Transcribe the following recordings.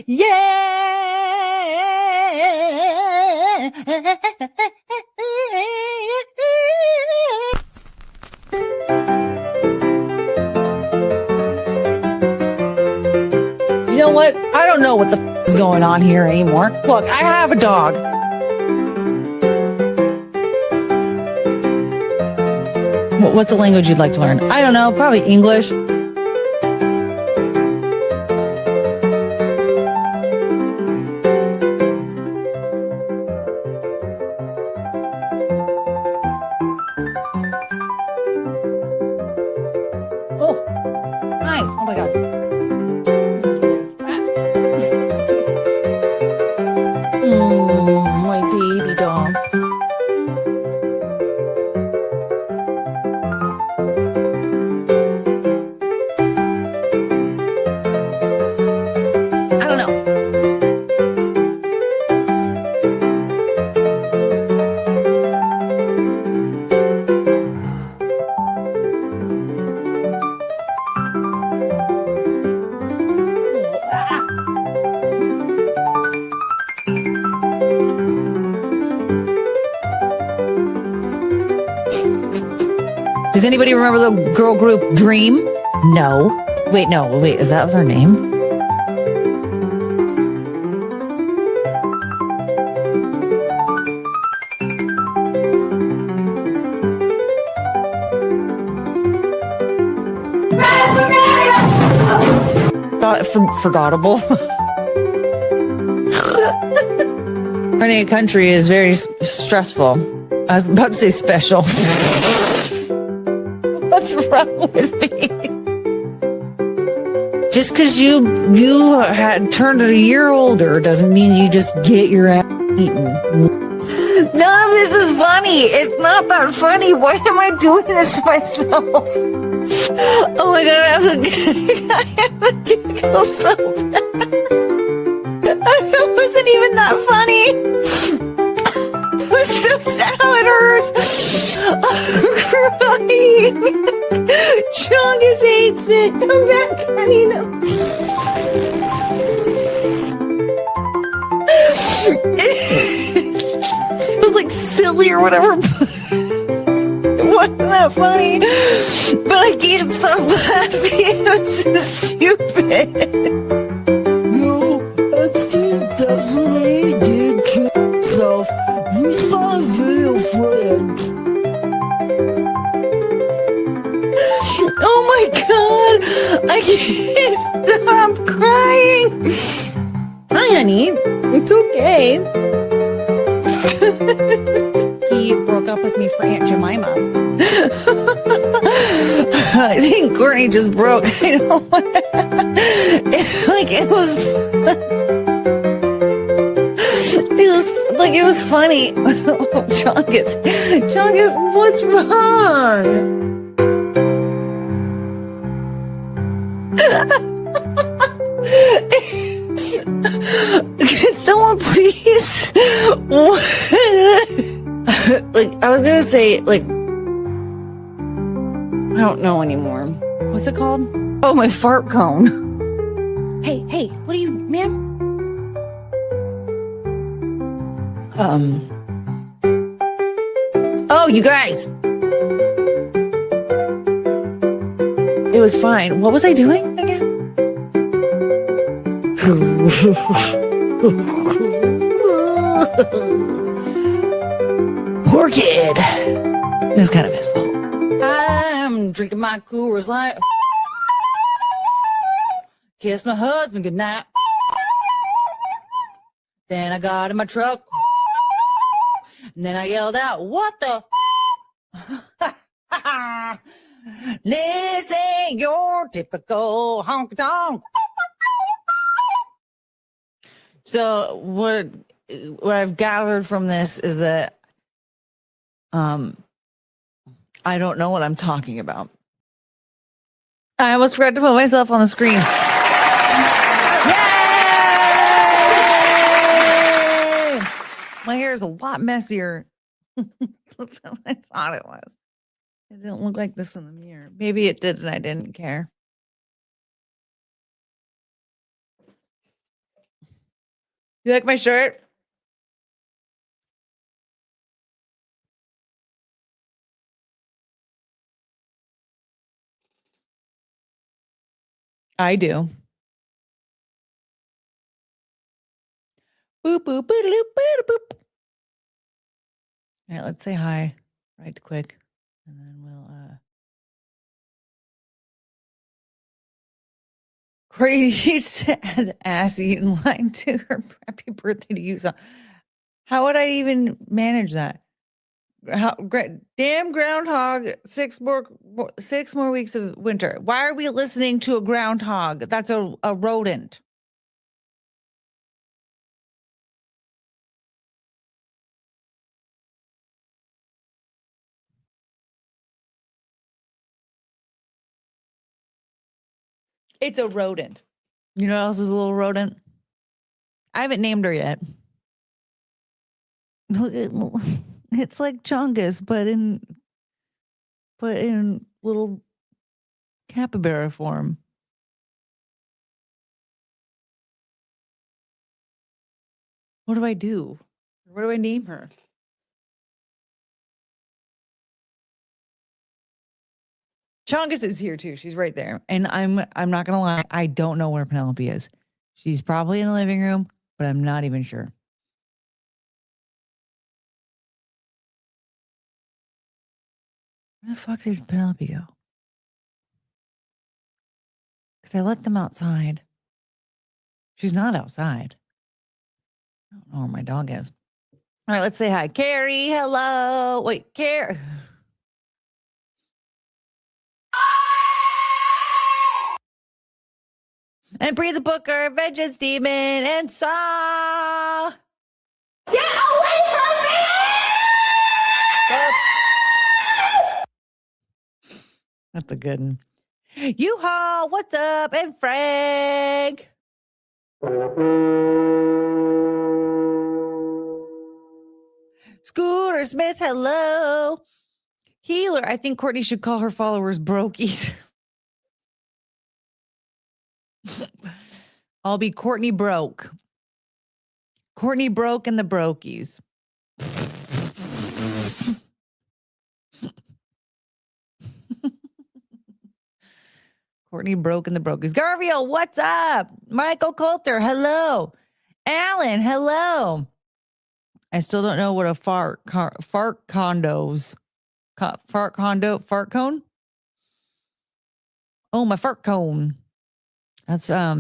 Yeah. You know what? I don't know what the is going on here anymore. Look, I have a dog. What's a language you'd like to learn? I don't know. Probably English. Oh, hi. Oh my God. My baby dog. I don't know. Does anybody remember the girl group Dream? No. Wait, is that her name? Forgettable. Running a country is very stressful. I was about to say special. What's wrong with me? Just because you had turned a year older doesn't mean you just get your ass eaten. None of this is funny. It's not that funny. Why am I doing this to myself? Oh my God, I have to giggle so bad. It wasn't even that funny. It's so sad how it hurts. I'm crying. Chongus hates it. Come back, honey. No. It was like silly or whatever. It wasn't that funny. But I can't stop laughing. It's so stupid. No, I think definitely did kill himself. We saw a video footage. Oh my God. I can't stop crying. Hi, honey. It's okay. He broke up with me for Aunt Jemima. I think Courtney just broke. I know. It was funny. Oh, Chongus, what's wrong? Can someone please? I was gonna say, I don't know anymore. What's it called? Oh, my fart cone. Hey, what are you, ma'am? Oh, you guys. It was fine. What was I doing again? Poor kid. It was kind of his fault. I'm drinking my Coors Light. Kiss my husband goodnight. Then I got in my truck. And then I yelled out, "What the?" This ain't your typical honky tonk. So what I've gathered from this is that I don't know what I'm talking about. I almost forgot to put myself on the screen. Yay! My hair is a lot messier than I thought it was. It didn't look like this in the mirror. Maybe it did and I didn't care. You like my shirt? I do. Boop, boop, boop, boop, boop, boop. All right, let's say hi right quick. And then we'll Courtney's ass eating line to her happy birthday to you. So how would I even manage that? Damn groundhog, 6 more weeks of winter. Why are we listening to a groundhog? That's a rodent. It's a rodent. You know what else is a little rodent? I haven't named her yet. It's like Chungus, but in little capybara form. What do I do? What do I name her? Chungus is here too. She's right there. And I'm not gonna lie, I don't know where Penelope is. She's probably in the living room, but I'm not even sure. Where the fuck did Penelope go? Because I let them outside. She's not outside. I don't know where my dog is. All right, let's say hi. Carrie, hello. Wait, Carrie. And Bree the Booker, Vengeance Demon, and Saw. Get away from me! That's a good one. U-Haul, what's up? And Frank. Scooter Smith, hello. Healer, I think Courtney should call her followers brokies. I'll be Courtney Broke. Courtney Broke and the Brokies. Courtney Broke and the Brokies. Garfield, what's up? Michael Coulter, hello. Alan, hello. I still don't know what a fart condos. Fart cone? Oh, my fart cone. That's I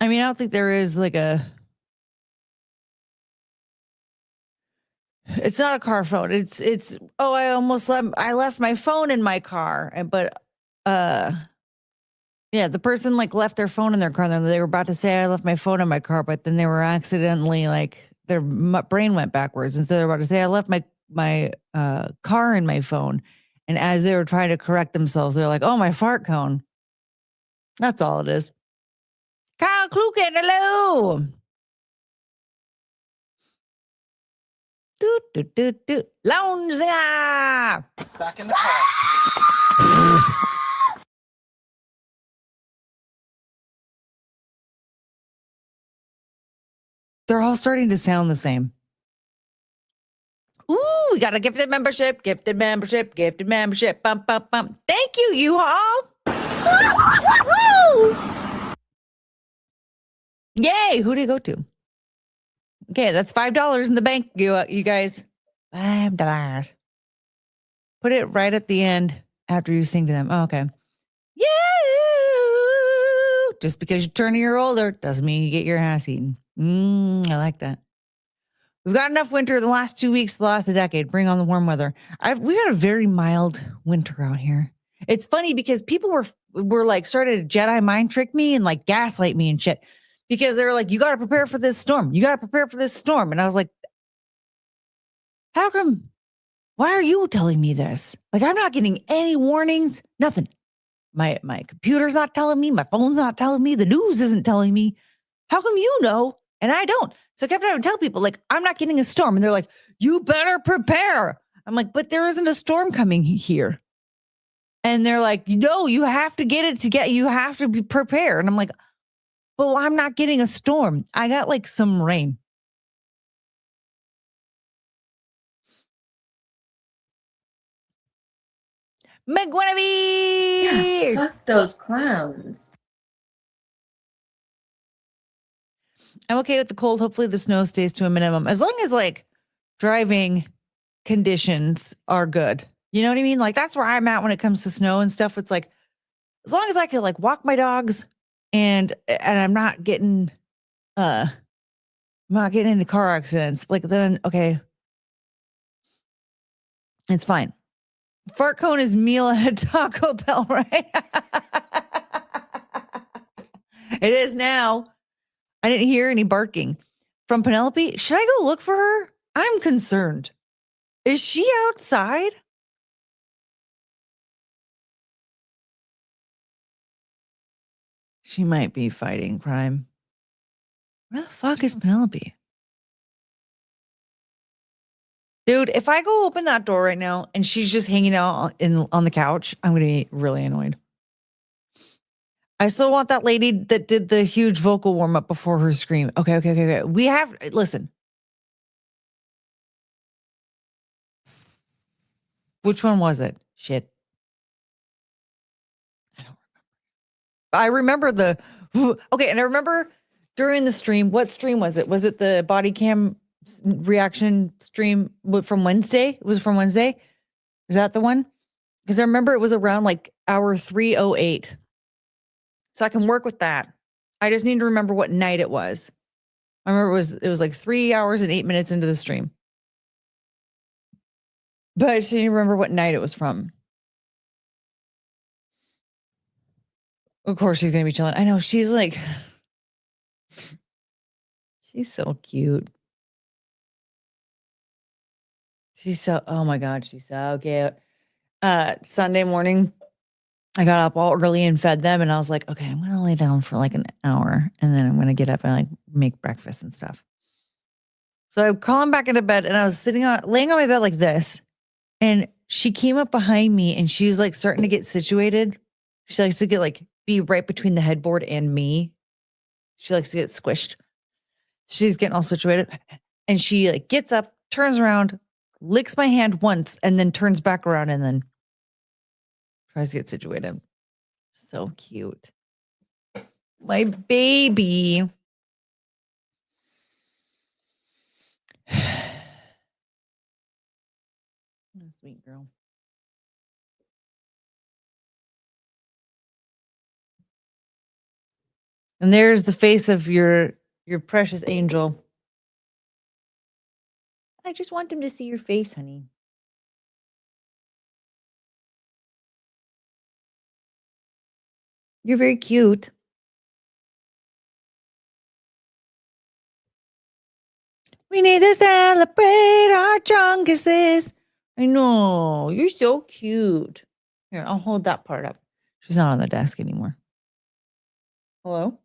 mean, I don't think there is like it's not a car phone. It's I left my phone in my car, but yeah, the person like left their phone in their car. And they were about to say I left my phone in my car, but then they were accidentally like their brain went backwards, and so they're about to say I left my car in my phone. And as they were trying to correct themselves, they're like, "Oh, my fart cone." That's all it is. Kyle Kluken, hello. Lounge. Back in the car. They're all starting to sound the same. Ooh, we got a gifted membership. Bump, bump, bump. Thank you, U-Haul. Yay, who did it go to? Okay, that's $5 in the bank, you guys. $5. Put it right at the end after you sing to them. Oh, okay. Yeah. Just because you turn a year older doesn't mean you get your ass eaten. I like that. We've got enough winter the last 2 weeks, the last decade. Bring on the warm weather. We got a very mild winter out here. It's funny because people were like started to Jedi mind trick me and like gaslight me and shit. Because they were like, you got to prepare for this storm. You got to prepare for this storm. And I was like, how come? Why are you telling me this? Like, I'm not getting any warnings, nothing. My computer's not telling me. My phone's not telling me. The news isn't telling me. How come you know? And I don't. So I kept having to tell people, like, I'm not getting a storm. And they're like, you better prepare. I'm like, but there isn't a storm coming here. And they're like, no, you have to get it you have to be prepared. And I'm like, well, I'm not getting a storm. I got like some rain. McGuinevere! Fuck those clowns. I'm okay with the cold. Hopefully the snow stays to a minimum. As long as like driving conditions are good. You know what I mean? Like that's where I'm at when it comes to snow and stuff. It's like, as long as I can like walk my dogs and I'm not getting into car accidents, like then okay. It's fine. Fart cone is meal at Taco Bell, right? It is now. I didn't hear any barking from Penelope. Should I go look for her? I'm concerned. Is she outside? She might be fighting crime. Where the fuck is Penelope? Dude, if I go open that door right now and she's just hanging out on the couch, I'm going to be really annoyed. I still want that lady that did the huge vocal warm up before her scream. Okay. We have, listen. Which one was it? Shit. I remember the, okay. And I remember during the stream, what stream was it? Was it the body cam reaction stream from Wednesday? It was from Wednesday. Is that the one? Because I remember it was around like hour 3:08. So I can work with that. I just need to remember what night it was. I remember it was like 3 hours and 8 minutes into the stream. But I just need to remember what night it was from. Of course she's going to be chilling. I know, she's like, she's so cute. She's so, oh my God, she's so cute. Sunday morning, I got up all early and fed them, and I was like, okay, I'm gonna lay down for like an hour, and then I'm gonna get up and like make breakfast and stuff. So I crawled back into bed, and I was laying on my bed like this, and she came up behind me, and she was like starting to get situated. She likes to get like be right between the headboard and me. She likes to get squished. She's getting all situated, and she like gets up, turns around, licks my hand once, and then turns back around, and then tries to get situated. So cute. My baby. Sweet girl. And there's the face of your precious angel. I just want him to see your face, honey. You're very cute. We need to celebrate our chunguses. I know. You're so cute. Here, I'll hold that part up. She's not on the desk anymore. Hello?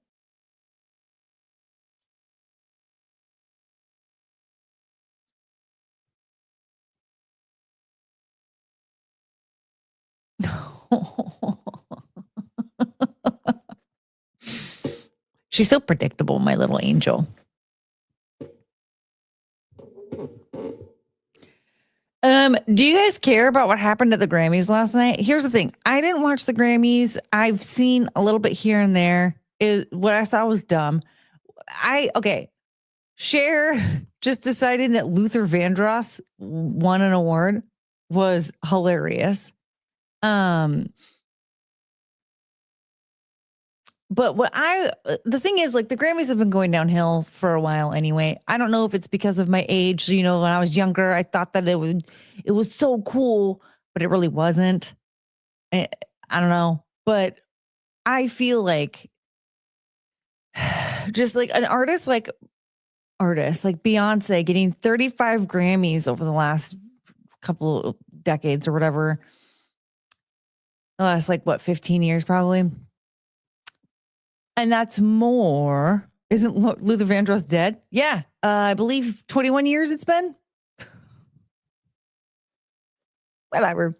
She's so predictable, my little angel. Do you guys care about what happened at the Grammys last night? Here's the thing. I didn't watch the Grammys. I've seen a little bit here and there. What I saw was dumb. Cher just deciding that Luther Vandross won an award was hilarious. But the thing is, like, the Grammys have been going downhill for a while anyway. I don't know if it's because of my age. You know, when I was younger, I thought that it was so cool, but it really wasn't. I don't know. But I feel like just like an artist like Beyonce getting 35 Grammys over the last couple of decades or whatever. The last, 15 years probably. And that's more. Isn't Luther Vandross dead? Yeah. I believe 21 years it's been. Whatever.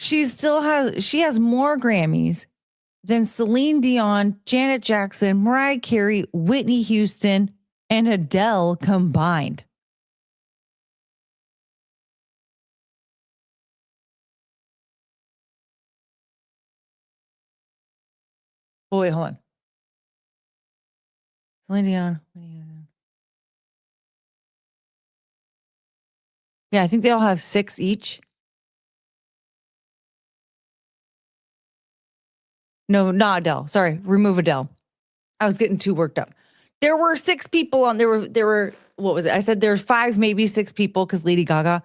she has more Grammys than Celine Dion, Janet Jackson, Mariah Carey, Whitney Houston, and Adele combined. Oh, wait, hold on. Celine Dion. Yeah, I think they all have 6 each. No, not Adele. Sorry, remove Adele. I was getting too worked up. There were 6 people on. There were what was it? I said there's 5, maybe 6 people because Lady Gaga.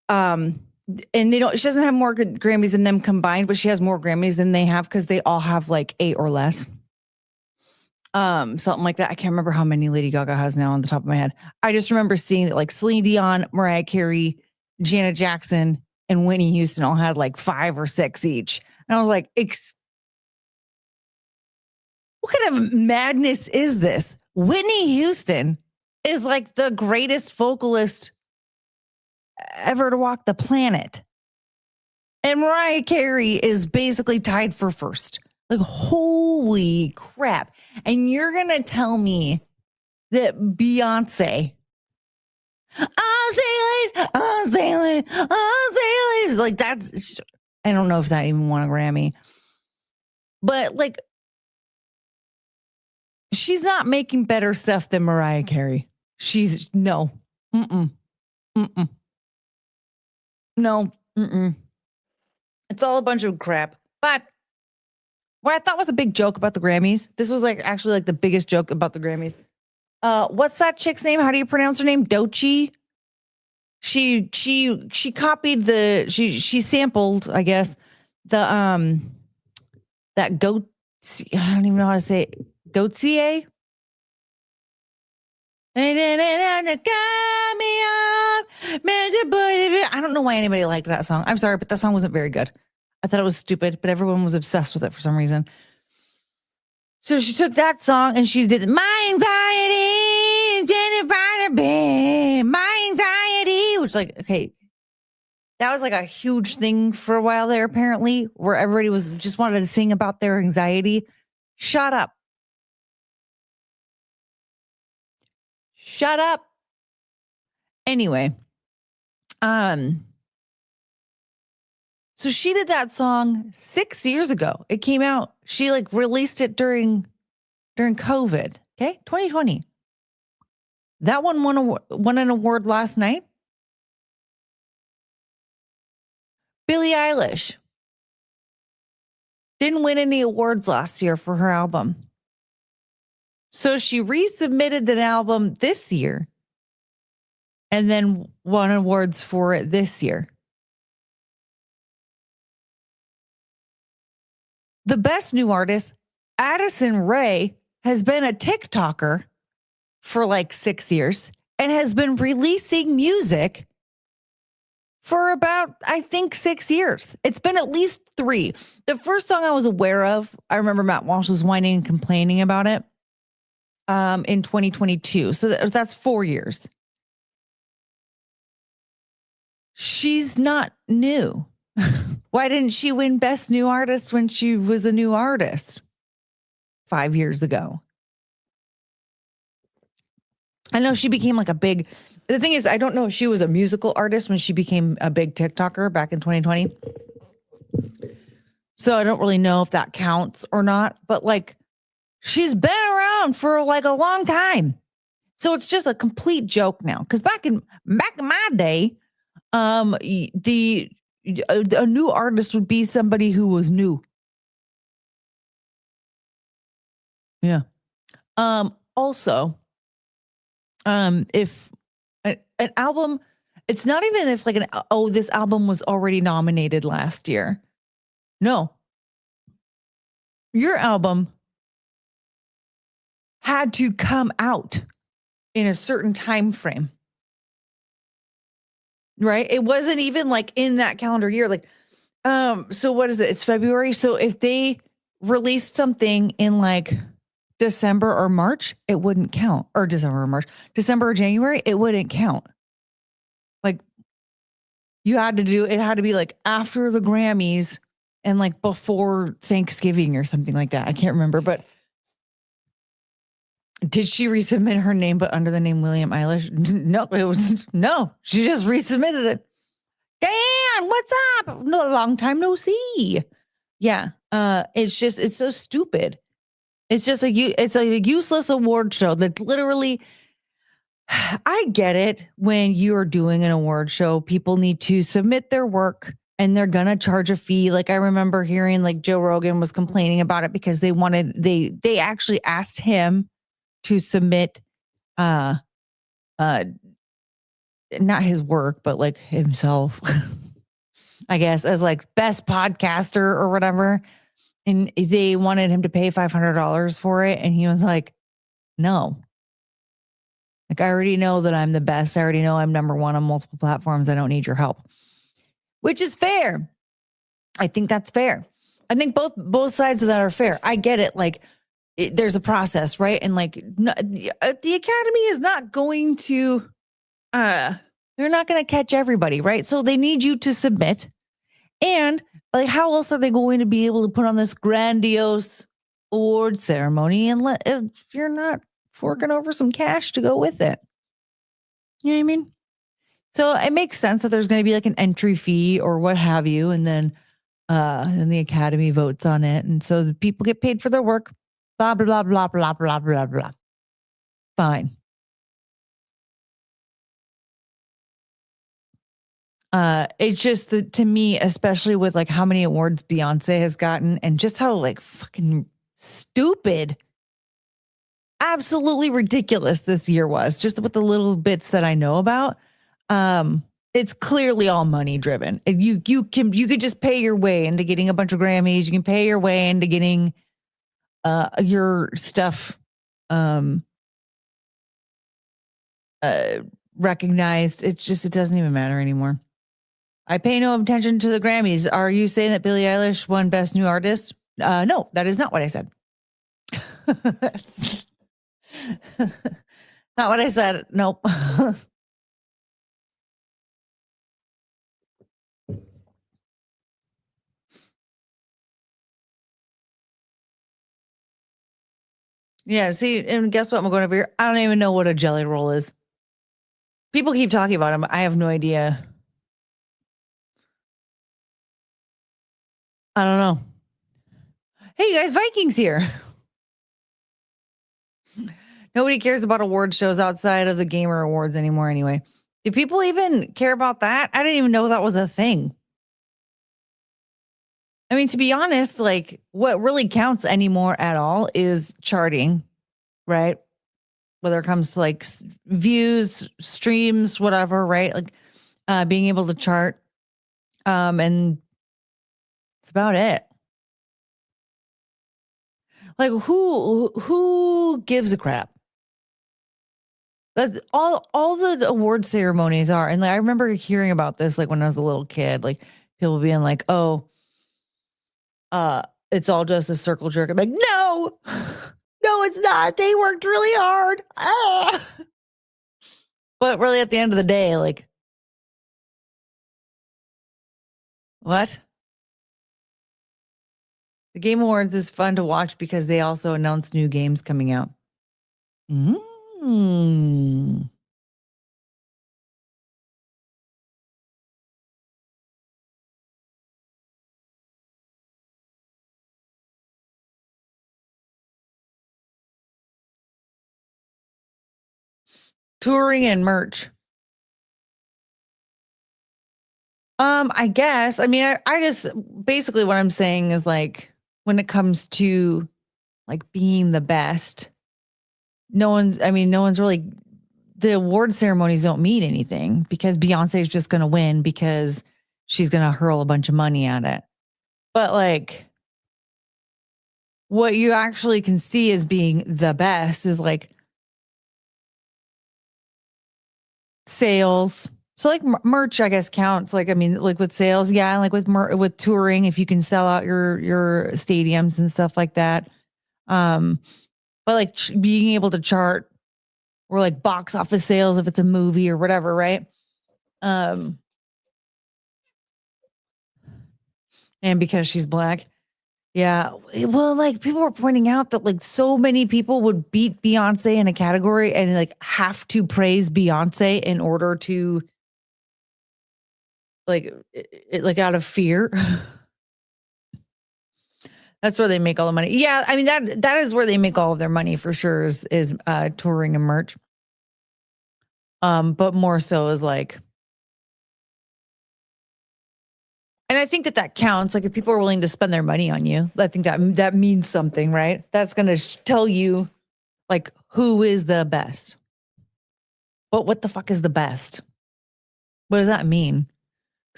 And they don't. She doesn't have more Grammys than them combined, but she has more Grammys than they have because they all have like 8 or less. Something like that. I can't remember how many Lady Gaga has now on the top of my head. I just remember seeing that like Celine Dion, Mariah Carey, Janet Jackson, and Whitney Houston all had like 5 or 6 each. And I was like, what kind of madness is this? Whitney Houston is like the greatest vocalist ever to walk the planet. And Mariah Carey is basically tied for first. Like, holy crap. And you're going to tell me that Beyonce, like that's, I don't know if that even won a Grammy. But like, she's not making better stuff than Mariah Carey. No. No. It's all a bunch of crap. But what I thought was a big joke about the Grammys, this was like actually like the biggest joke about the Grammys. What's that chick's name? How do you pronounce her name? Doechii. She copied she sampled, I guess, the that goat. I don't even know how to say it. Goatsier. I don't know why anybody liked that song. I'm sorry, but that song wasn't very good. I thought it was stupid, but everyone was obsessed with it for some reason. So she took that song and she did My Anxiety, which like, okay, that was like a huge thing for a while there, apparently, where everybody was just wanted to sing about their anxiety. Shut up. Shut up. Anyway, so she did that song 6 years ago. It came out. She like released it during COVID. Okay, 2020. That one won an award last night. Billie Eilish didn't win any awards last year for her album. So she resubmitted the album this year and then won awards for it this year. The best new artist, Addison Rae, has been a TikToker for like 6 years and has been releasing music for about, I think, 6 years. It's been at least 3. The first song I was aware of, I remember Matt Walsh was whining and complaining about it in 2022. So that's 4 years. She's not new. Why didn't she win Best New Artist when she was a new artist 5 years ago? I know she became like the thing is, I don't know if she was a musical artist when she became a big TikToker back in 2020. So I don't really know if that counts or not, but like she's been around for like a long time. So it's just a complete joke now. Because back in my day, a new artist would be somebody who was new. Yeah. Also, if an album, it's not even if like this album was already nominated last year. No. Your album had to come out in a certain time frame. Right? It wasn't even like in that calendar year. Like, so what is it? It's February. So if they released something in like December or March, it wouldn't count. Or December or January, it wouldn't count. Like, it had to be like after the Grammys and like before Thanksgiving or something like that. I can't remember, but did she resubmit her name but under the name William Eilish? No, she just resubmitted it. Dan, what's up? No, long time no see. Yeah. It's so stupid. It's just it's a useless award show that literally, I get it. When you're doing an award show, people need to submit their work and they're going to charge a fee. Like I remember hearing like Joe Rogan was complaining about it because they actually asked him to submit, not his work, but like himself, I guess, as like best podcaster or whatever. And they wanted him to pay $500 for it. And he was like, no. Like, I already know that I'm the best. I already know I'm number one on multiple platforms. I don't need your help, which is fair. I think that's fair. I think both sides of that are fair. I get it. Like, there's a process, right? And like, the Academy is not going to, they're not going to catch everybody, right? So they need you to submit. And like, how else are they going to be able to put on this grandiose award ceremony if you're not forking over some cash to go with it? You know what I mean? So it makes sense that there's going to be like an entry fee or what have you, and then the Academy votes on it, and so the people get paid for their work. Blah blah blah blah blah blah blah blah. Fine. It's just that to me, especially with like how many awards Beyonce has gotten and just how like fucking stupid, absolutely ridiculous this year was, just with the little bits that I know about. It's clearly all money driven. You could just pay your way into getting a bunch of Grammys. You can pay your way into getting your stuff recognized. It doesn't even matter anymore. I pay no attention to the Grammys. Are you saying that Billie Eilish won Best New Artist? No, that is not what I said. Not what I said. Nope. Yeah, see, and guess what? I'm going over here. I don't even know what a jelly roll is. People keep talking about them. I have no idea. I don't know. Hey, you guys, Vikings here. Nobody cares about award shows outside of the Gamer Awards anymore anyway. Do people even care about that? I didn't even know that was a thing. I mean, to be honest, like what really counts anymore at all is charting, right? Whether it comes to like views, streams, whatever, right? Like being able to chart. And that's about it. Like who gives a crap? That's all the award ceremonies are. And like, I remember hearing about this like when I was a little kid, like people being like, oh, it's all just a circle jerk. I'm like, no, it's not. They worked really hard. But really at the end of the day, like, what? The Game Awards is fun to watch because they also announce new games coming out. Touring and merch. I guess. I mean, I just basically what I'm saying is like when it comes to like being the best, no one's really, the award ceremonies don't mean anything because Beyonce is just going to win because she's going to hurl a bunch of money at it. But like what you actually can see as being the best is like sales. So like merch, I guess counts. Like, I mean, like with sales, yeah. Like with touring, if you can sell out your stadiums and stuff like that. But like being able to chart or like box office sales if it's a movie or whatever, right? And because she's black. Yeah. Well, like people were pointing out that like so many people would beat Beyonce in a category and like have to praise Beyonce in order to like like out of fear. That's where they make all the money. Yeah, I mean that is where they make all of their money for sure is touring and merch. But more so is like, and I think that counts. Like if people are willing to spend their money on you, I think that means something, right? That's going to tell you like who is the best. But what the fuck is the best? What does that mean?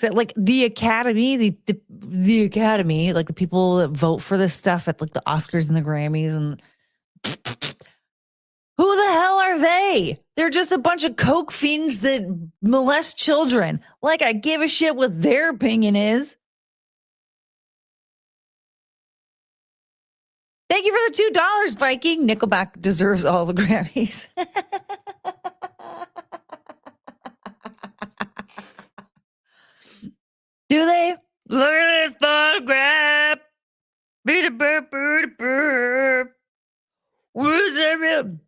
Like the Academy, the Academy, like the people that vote for this stuff at like the Oscars and the Grammys and who the hell are they? They're just a bunch of coke fiends that molest children. Like I give a shit what their opinion is. Thank you for the $2, Viking. Nickelback deserves all the Grammys. Do they? Look at this photograph. Beat a burp, burp, burp. Where's that?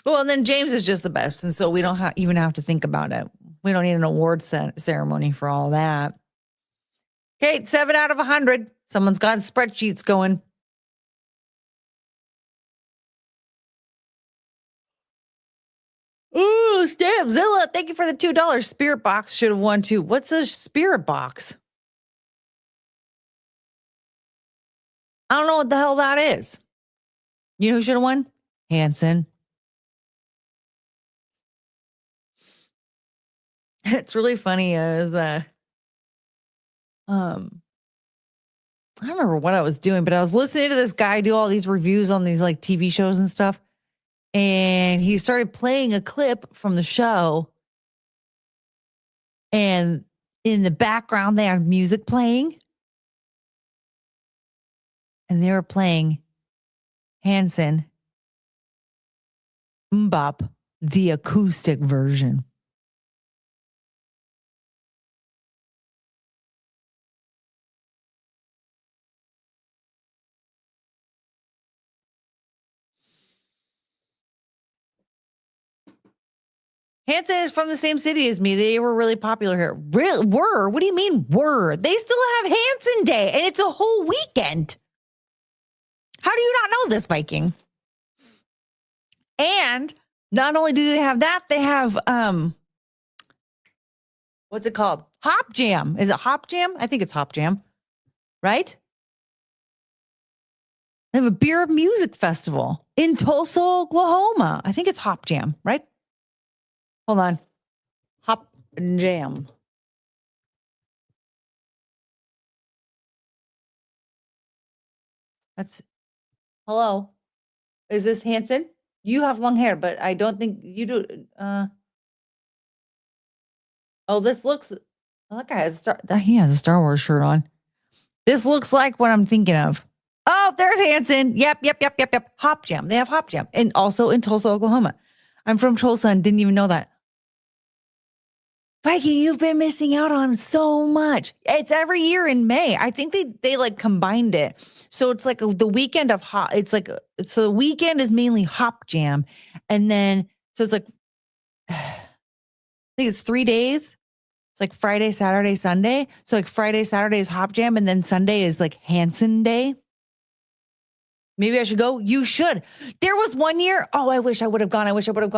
Well, and then James is just the best. And so we don't even have to think about it. We don't need an award ceremony for all that. Okay, 7 out of 100. Someone's got spreadsheets going. Ooh, Stampzilla, thank you for the $2. Spirit Box should have won too. What's a Spirit Box? I don't know what the hell that is. You know who should have won? Hanson. It's really funny. I don't remember what I was doing, but I was listening to this guy do all these reviews on these like TV shows and stuff. And he started playing a clip from the show. And in the background, they had music playing. And they were playing Hanson Mbop, the acoustic version. Hanson is from the same city as me. They were really popular here. Really? Were? What do you mean were? They still have Hanson Day, and it's a whole weekend. How do you not know this, Viking? And not only do they have that, they have what's it called? Hop Jam. Is it Hop Jam? I think it's Hop Jam, right? They have a beer music festival in Tulsa, Oklahoma. I think it's Hop Jam, right? Hold on. Hop Jam. That's hello. Is this Hanson? You have long hair, but I don't think you do. Oh, this looks. Oh, that guy has he has a Star Wars shirt on. This looks like what I'm thinking of. Oh, there's Hanson. Yep. Hop Jam. They have Hop Jam, and also in Tulsa, Oklahoma. I'm from Tulsa and didn't even know that. Viking, you've been missing out on so much. It's every year in May. I think they like combined it. So it's like the weekend of hop. It's like, so the weekend is mainly Hop Jam. And then, so it's like, I think it's 3 days. It's like Friday, Saturday, Sunday. So like Friday, Saturday is Hop Jam. And then Sunday is like Hanson Day. Maybe I should go. You should. There was one year. Oh, I wish I would have gone. I wish I would have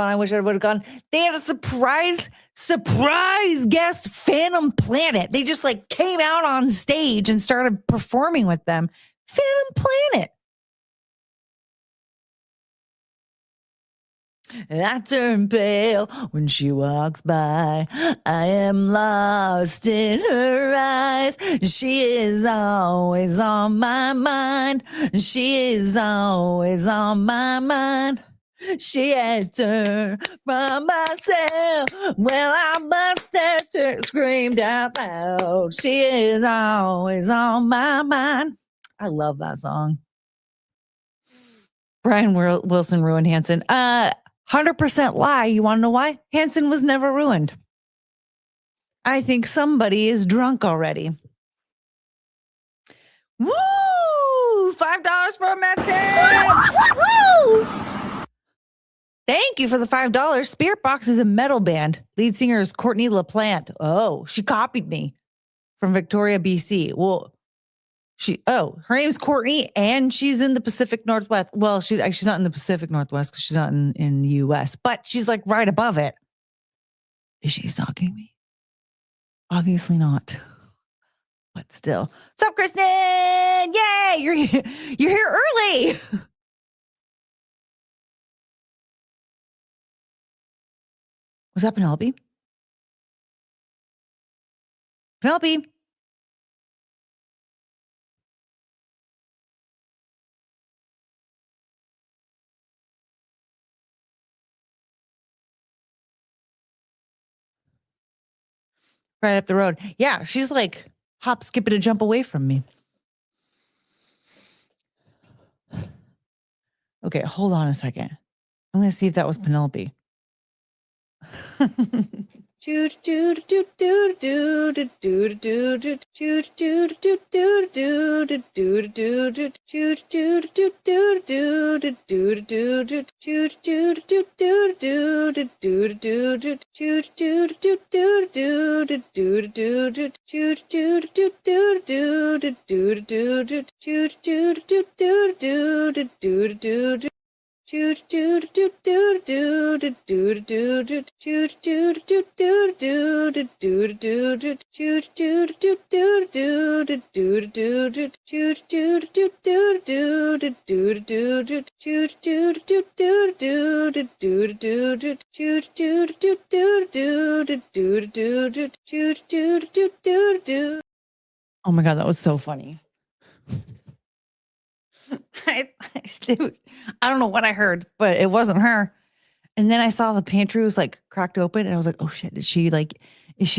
gone. They had a surprise guest, Phantom Planet. They just like came out on stage and started performing with them. Phantom Planet. I turn pale when she walks by. I am lost in her eyes. She is always on my mind. She is always on my mind. She had turned from myself. Well, I must have screamed out loud. She is always on my mind. I love that song. Brian Wilson ruined Hanson. 100% lie. You want to know why? Hanson was never ruined. I think somebody is drunk already. Woo! $5 for a message. Thank you for the $5. Spirit Box is a metal band. Lead singer is Courtney LaPlante. Oh, she copied me from Victoria, BC. Well, her name's Courtney and she's in the Pacific Northwest. Well, she's not in the Pacific Northwest because she's not in the US, but she's like right above it. Is she stalking me? Obviously not. But still. What's up, Kristen? Yay! You're here early. What's up, Penelope? Penelope. Right up the road. Yeah, she's like hop, skip it, a jump away from me. Okay, hold on a second. I'm going to see if that was Penelope. Oh my God, that was so funny. I don't know what I heard, but it wasn't her. And then I saw the pantry was like cracked open and I was like, oh shit, is she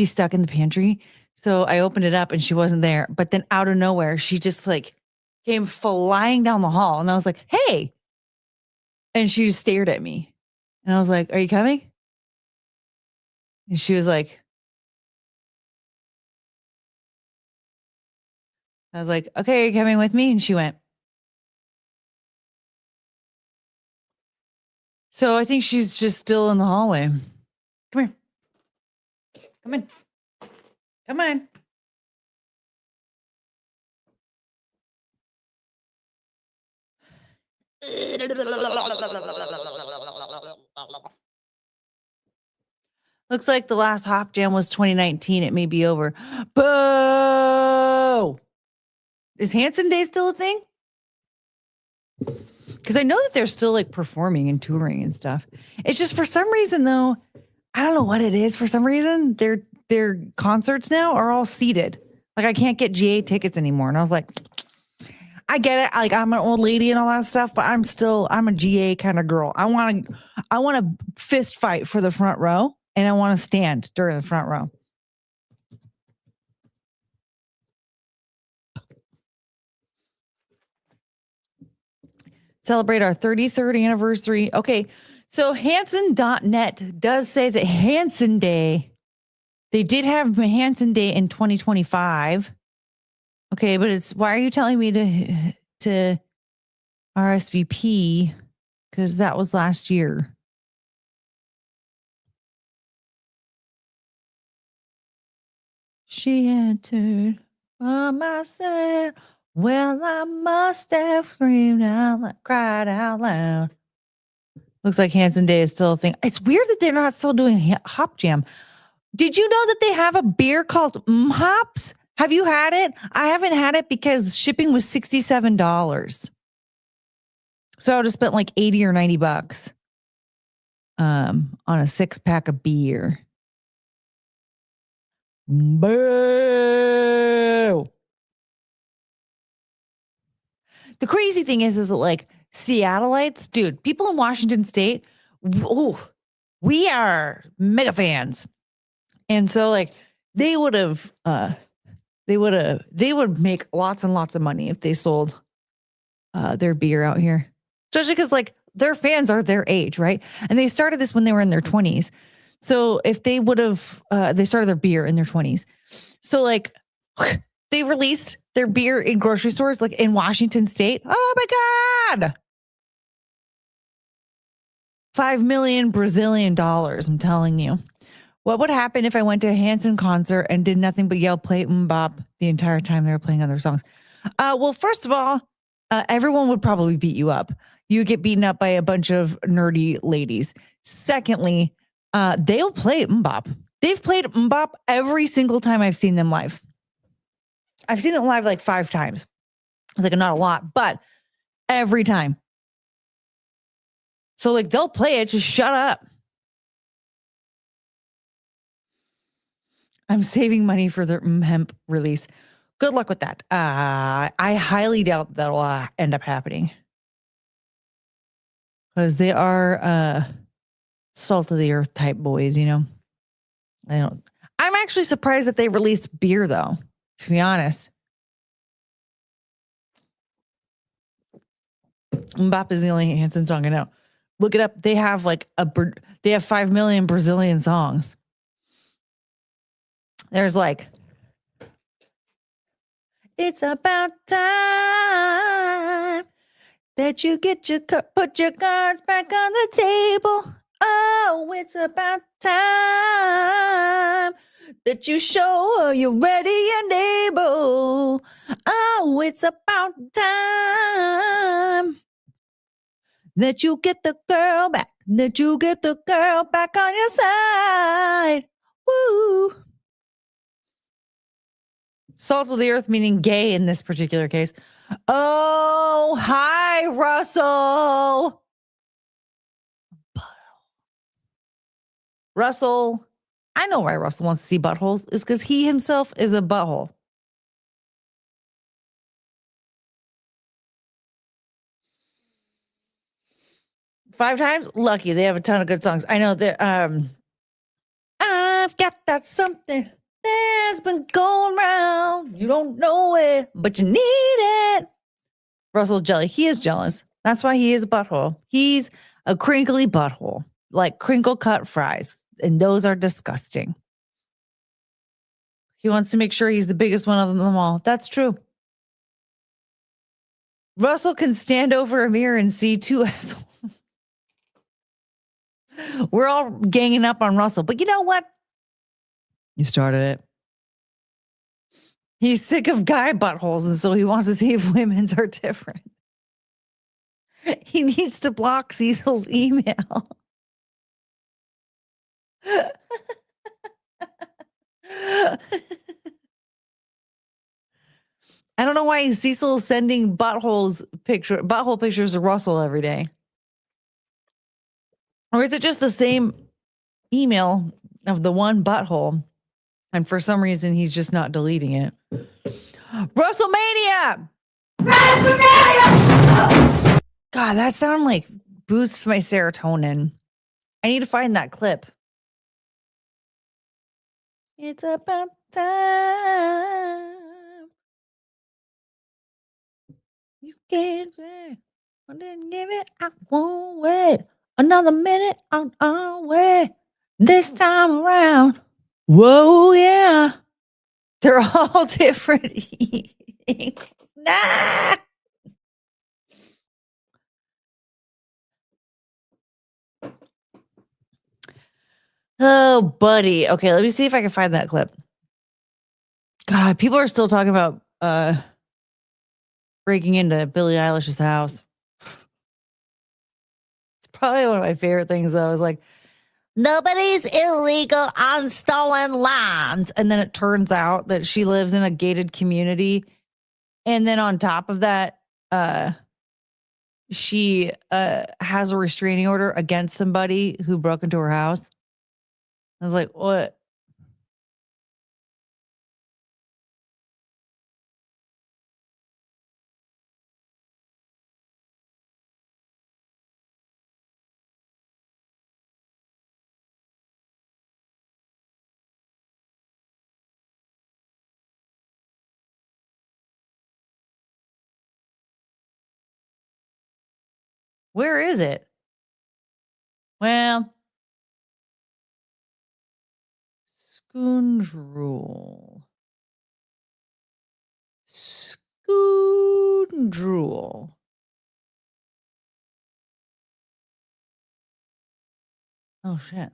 stuck in the pantry? So I opened it up and she wasn't there. But then out of nowhere, she just like came flying down the hall and I was like, hey. And she just stared at me. And I was like, are you coming? And she was like, I was like, okay, are you coming with me? And she went. So I think she's just still in the hallway. Come here. Come in. Come on. Looks like the last Hop Jam was 2019. It may be over. Boo! Is Hanson Day still a thing? Because I know that they're still like performing and touring and stuff. It's just for some reason though, I don't know what it is. For some reason, their concerts now are all seated. Like I can't get GA tickets anymore. And I was like, I get it. Like I'm an old lady and all that stuff, but I'm a GA kind of girl. I want to fist fight for the front row and I want to stand during the front row. Celebrate our 33rd anniversary. Okay. So Hanson.net does say that Hanson Day, they did have Hanson Day in 2025. Okay, but why are you telling me to RSVP? Because that was last year. She entered for myself. Well, I must have screamed out loud, cried out loud. Looks like Hanson Day is still a thing. It's weird that they're not still doing Hop Jam. Did you know that they have a beer called Hops? Have you had it? I haven't had it because shipping was $67. So I would have spent like $80 or $90 on a 6-pack of beer. Boo! The crazy thing is that like Seattleites, dude, people in Washington State, we are mega fans. And so like they would make lots and lots of money if they sold their beer out here. Especially because like their fans are their age, right? And they started this when they were in their 20s. So if they would have, they started their beer in their 20s. So like they released their beer in grocery stores, like in Washington State. Oh my God. 5 million Brazilian dollars. I'm telling you. What would happen if I went to a Hanson concert and did nothing but yell play bop the entire time they were playing other songs? Well, first of all, everyone would probably beat you up. You get beaten up by a bunch of nerdy ladies. Secondly, they'll play bop. They've played bop every single time I've seen them live. I've seen them live like 5 times. Like not a lot, but every time. So like they'll play it, just shut up. I'm saving money for the hemp release. Good luck with that. I highly doubt that'll end up happening. Because they are salt of the earth type boys, you know. I'm actually surprised that they released beer though, to be honest. Mbop is the only Hanson song I know. Look it up. They have they have 5 million Brazilian songs. There's like, it's about time that you put your cards back on the table. Oh, it's about time that you show you're ready and able. Oh, it's about time that you get the girl back. That you get the girl back on your side. Woo. Salt of the earth meaning gay in this particular case. Oh, hi, Russell. Russell, I know why Russell wants to see buttholes. It's because he himself is a butthole. Five times? Lucky. They have a ton of good songs. I know that I've got that something that's been going around. You don't know it, but you need it. Russell's jelly. He is jealous. That's why he is a butthole. He's a crinkly butthole, like crinkle cut fries. And those are disgusting. He wants to make sure he's the biggest one of them all. That's true. Russell can stand over a mirror and see 2 assholes. We're all ganging up on Russell. But you know what? You started it. He's sick of guy buttholes, and so he wants to see if women's are different. He needs to block Cecil's email. I don't know why Cecil's sending butthole pictures of Russell every day. Or is it just the same email of the one butthole? And for some reason, he's just not deleting it. WrestleMania! God, that sound like boosts my serotonin. I need to find that clip. It's about time. You can't say, I didn't give it, I won't wait. Another minute on our way. This time around. Whoa, yeah. They're all different. Nah. Oh, buddy. Okay, let me see if I can find that clip. God, people are still talking about breaking into Billie Eilish's house. It's probably one of my favorite things, though. Is like, nobody's illegal on stolen lands. And then it turns out that she lives in a gated community. And then on top of that, she has a restraining order against somebody who broke into her house. I was like, what? Where is it? Well, Scoondrel. Scoondrel. Oh, shit.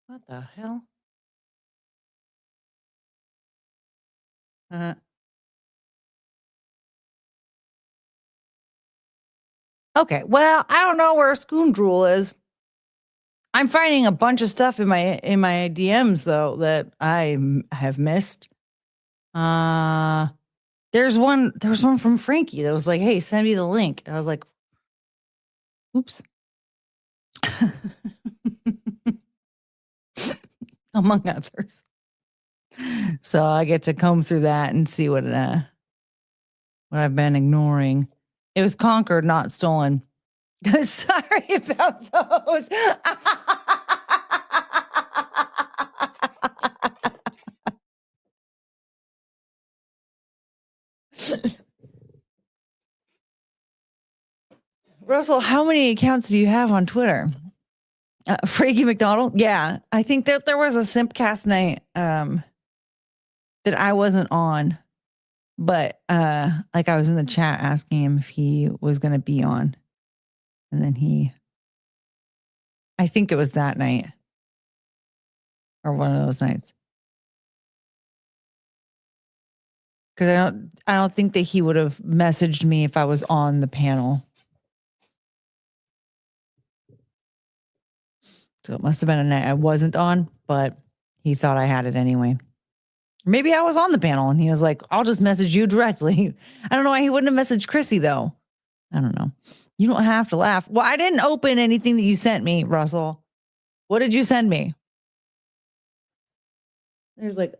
What the hell? Uh, okay, well, I don't know where Scoondrel is. I'm finding a bunch of stuff in my DMs though that have missed. There's one from Frankie that was like, "Hey, send me the link." And I was like, "Oops." Among others. So I get to comb through that and see what I've been ignoring. It was conquered, not stolen. Sorry about those. Russell, how many accounts do you have on Twitter? Frankie McDonald? Yeah. I think that there was a Simpcast night that I wasn't on, but like I was in the chat asking him if he was going to be on. And then I think it was that night or one of those nights. Because I don't think that he would have messaged me if I was on the panel. So it must have been a night I wasn't on, but he thought I had it anyway. Maybe I was on the panel and he was like, "I'll just message you directly." I don't know why he wouldn't have messaged Chrissy though. I don't know. You don't have to laugh. Well, I didn't open anything that you sent me, Russell. What did you send me? There's like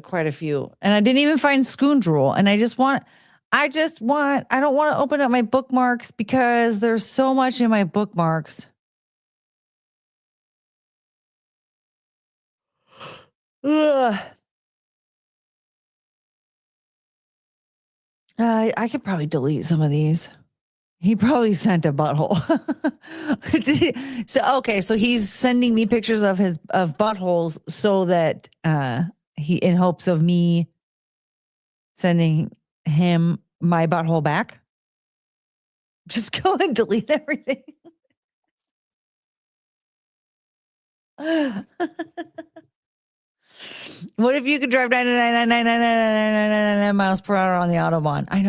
quite a few. And I didn't even find Scoondrel. And I don't want to open up my bookmarks because there's so much in my bookmarks. Ugh. I could probably delete some of these. He probably sent a butthole. So he's sending me pictures of buttholes so that he in hopes of me sending him my butthole back. Just go and delete everything. What if you could drive 99 miles per hour on the Autobahn? I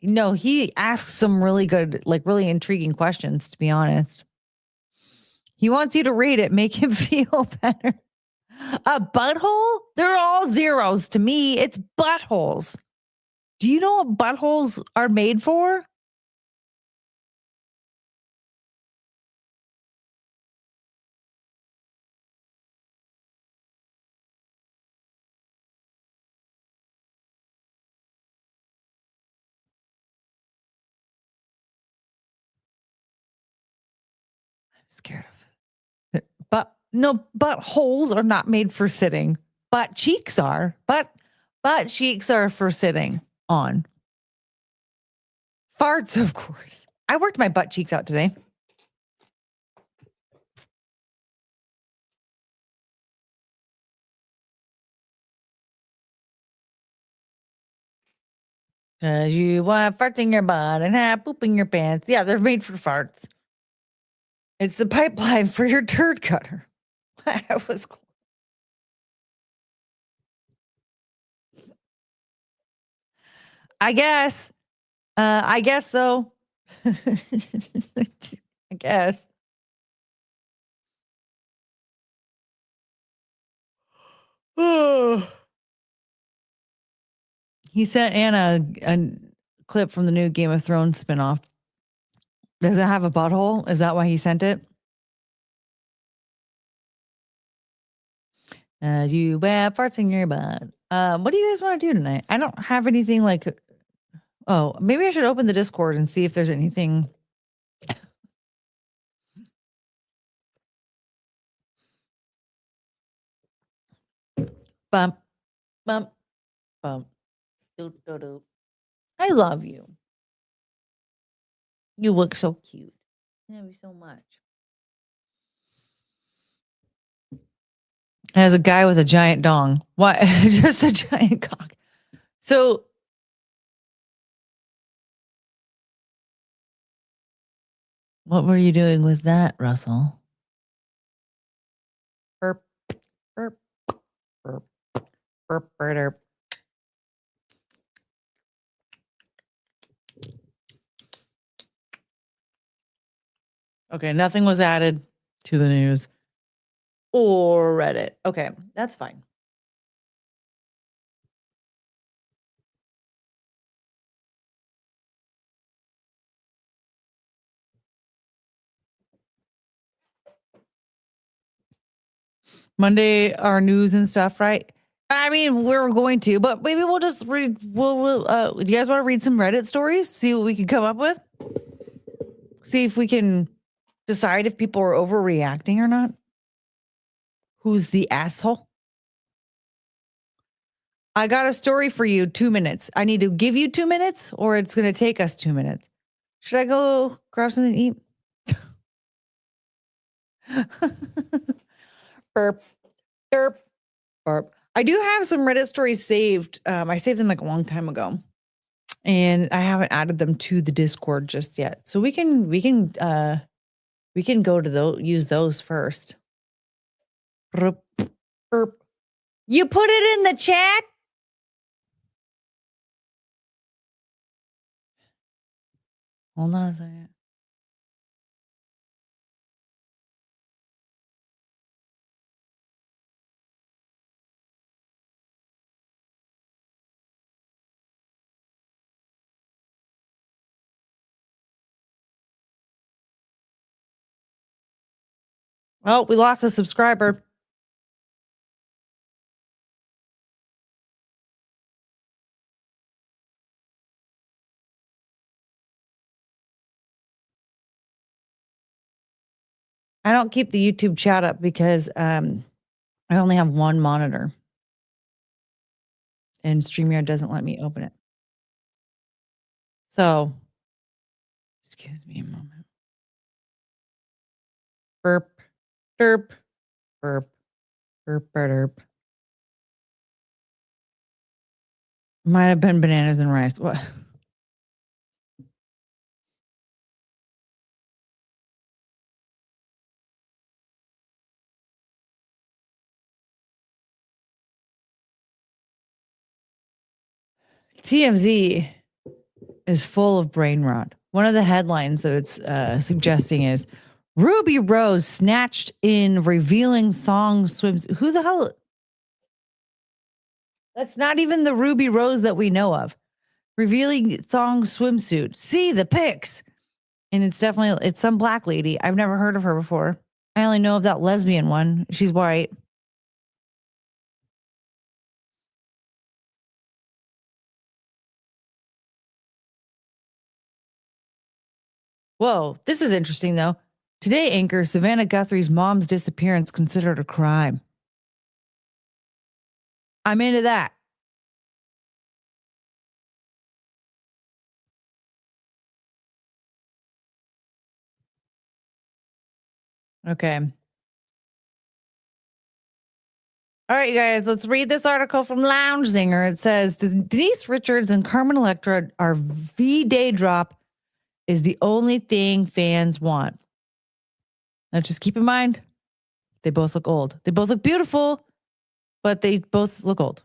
know he asks some really good, like really intriguing questions, to be honest. He wants you to read it, make him feel better. A butthole? They're all zeros to me. It's buttholes. Do you know what buttholes are made for? Scared of it. But no, buttholes are not made for sitting. Butt cheeks are. Butt cheeks are for sitting on. Farts, of course. I worked my butt cheeks out today. Cause you want farts in your butt and have poop in your pants. Yeah, they're made for farts. It's the pipeline for your turd cutter. That was cool. I guess. I guess so. I guess. He sent Anna a clip from the new Game of Thrones spinoff. Does it have a butthole? Is that why he sent it? You have farts in your butt. What do you guys want to do tonight? I don't have anything like. Oh, maybe I should open the Discord and see if there's anything. Bump, bump, bump. Do, do, do. I love you. You look so cute. Thank you so much. As a guy with a giant dong. What? Just a giant cock. So what were you doing with that, Russell? Burp, burp, burp, burp, burp. Okay, nothing was added to the news or Reddit. Okay, that's fine. Monday, our news and stuff, right? I mean, we're going to, but maybe we'll just read. Do you guys want to read some Reddit stories? See what we can come up with? See if we can decide if people are overreacting or not. Who's the asshole? I got a story for you. 2 minutes. I need to give you 2 minutes, or it's going to take us 2 minutes. Should I go grab something to eat? Burp, derp, burp. I do have some Reddit stories saved. I saved them like a long time ago, and I haven't added them to the Discord just yet. So we can go to those, use those first. Burp, burp. You put it in the chat. Hold on a second. Oh, we lost a subscriber. I don't keep the YouTube chat up because I only have one monitor. And StreamYard doesn't let me open it. So, excuse me a moment. Burp, derp, burp, burp, burp. Might have been bananas and rice. What? TMZ is full of brain rot. One of the headlines that it's suggesting is Ruby Rose snatched in revealing thong swims. Who the hell? That's not even the Ruby Rose that we know of. Revealing thong swimsuit. See the pics. And it's some black lady. I've never heard of her before. I only know of that lesbian one. She's white. Whoa, this is interesting though. Today, anchor Savannah Guthrie's mom's disappearance considered a crime. I'm into that. Okay. All right, you guys, let's read this article from Lounge Zinger. It says, Denise Richards and Carmen Electra are V-Day drop is the only thing fans want. Now, just keep in mind, they both look old. They both look beautiful, but they both look old.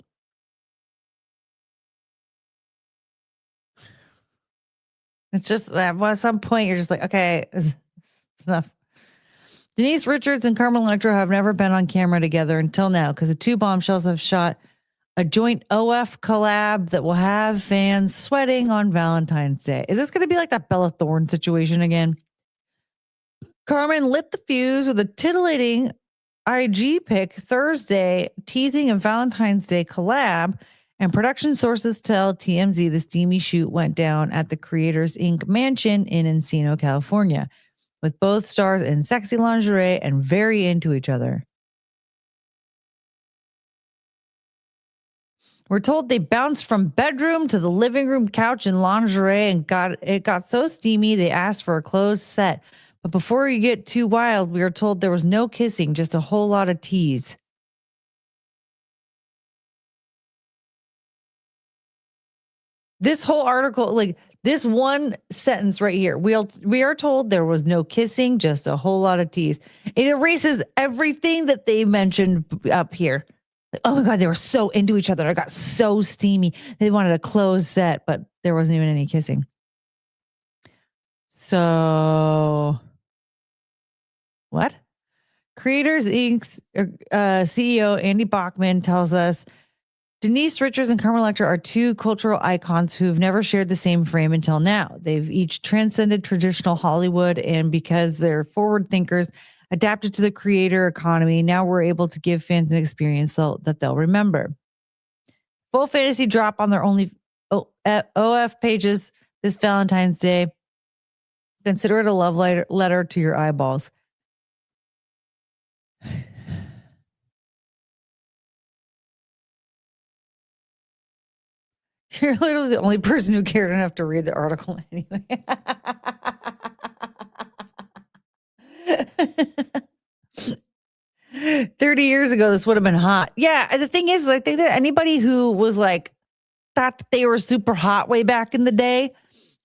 It's just at some point, you're just like, okay, it's enough. Denise Richards and Carmen Electra have never been on camera together until now because the two bombshells have shot a joint OF collab that will have fans sweating on Valentine's Day. Is this going to be like that Bella Thorne situation again? Carmen lit the fuse with a titillating IG pic Thursday, teasing a Valentine's Day collab, and production sources tell TMZ the steamy shoot went down at the Creators Inc. mansion in Encino, California, with both stars in sexy lingerie and very into each other. We're told they bounced from bedroom to the living room couch in lingerie and got so steamy they asked for a closed set. But before you get too wild, we are told there was no kissing, just a whole lot of tease. This whole article, like this one sentence right here, we are told there was no kissing, just a whole lot of tease. It erases everything that they mentioned up here. Like, oh my God, they were so into each other. I got so steamy. They wanted a closed set, but there wasn't even any kissing. So, what? Creators Inc.'s CEO Andy Bachman tells us Denise Richards and Carmen Electra are two cultural icons who've never shared the same frame until now. They've each transcended traditional Hollywood, and because they're forward thinkers, adapted to the creator economy, now we're able to give fans an experience that they'll remember. Full fantasy drop on their only OF pages this Valentine's Day. Consider it a love letter to your eyeballs. You're literally the only person who cared enough to read the article anyway. 30 years ago, this would have been hot. Yeah, the thing is, I think that anybody who was like, thought that they were super hot way back in the day,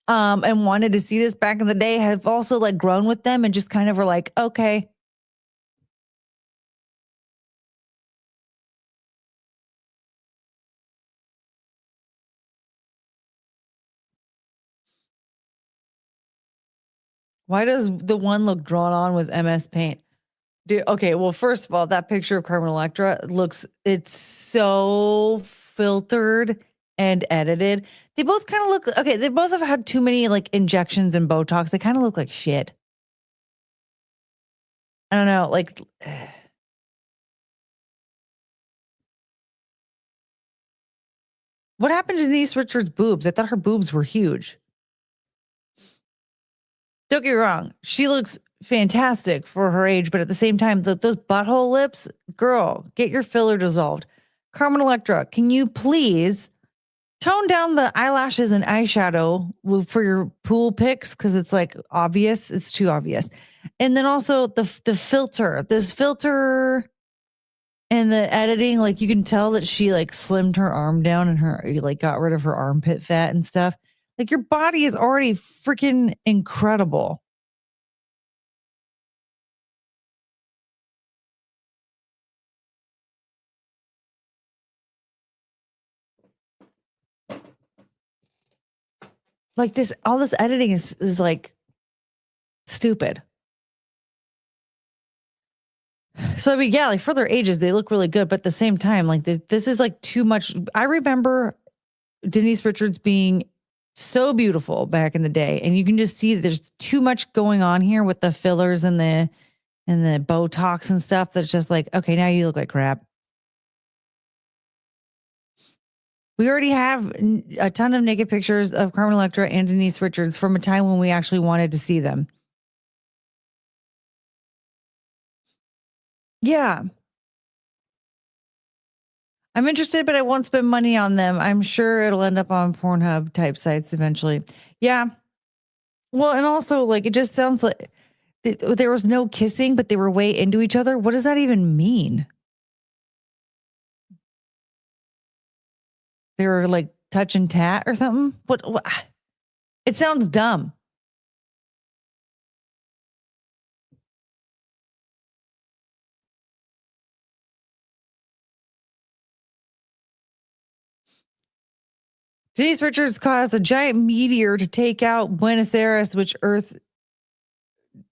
and wanted to see this back in the day, have also like grown with them and just kind of were like, okay. Why does the one look drawn on with MS Paint? Dude, okay, well, first of all, that picture of Carmen Electra it's so filtered and edited. They both kind of look, okay, they both have had too many like injections and Botox. They kind of look like shit. I don't know, like, what happened to Denise Richards' boobs? I thought her boobs were huge. Don't get me wrong, she looks fantastic for her age, but at the same time, those butthole lips, girl, get your filler dissolved. Carmen Electra, can you please tone down the eyelashes and eyeshadow for your pool pics? Because it's like obvious, it's too obvious. And then also the filter, this filter and the editing, like you can tell that she like slimmed her arm down and her like got rid of her armpit fat and stuff. Like your body is already freaking incredible. Like this, all this editing is like stupid. So I mean, yeah, like for their ages, they look really good, but at the same time, like this is like too much. I remember Denise Richards being so beautiful back in the day, and you can just see that there's too much going on here with the fillers and the Botox and stuff. That's just like, okay, now you look like crap. We already have a ton of naked pictures of Carmen Electra and Denise Richards from a time when we actually wanted to see them. Yeah. I'm interested, but I won't spend money on them. I'm sure it'll end up on Pornhub type sites eventually. Yeah. Well, and also, like, it just sounds like there was no kissing, but they were way into each other. What does that even mean? They were like touch and tat or something? What? It sounds dumb. Denise Richards caused a giant meteor to take out Buenos Aires, which Earth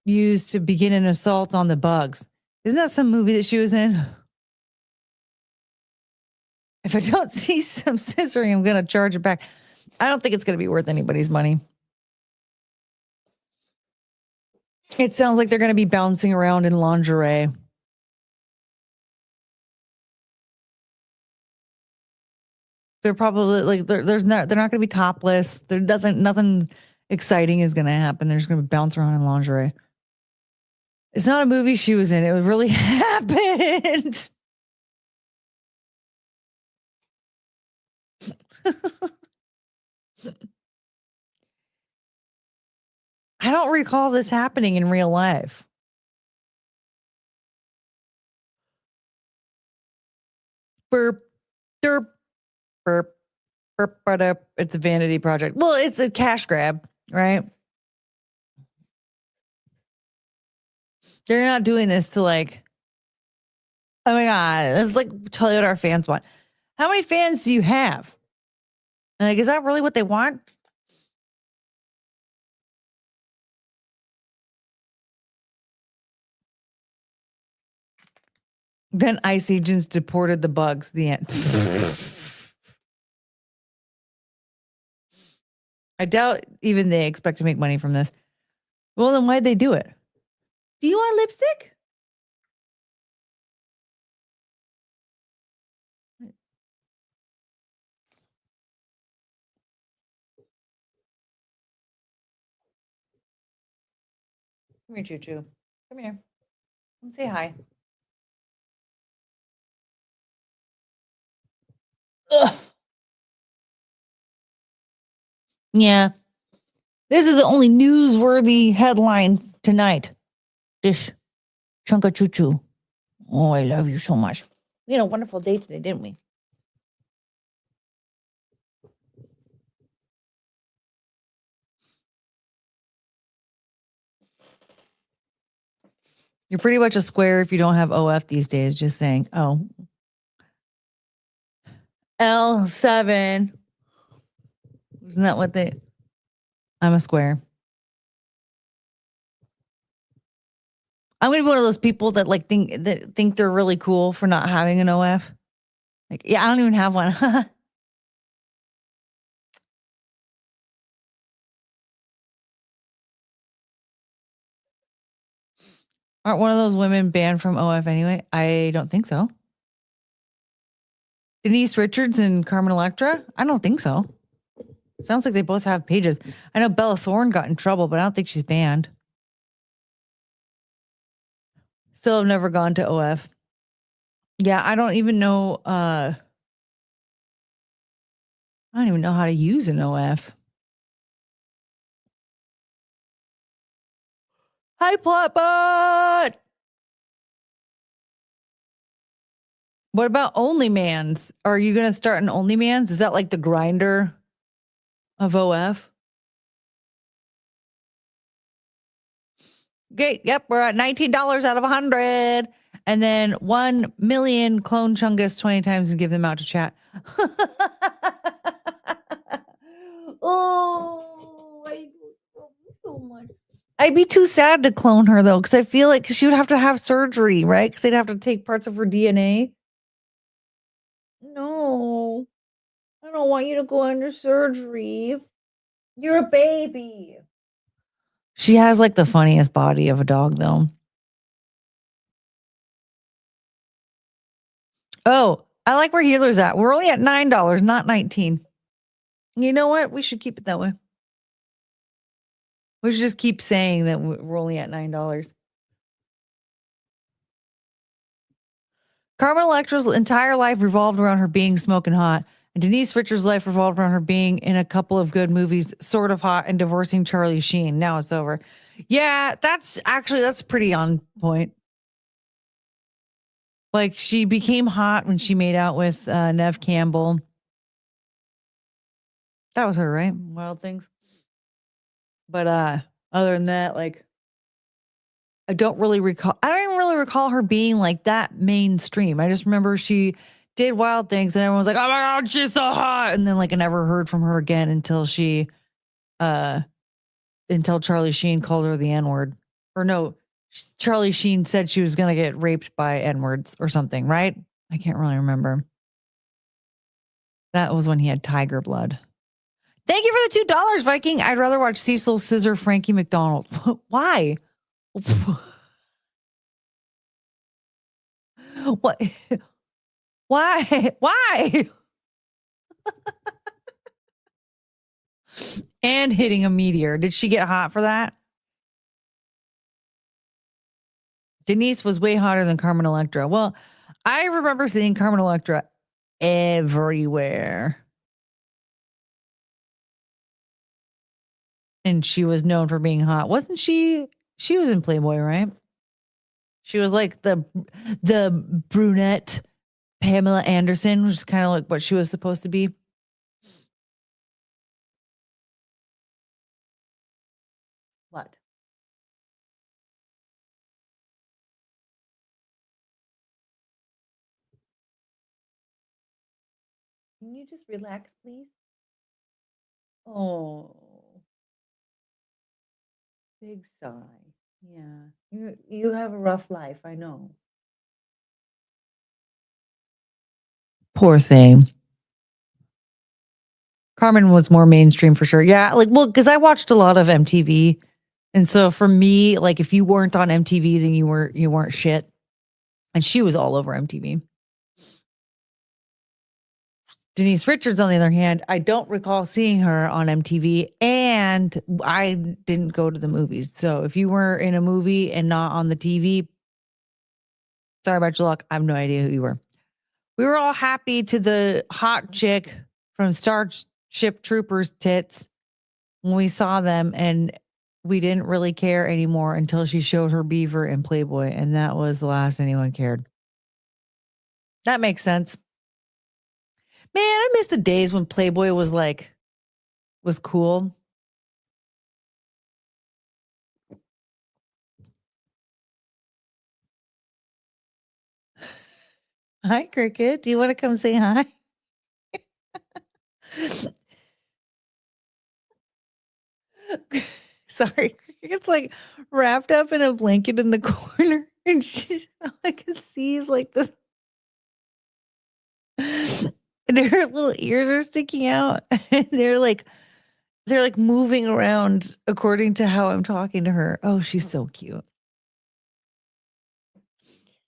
used to begin an assault on the bugs. Isn't that some movie that she was in? If I don't see some scissoring, I'm going to charge it back. I don't think it's going to be worth anybody's money. It sounds like they're going to be bouncing around in lingerie. They're probably like they're not going to be topless. There's nothing exciting is going to happen. They're just going to bounce around in lingerie. It's not a movie she was in. It really happened. I don't recall this happening in real life. Burp, derp, burp, burp, burp. It's a vanity project. Well, it's a cash grab, right? They're not doing this to like, oh my God, it's like tell you what our fans want. How many fans do you have? Like, is that really what they want? Then ICE agents deported the bugs. The end. I doubt even they expect to make money from this. Well, then why'd they do it? Do you want lipstick? Come here, Choo Choo. Come here. Come say hi. Ugh. Yeah. This is the only newsworthy headline tonight. This Chunka Choo Choo. Oh, I love you so much. We had a wonderful day today, didn't we? You're pretty much a square if you don't have OF these days, just saying. Oh. L7. Isn't that what they... I'm a square. I'm gonna be one of those people that like think they're really cool for not having an OF. Like, yeah, I don't even have one. Aren't one of those women banned from OF anyway? I don't think so. Denise Richards and Carmen Electra? I don't think so. Sounds like they both have pages. I know Bella Thorne got in trouble, but I don't think she's banned. Still have never gone to OF. Yeah, I don't even know. I don't even know how to use an OF. Hi, Plotbot! What about OnlyMans? Are you going to start an OnlyMans? Is that like the grinder of OF? Okay, yep, we're at $19 out of 100. And then 1 million clone Chungus 20 times and give them out to chat. Oh, I love you so much. I'd be too sad to clone her though, because I feel like she would have to have surgery, right? Because they'd have to take parts of her DNA. No, I don't want you to go under surgery. You're a baby. She has like the funniest body of a dog, though. Oh, I like where Healer's at. We're only at $9, not 19. You know what? We should keep it that way. We should just keep saying that we're only at $9. Carmen Electra's entire life revolved around her being smoking hot. And Denise Richards' life revolved around her being in a couple of good movies, sort of hot, and divorcing Charlie Sheen. Now it's over. Yeah, that's pretty on point. Like, she became hot when she made out with Nev Campbell. That was her, right? Wild Things. But other than that, like, I don't even really recall her being like that mainstream. I just remember she did Wild Things and everyone was like, oh my God, she's so hot. And then like I never heard from her again until Charlie Sheen called her the N-word. Or no, Charlie Sheen said she was going to get raped by N-words or something, right? I can't really remember. That was when he had tiger blood. Thank you for the $2, Viking. I'd rather watch Cecil scissor Frankie McDonald. Why? What? Why? Why? And hitting a meteor. Did she get hot for that? Denise was way hotter than Carmen Electra. Well, I remember seeing Carmen Electra everywhere. And she was known for being hot. Wasn't she? She was in Playboy, right? She was like the brunette Pamela Anderson, which is kind of like what she was supposed to be. What? Can you just relax, please? Oh, big sigh. Yeah. You have a rough life, I know. Poor thing. Carmen was more mainstream for sure. Yeah, like because I watched a lot of MTV. And so for me, like if you weren't on MTV, then you weren't shit. And she was all over MTV. Denise Richards, on the other hand, I don't recall seeing her on MTV, and I didn't go to the movies. So if you were in a movie and not on the TV, sorry about your luck. I have no idea who you were. We were all happy to the hot chick from Starship Troopers tits when we saw them, and we didn't really care anymore until she showed her beaver in Playboy, and that was the last anyone cared. That makes sense. Man, I miss the days when Playboy was cool. Hi, Cricket. Do you want to come say hi? Sorry, Cricket's like wrapped up in a blanket in the corner, and all I can see is like this. And her little ears are sticking out, and they're like moving around according to how I'm talking to her. Oh, she's so cute.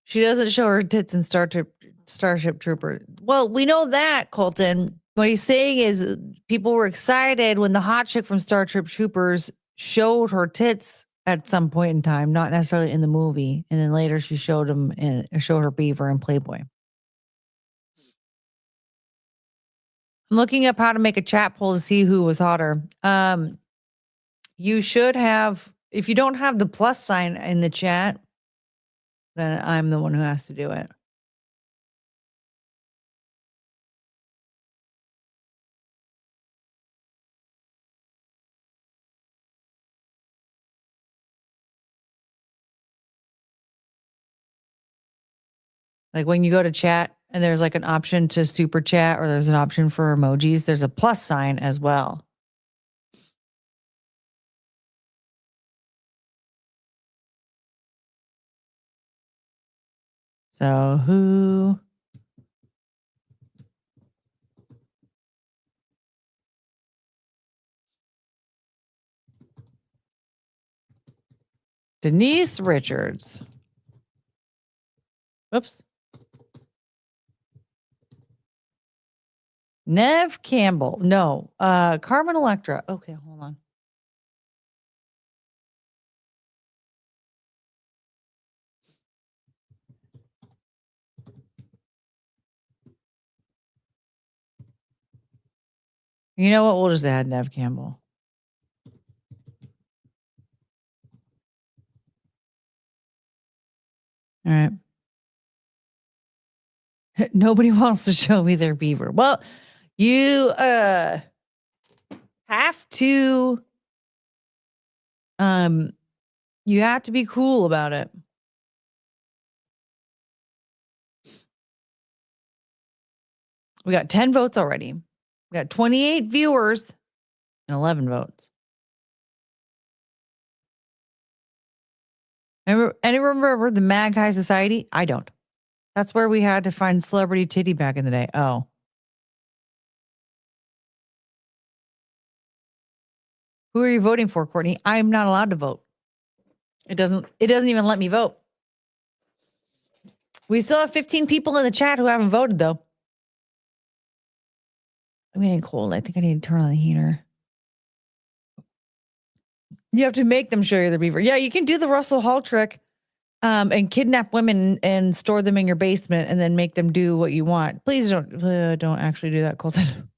She doesn't show her tits in Starship Trooper. Well, we know that, Colton. What he's saying is people were excited when the hot chick from Starship Troopers showed her tits at some point in time, not necessarily in the movie. And then later she showed her beaver in Playboy. I'm looking up how to make a chat poll to see who was hotter. You should have, if you don't have the plus sign in the chat, then I'm the one who has to do it. Like when you go to chat and there's like an option to super chat or there's an option for emojis, there's a plus sign as well. So who? Denise Richards. Oops. Nev Campbell. No. Carmen Electra. Okay, hold on. You know what? We'll just add Nev Campbell. All right. Nobody wants to show me their beaver. Well, you have to you have to be cool about it. We got 10 votes already. We got 28 viewers and 11 votes. Remember the Mag High Society? I don't. That's where we had to find celebrity titty back in the day. Oh. Who are you voting for, Courtney? I'm not allowed to vote. It doesn't even let me vote. We still have 15 people in the chat who haven't voted though. I'm getting cold. I think I need to turn on the heater. You have to make them show you the beaver. Yeah, you can do the Russell Hall trick and kidnap women and store them in your basement and then make them do what you want. Please don't actually do that, Colton.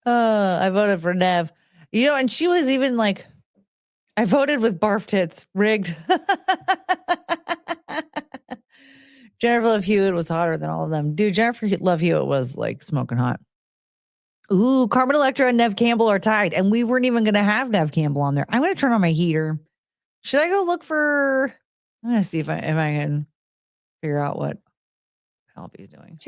I voted for Nev. You know, and she was even like, I voted with barf tits. Rigged. Jennifer Love Hewitt was hotter than all of them. Dude, Jennifer Love Hewitt was like smoking hot. Ooh, Carmen Electra and Nev Campbell are tied. And we weren't even going to have Nev Campbell on there. I'm going to turn on my heater. Should I go look for... I'm going to see if I can figure out what Penelope's doing.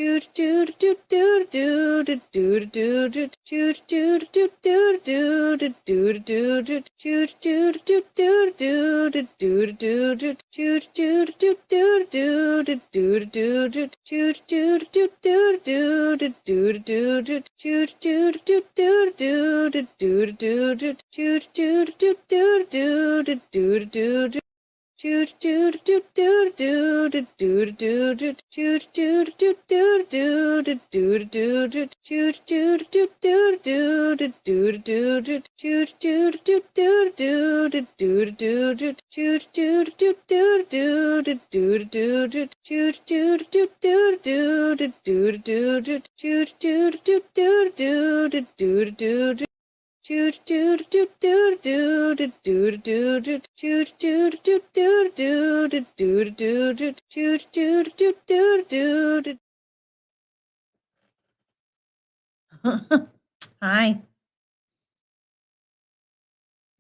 Hi.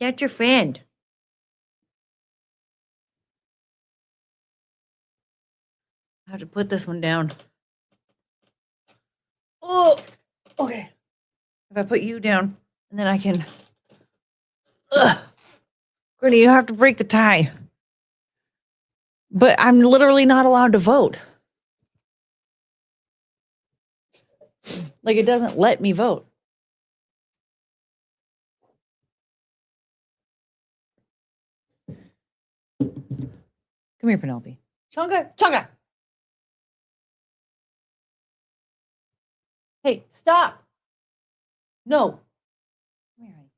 That's your friend. I have to put this one down. Oh, okay. If I put you down, and then I can. Courtney, you have to break the tie. But I'm literally not allowed to vote. Like, it doesn't let me vote. Come here, Penelope. Chunga. Hey, stop. No. Come here, honey.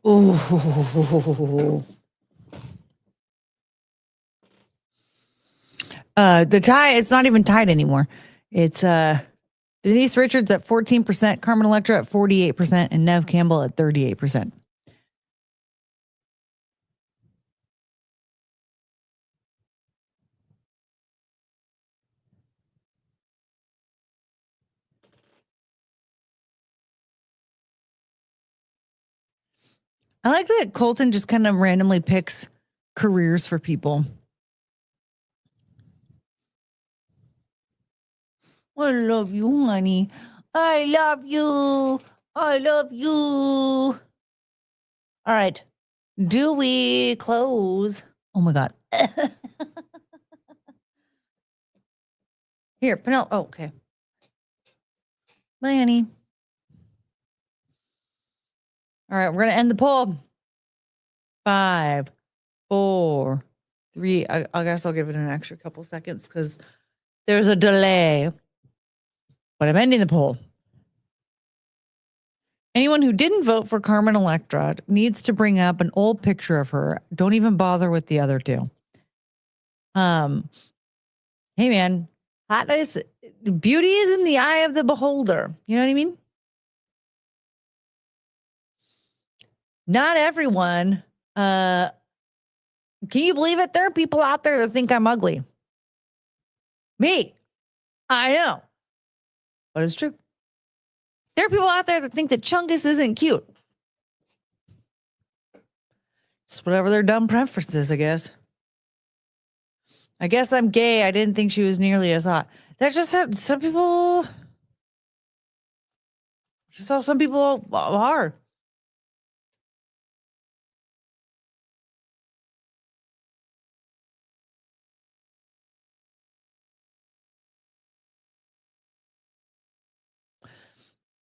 Ooh. The tie, it's not even tied anymore. It's Denise Richards at 14%, Carmen Electra at 48%, and Nev Campbell at 38%. I like that Colton just kind of randomly picks careers for people. I love you, honey. I love you. I love you. All right. Do we close? Oh my God. Here, Penelope. Oh, okay. Bye, honey. All right, we're going to end the poll. 5, 4, 3. I guess I'll give it an extra couple seconds because there's a delay. But I'm ending the poll. Anyone who didn't vote for Carmen Electra needs to bring up an old picture of her. Don't even bother with the other two. Hey man, hotness, beauty is in the eye of the beholder. You know what I mean? Not everyone. Can you believe it? There are people out there that think I'm ugly. Me. I know. But it's true. There are people out there that think that Chungus isn't cute. Just whatever their dumb preferences, I guess. I guess I'm gay. I didn't think she was nearly as hot. That's just how some people. Just how some people are.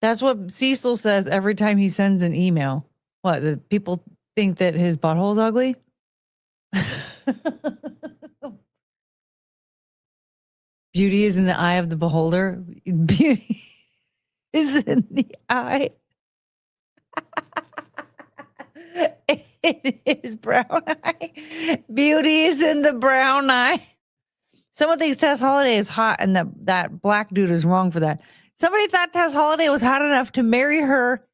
That's what Cecil says every time he sends an email. What, the people think that his butthole's ugly? Beauty is in the eye of the beholder. Beauty is in the eye. It is brown eye. Beauty is in the brown eye. Someone thinks Tess Holiday is hot and that black dude is wrong for that. Somebody thought Tess Holiday was hot enough to marry her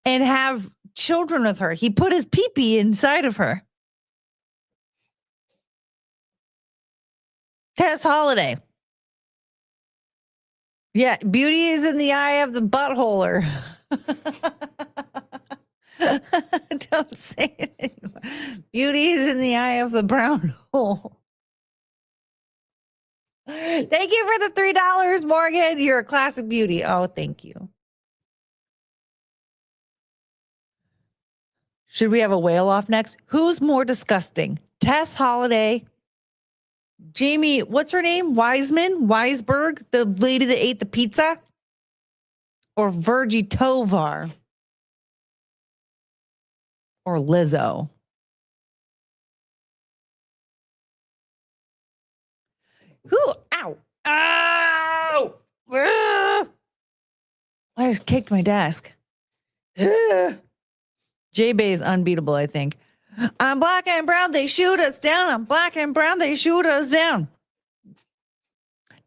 and have children with her. He put his pee-pee inside of her. Tess Holiday. Yeah, beauty is in the eye of the buttholer. Don't say it anymore. Beauty is in the eye of the brown hole. Thank you for the $3, Morgan. You're a classic beauty. Oh, thank you. Should we have a whale off next? Who's more disgusting? Tess Holiday, Jamie, what's her name? Weisberg, the lady that ate the pizza? Or Virgie Tovar? Or Lizzo? Who? Ow. Ow. I just kicked my desk. J-Bay is unbeatable, I think. I'm black and brown, they shoot us down. I'm black and brown, they shoot us down.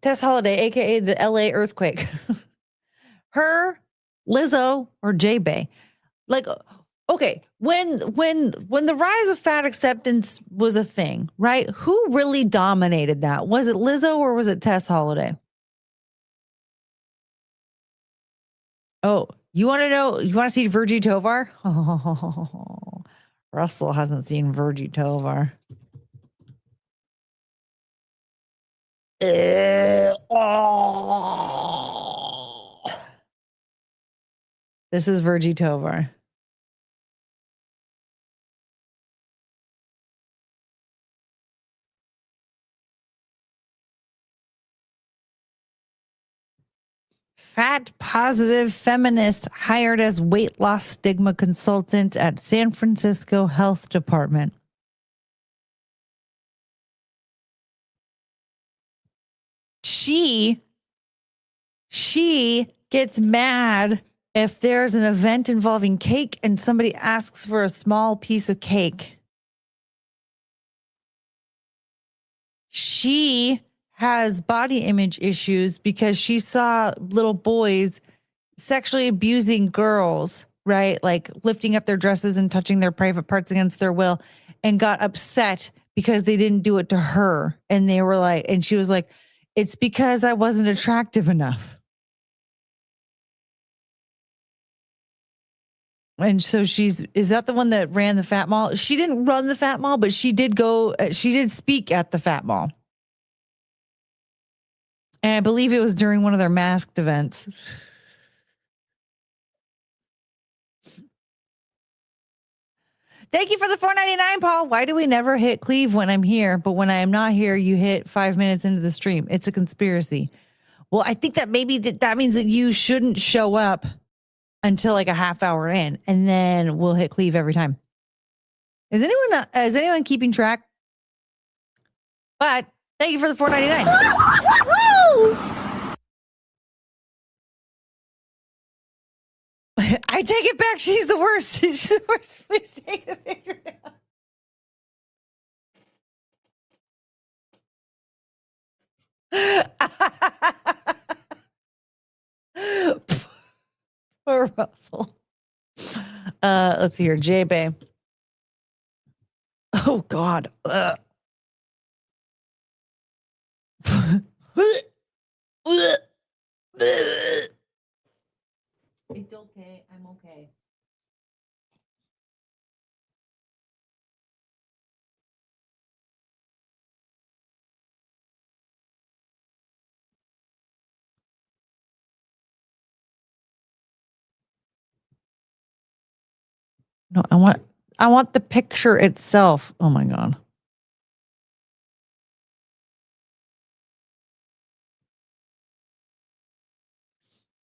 Tess Holiday, a.k.a. the L.A. earthquake. Her, Lizzo, or J-Bay. Like, okay, when the rise of fat acceptance was a thing, right? Who really dominated that? Was it Lizzo or was it Tess Holiday? Oh, you want to know? You want to see Virgie Tovar? Oh, Russell hasn't seen Virgie Tovar. This is Virgie Tovar. Fat positive feminist hired as weight loss stigma consultant at San Francisco Health Department. She gets mad if there's an event involving cake and somebody asks for a small piece of cake. She has body image issues because she saw little boys sexually abusing girls, right? Like lifting up their dresses and touching their private parts against their will, and got upset because they didn't do it to her. And they were like, and she was like, it's because I wasn't attractive enough. And so is that the one that ran the Fat Mall? She didn't run the Fat Mall, but she did speak at the Fat Mall. And I believe it was during one of their masked events. Thank you for the $4.99, Paul. Why do we never hit Cleve when I'm here? But when I am not here, you hit 5 minutes into the stream. It's a conspiracy. Well, I think that maybe that means that you shouldn't show up until like a half hour in, and then we'll hit Cleve every time. Is anyone keeping track? But thank you for the $4.99. I take it back. She's the worst. She's the worst. Please take the picture down. Poor Russell. Let's see here. J-Bay. Oh, God. It's okay. I'm okay. No, I want the picture itself. Oh my God.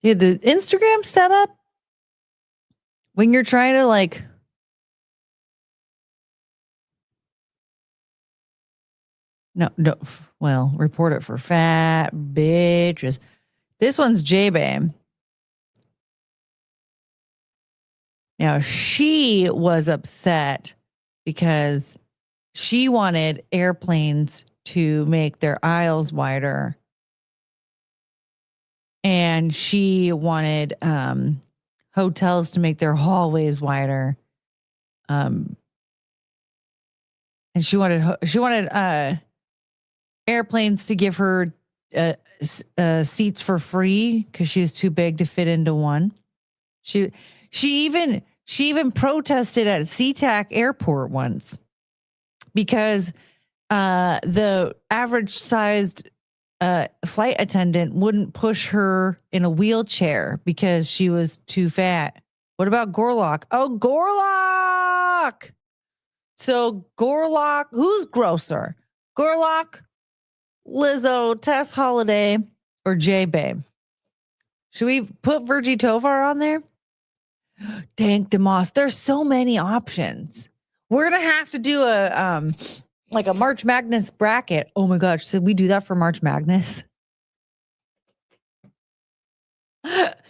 Dude, the Instagram setup, when you're trying to like, no, well, report it for fat bitches. This one's J-Bam. Now, she was upset because she wanted airplanes to make their aisles wider. And she wanted hotels to make their hallways wider. And she wanted airplanes to give her seats for free because she was too big to fit into one. She even protested at SeaTac Airport once because the average sized flight attendant wouldn't push her in a wheelchair because she was too fat. What about Gorlock? Oh, Gorlock! So Gorlock, who's grosser? Gorlock, Lizzo, Tess Holiday, or J-Babe? Should we put Virgie Tovar on there? Dank DeMoss. There's so many options. We're gonna have to do a like a March Madness bracket. Oh my gosh, should we do that for March Madness?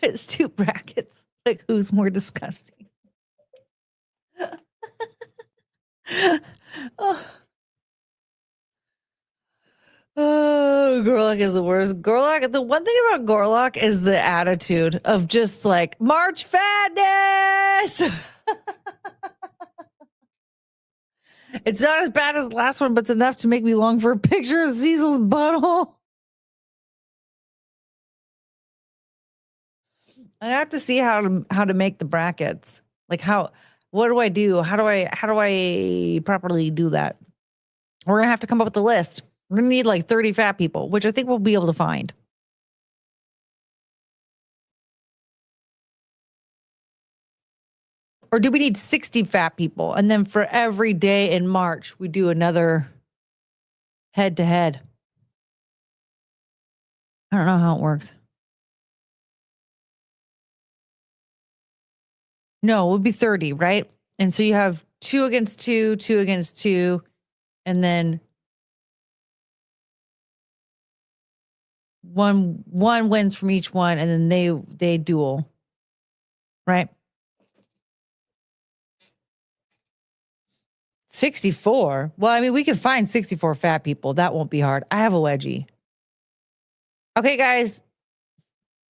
It's 2 brackets. Like who's more disgusting? Oh, Gorlock is the worst. Gorlock, the one thing about Gorlock is the attitude of just like March Madness. It's not as bad as the last one, but it's enough to make me long for a picture of Cecil's butthole. I have to see how to make the brackets. Like what do I do? How do I properly do that? We're gonna have to come up with a list. We're gonna need like 30 fat people, which I think we'll be able to find. Or do we need 60 fat people? And then for every day in March, we do another head to head. I don't know how it works. No, it would be 30, right? And so you have 2 against 2, 2 against 2, and then one wins from each one, and then they duel, right? 64. Well, I mean, we can find 64 fat people. That won't be hard. I have a wedgie. Okay, guys,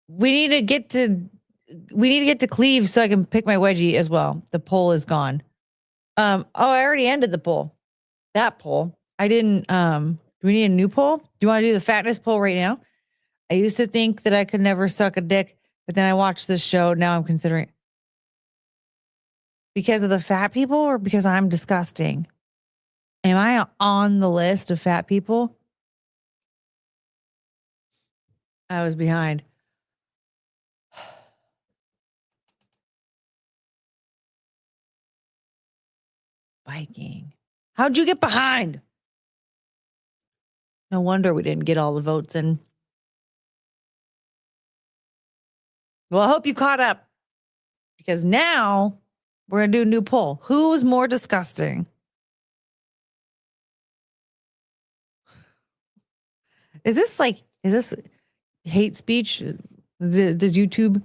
we need to get to Cleve so I can pick my wedgie as well. The poll is gone. I already ended the poll. That poll. I didn't. Do we need a new poll? Do you want to do the fatness poll right now? I used to think that I could never suck a dick, but then I watched this show. Now I'm considering. Because of the fat people or because I'm disgusting? Am I on the list of fat people? I was behind. Viking. How'd you get behind? No wonder we didn't get all the votes in. Well, I hope you caught up because now we're going to do a new poll. Who's more disgusting? Is this hate speech? Does YouTube?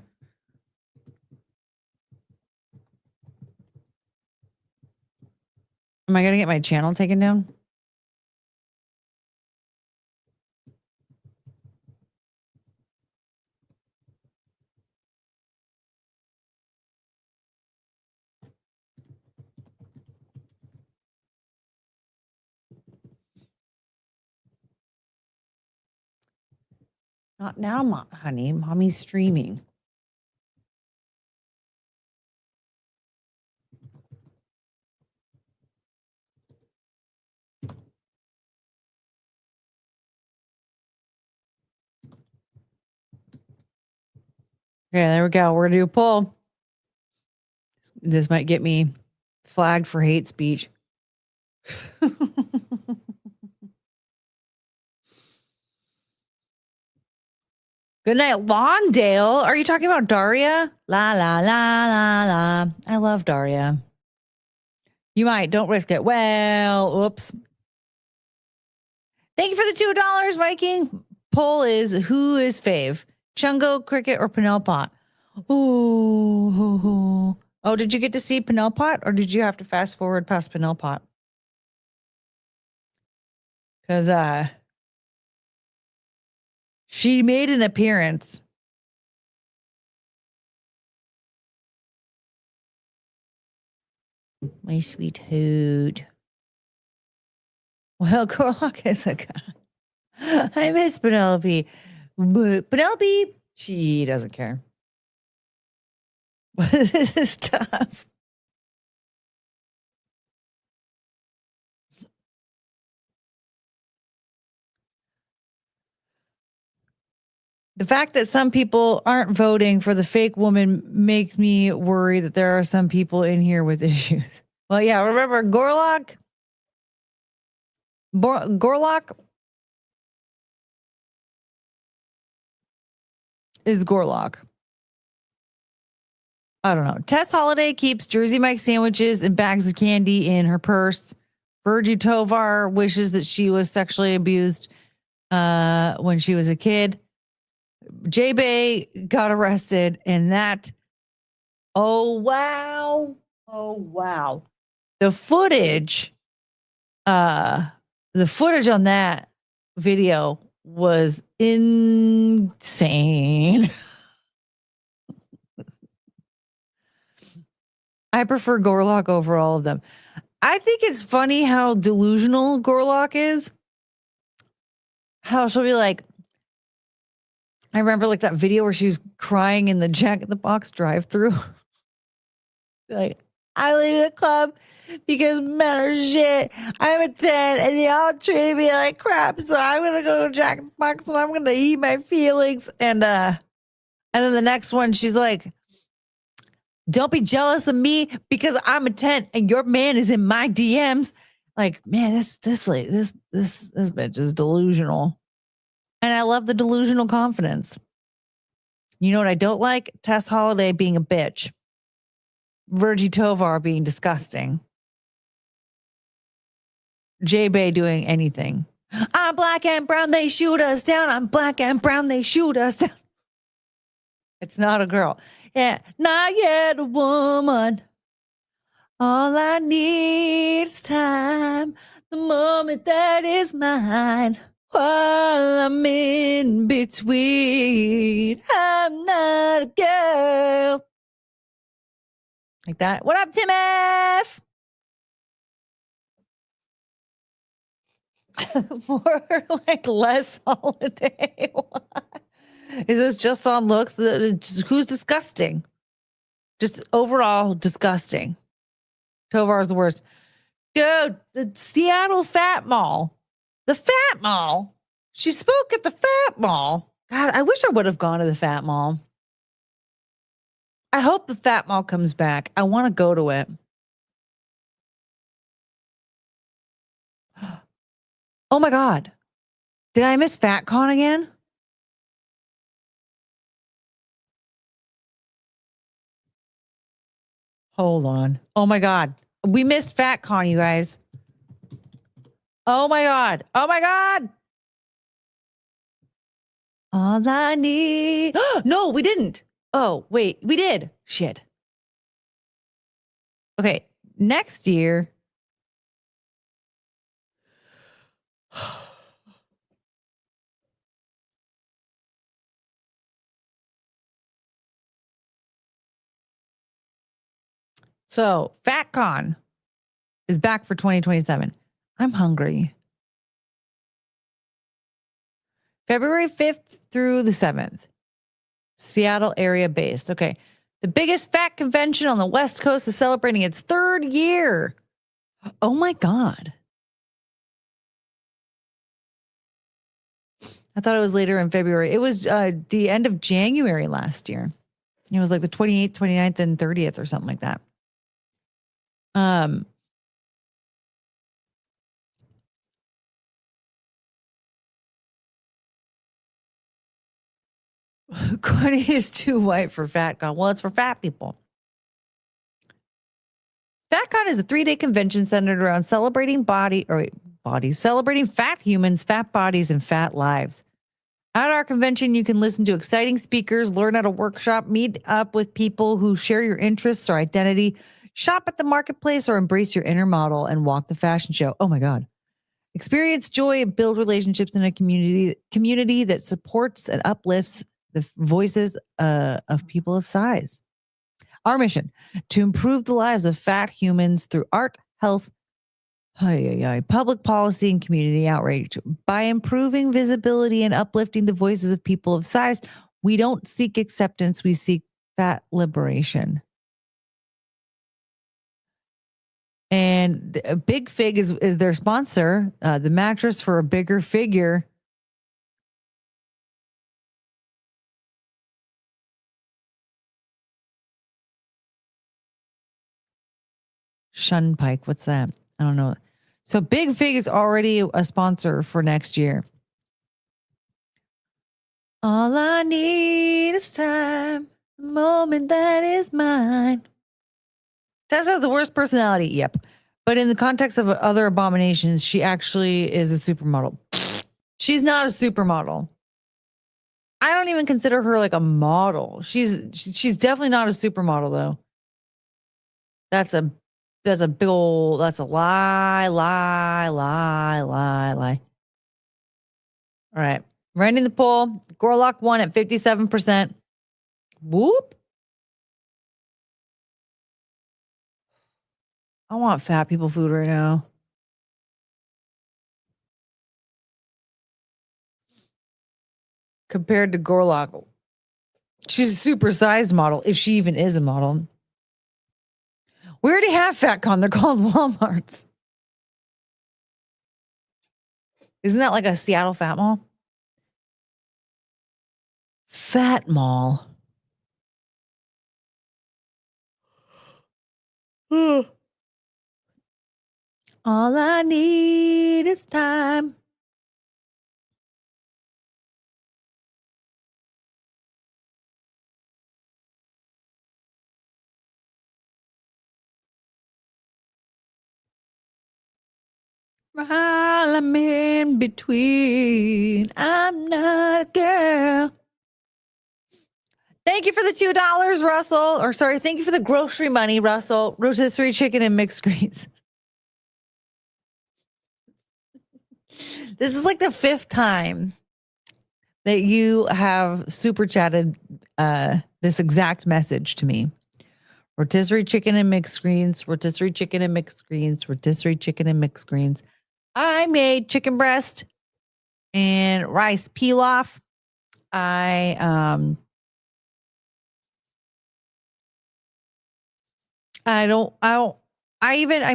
Am I going to get my channel taken down? Not now, honey. Mommy's streaming. Yeah, there we go. We're going to do a poll. This might get me flagged for hate speech. Good night, Lawndale. Are you talking about Daria? La, la, la, la, la. I love Daria. You might. Don't risk it. Well, oops. Thank you for the $2, Viking. Poll is, who is fave? Chungo, Cricket, or Penelpot? Oh, did you get to see Penelpot, or did you have to fast forward past Penelpot? Because she made an appearance. My sweet hood. Well, Corlock is a guy. I miss Penelope. But Penelope, she doesn't care. This is tough. The fact that some people aren't voting for the fake woman makes me worry that there are some people in here with issues. Well, yeah, remember Gorlock? Gorlock is Gorlock. I don't know. Tess Holiday keeps Jersey Mike sandwiches and bags of candy in her purse. Virgie Tovar wishes that she was sexually abused when she was a kid. J-Bay got arrested, and that, oh wow. The footage on that video was insane. I prefer Gorlock over all of them. I think it's funny how delusional Gorlock is. How she'll be like, I remember like that video where she was crying in the Jack in the Box drive-thru. Like, I leave the club because men are shit. I'm a 10 and they all treat me like crap. So I'm gonna go to Jack in the Box and I'm gonna eat my feelings. And then the next one, she's like, don't be jealous of me because I'm a 10 and your man is in my DMs. Like, man, this bitch is delusional. And I love the delusional confidence. You know what I don't like? Tess Holiday being a bitch. Virgie Tovar being disgusting. J-Bay doing anything. I'm black and brown, they shoot us down. I'm black and brown, they shoot us down. It's not a girl. Yeah, not yet a woman. All I need is time. The moment that is mine. While I'm in between, I'm not a girl. Like that. What up, Tim F? More like less Holiday. Is this just on looks? Who's disgusting? Just overall disgusting. Tovar's the worst. Dude, the Seattle Fat Mall. The Fat Mall. She spoke at the Fat Mall. God, I wish I would have gone to the Fat Mall. I hope the Fat Mall comes back. I want to go to it. Oh my God. Did I miss FatCon again? Hold on. Oh my God. We missed FatCon, you guys. Oh my God. Oh my God. All I need. No, we didn't. Oh, wait. We did. Shit. Okay. Next year. So, FatCon is back for 2027. I'm hungry. February 5th through the 7th. Seattle area based. Okay. The biggest fat convention on the West Coast is celebrating its 3rd year. Oh my God. I thought it was later in February. It was the end of January last year. It was like the 28th, 29th, and 30th or something like that. Courtney is too white for FatCon. Well, it's for fat people. FatCon is a 3-day convention centered around celebrating celebrating fat humans, fat bodies, and fat lives. At our convention, you can listen to exciting speakers, learn at a workshop, meet up with people who share your interests or identity, shop at the marketplace, or embrace your inner model and walk the fashion show. Oh my God. Experience joy and build relationships in a community that supports and uplifts the voices of people of size. Our mission, to improve the lives of fat humans through art, health, public policy, and community outreach. By improving visibility and uplifting the voices of people of size, we don't seek acceptance, we seek fat liberation. And Big Fig is their sponsor, the mattress for a bigger figure. Shunpike, what's that? I don't know. So Big Fig is already a sponsor for next year. All I need is time, a moment that is mine. Tessa has the worst personality. Yep. But in the context of other abominations, she actually is a supermodel. She's not a supermodel. I don't even consider her like a model. She's definitely not a supermodel though. That's a big old, that's a lie. All right. Running the poll. Gorlock won at 57%. Whoop. I want fat people food right now. Compared to Gorlock, she's a super sized model, if she even is a model. We already have FatCon. They're called Walmarts. Isn't that like a Seattle Fat Mall? Fat Mall. All I need is time. While I'm in between, I'm not a girl. Thank you for the $2, Russell. Or sorry, thank you for the grocery money, Russell. Rotisserie chicken and mixed greens. This is like the 5th time that you have super chatted this exact message to me. Rotisserie chicken and mixed greens, rotisserie chicken and mixed greens, rotisserie chicken and mixed greens. I made chicken breast and rice pilaf. I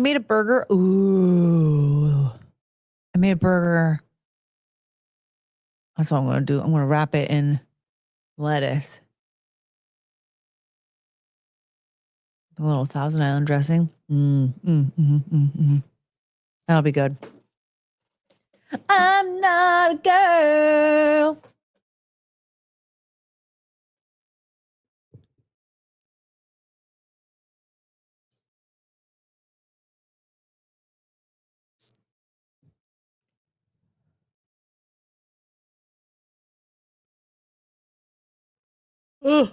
made a burger. Ooh. I made a burger. That's what I'm going to do. I'm going to wrap it in lettuce. A little Thousand Island dressing. That'll be good. I'm not a girl. Ugh.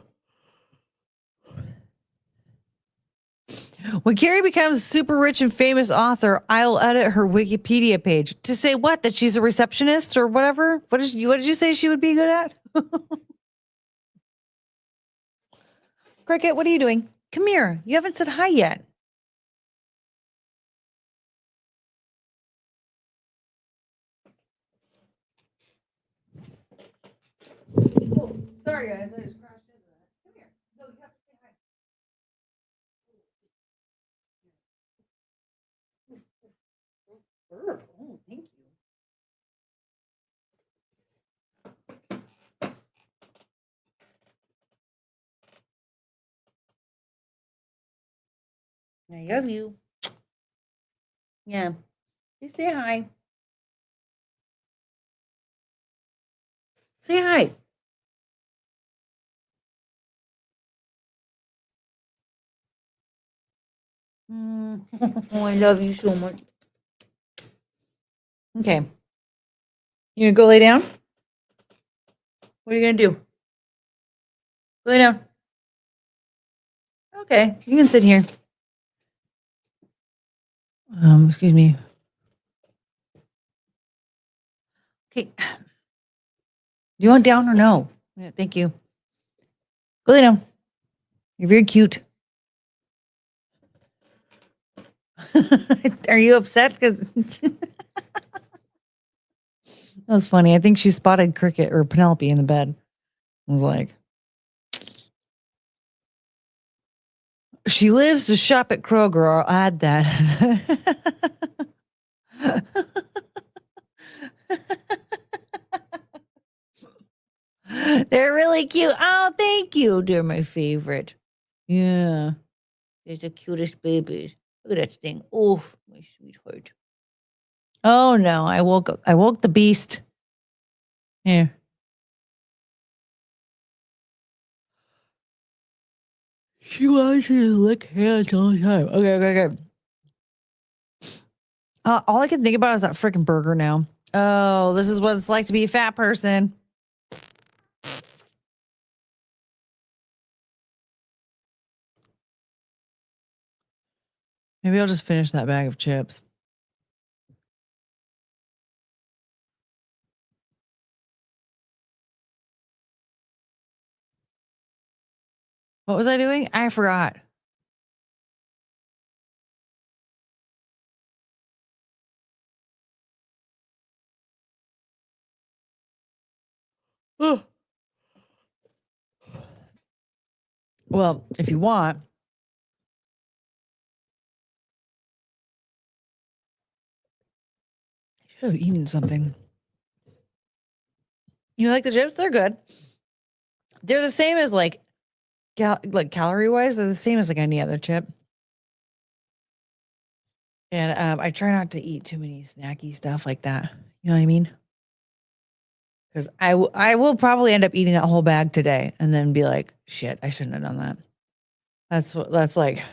When Carrie becomes super rich and famous author, I'll edit her Wikipedia page to say what? That she's a receptionist or whatever? What did you say she would be good at? Cricket, what are you doing? Come here. You haven't said hi yet. Oh, sorry, guys. I just crashed into that. Come here. No, you have to say hi. Oh, thank you. I love you. Yeah. Just say hi. Say hi. Oh, I love you so much. Okay. You gonna go lay down? What are you gonna do? Lay down. Okay, you can sit here. Excuse me. Okay. You want down or no? Yeah, thank you. Go lay down. You're very cute. Are you upset? Because that was funny. I think she spotted Cricket or Penelope in the bed. I was like, she lives to shop at Kroger. I'll add that. They're really cute. Oh, thank you. They're my favorite. Yeah. They're the cutest babies. Look at that thing. Oh, my sweetheart. Oh no, I woke the beast. Here. She wants to lick hands all the time. Okay. All I can think about is that freaking burger now. Oh, this is what it's like to be a fat person. Maybe I'll just finish that bag of chips. What was I doing? I forgot. Oh. Well, if you want, I should have eaten something. You like the chips? They're good. They're the same as like calorie wise. They're the same as like any other chip. And I try not to eat too many snacky stuff like that. You know what I mean? Because I will probably end up eating that whole bag today and then be like, shit, I shouldn't have done that. That's why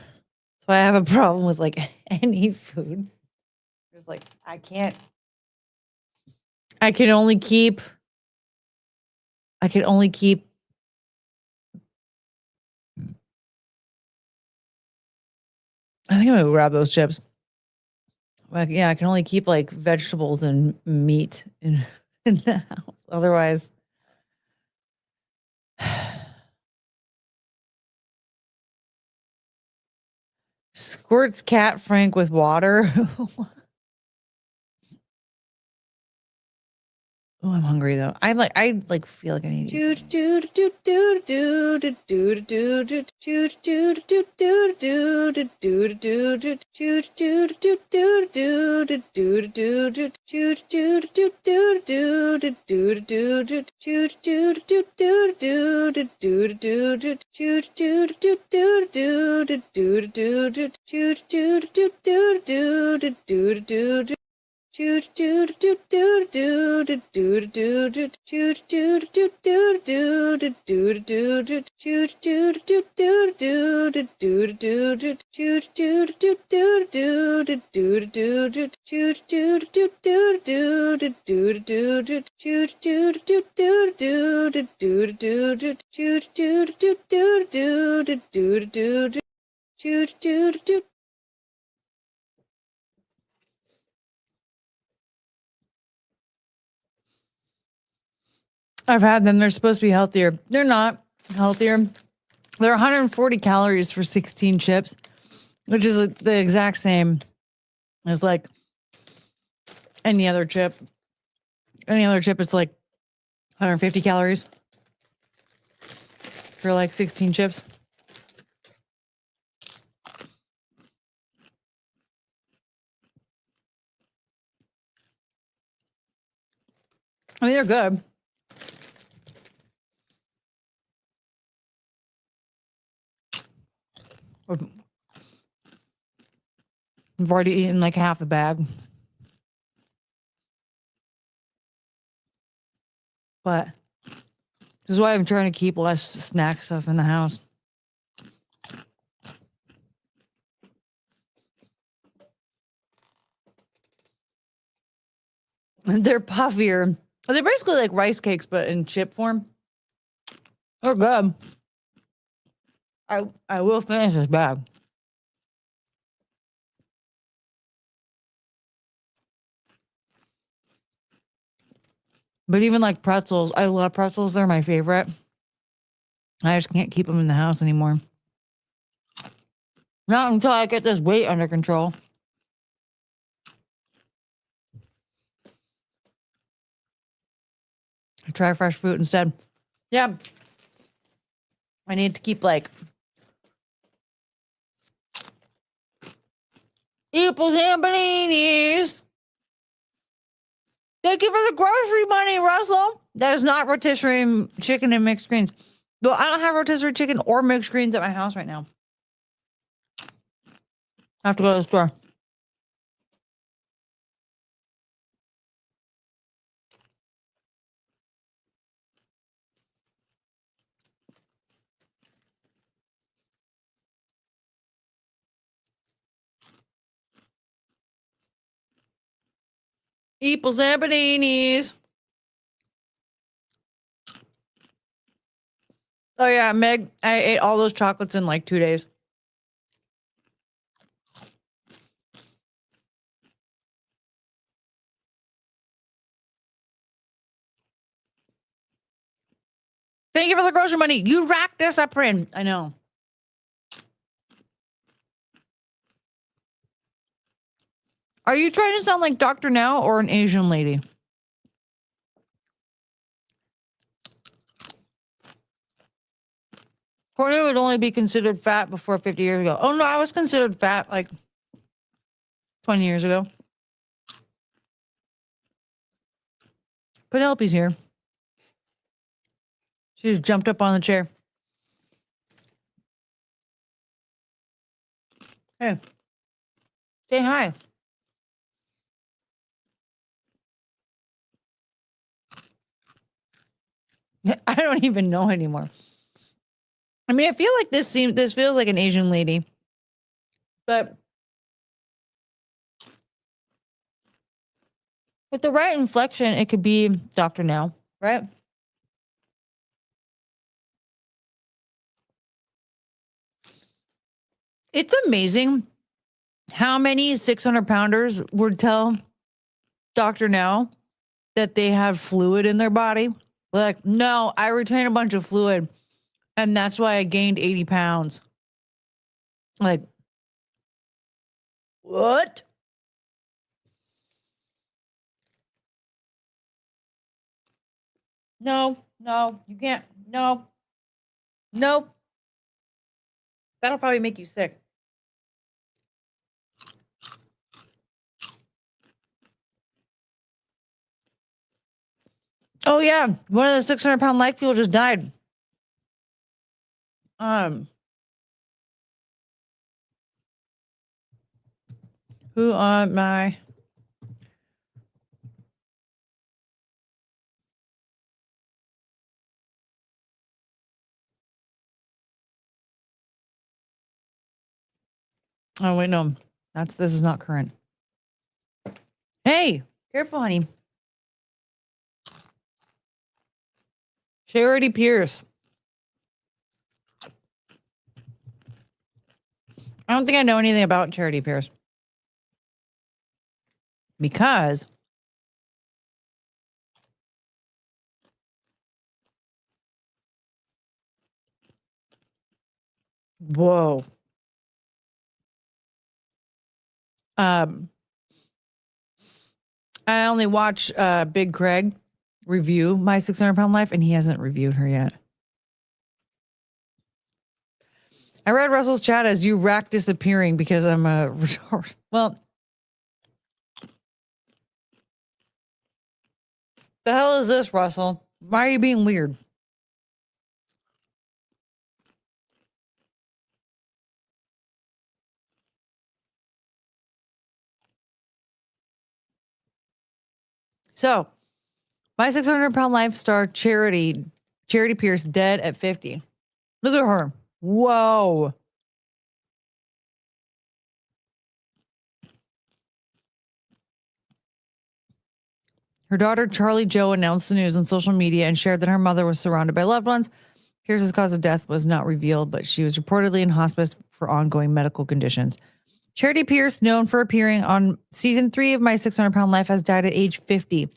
I have a problem with like any food. There's like I can only keep I think I'm gonna grab those chips. Like, yeah, I can only keep like vegetables and meat in the house. Otherwise, squirts cat Frank with water. Oh, I'm hungry though. I feel like I need to eat I've had them. They're supposed to be healthier. They're not healthier. They're 140 calories for 16 chips, which is the exact same as like any other chip. Any other chip, it's like 150 calories for like 16 chips. I mean, they're good. I've already eaten like half a bag. But this is why I'm trying to keep less snack stuff in the house. They're puffier. They're basically like rice cakes, but in chip form. They're good. I will finish this bag. But even like pretzels, I love pretzels. They're my favorite. I just can't keep them in the house anymore. Not until I get this weight under control. I try fresh fruit instead. Yeah. I need to keep like Equals and paninis. Thank you for the grocery money, Russell. That is not rotisserie chicken and mixed greens. Well, I don't have rotisserie chicken or mixed greens at my house right now. I have to go to the store. Equals and paninis. Oh yeah, Meg, I ate all those chocolates in like 2 days. Thank you for the grocery money. You racked this up, Rin. I know. Are you trying to sound like Dr. Now or an Asian lady? Courtney would only be considered fat before 50 years ago. Oh no, I was considered fat like 20 years ago. Penelope's here. She just jumped up on the chair. Hey, say hi. I don't even know anymore. I mean, I feel like this feels like an Asian lady, but with the right inflection, it could be Dr. Now, right? It's amazing how many 600-pounders would tell Dr. Now that they have fluid in their body. Like, no, I retain a bunch of fluid, and that's why I gained 80 pounds. Like, what? No, you can't. No. Nope. That'll probably make you sick. Oh yeah, one of the 600-pound life people just died. Who on my? Oh wait, no, this is not current. Hey, careful, honey. Charity Pierce. I don't think I know anything about Charity Pierce. Because whoa. I only watch Big Craig review My 600-Pound Life, and he hasn't reviewed her yet. I read Russell's chat as you rack disappearing because I'm a retard. Well, the hell is this, Russell? Why are you being weird? So, My 600-Pound Life star Charity Pierce dead at 50. Look at her. Whoa. Her daughter, Charlie Jo, announced the news on social media and shared that her mother was surrounded by loved ones. Pierce's cause of death was not revealed, but she was reportedly in hospice for ongoing medical conditions. Charity Pierce, known for appearing on season 3 of My 600-Pound Life, has died at age 50.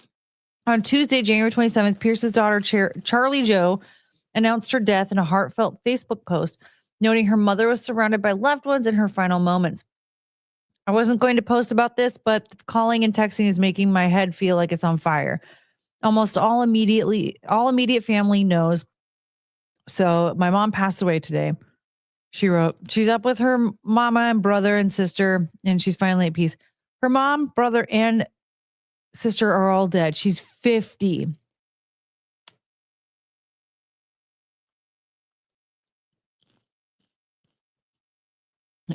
On Tuesday, January 27th, Pierce's daughter, Charlie Jo, announced her death in a heartfelt Facebook post, noting her mother was surrounded by loved ones in her final moments. I wasn't going to post about this, but calling and texting is making my head feel like it's on fire. Almost all immediate family knows. So my mom passed away today. She wrote, she's up with her mama and brother and sister, and she's finally at peace. Her mom, brother, and sister are all dead. She's 50.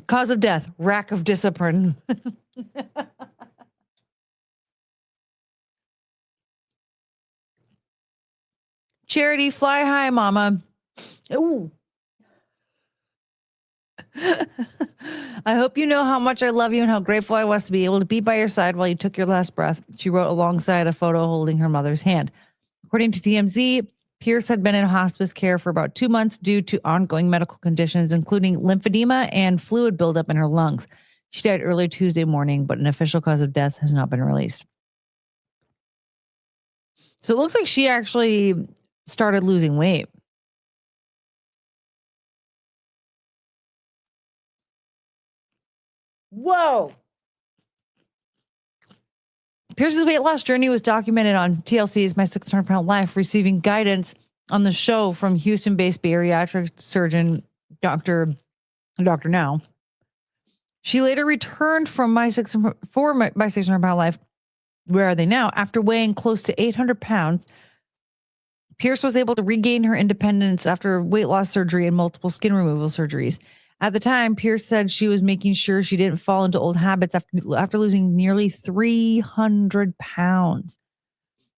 Cause of death, lack of discipline. Charity, fly high, mama. Ooh. I hope you know how much I love you and how grateful I was to be able to be by your side while you took your last breath, she wrote alongside a photo holding her mother's hand. According to TMZ, Pierce had been in hospice care for about 2 months due to ongoing medical conditions, including lymphedema and fluid buildup in her lungs. She died early Tuesday morning, but an official cause of death has not been released. So it looks like she actually started losing weight. Whoa. Pierce's weight loss journey was documented on TLC's My 600-Pound Life, receiving guidance on the show from Houston-based bariatric surgeon Dr. Now. She later returned from My 600-Pound Life. Where are they now? After weighing close to 800 pounds, Pierce was able to regain her independence after weight loss surgery and multiple skin removal surgeries. At the time, Pierce said she was making sure she didn't fall into old habits after losing nearly 300 pounds.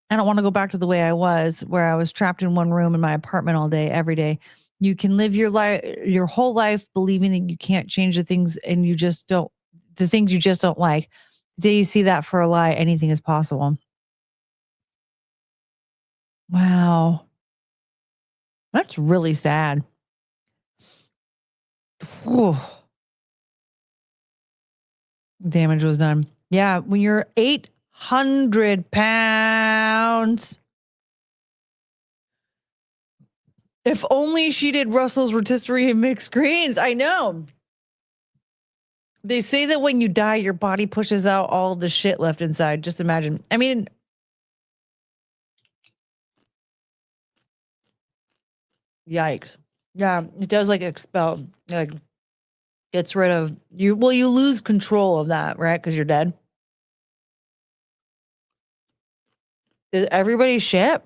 I don't want to go back to the way I was, where I was trapped in one room in my apartment all day, every day. You can live your whole life believing that you can't change the things and the things you just don't like. The day you see that for a lie, anything is possible. Wow. That's really sad. Whew. Damage was done. Yeah, when you're 800 pounds. If only she did Russell's rotisserie and mixed greens. I know. They say that when you die, your body pushes out all the shit left inside. Just imagine. I mean, yikes. Yeah, it does expel, gets rid of you. Well, you lose control of that, right? Because you're dead. Does everybody shit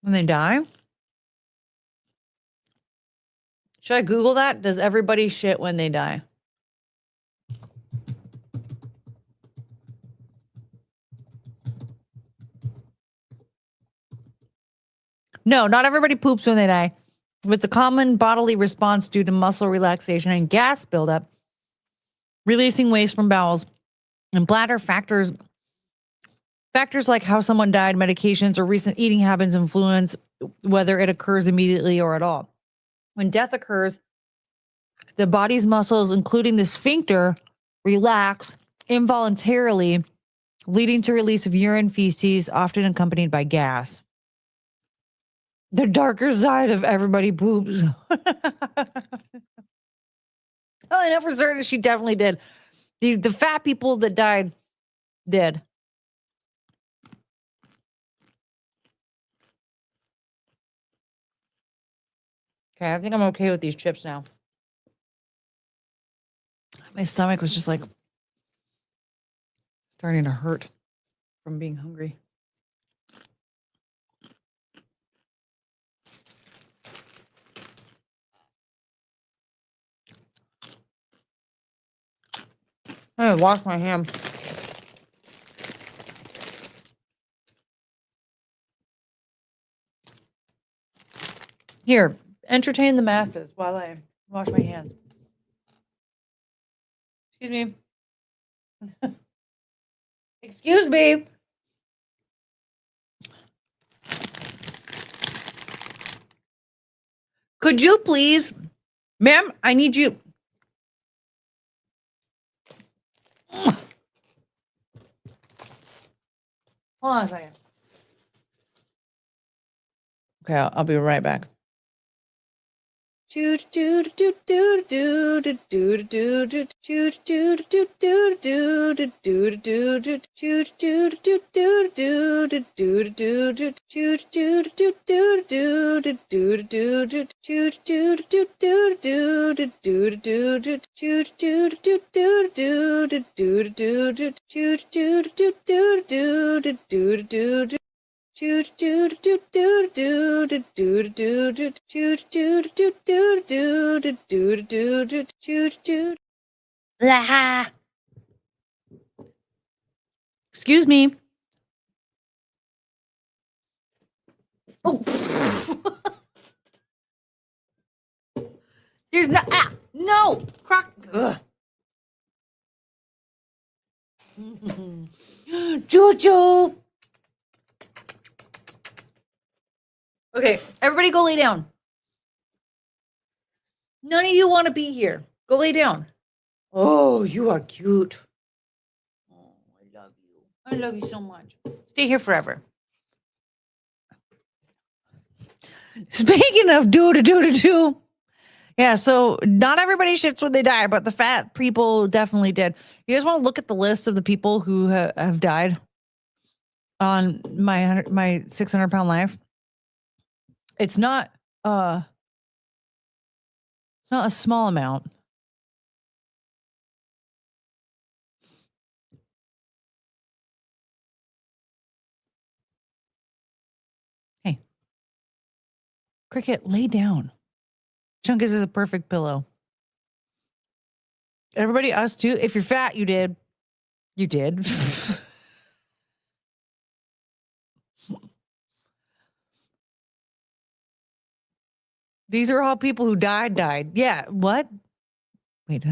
when they die? Should I Google that? Does everybody shit when they die? No, not everybody poops when they die. It's a common bodily response due to muscle relaxation and gas buildup, releasing waste from bowels and bladder. Factors like how someone died, medications, or recent eating habits influence whether it occurs immediately or at all. When death occurs, the body's muscles, including the sphincter, relax involuntarily, leading to release of urine, feces, often accompanied by gas. The darker side of everybody poops. Oh, I know for certain she definitely did. The fat people that died did. Okay, I think I'm okay with these chips now. My stomach was just starting to hurt from being hungry. I'm gonna wash my hand. Here, entertain the masses while I wash my hands. Excuse me. Excuse me. Could you please, ma'am, I need you. Hold on a second. Okay, I'll be right back. Excuse me. Oh. There's no crock. Jojo. Okay, everybody go lay down. None of you want to be here. Go lay down. Oh, you are cute. Oh, I love you. I love you so much. Stay here forever. Speaking of do. Yeah, so not everybody shits when they die, but the fat people definitely did. You guys want to look at the list of the people who have died on my 600-pound life? It's not a small amount. Hey, Cricket, lay down. Chunkus is a perfect pillow. Everybody, us too. If you're fat, you did. You did. These are all people who died. Yeah, what? Wait,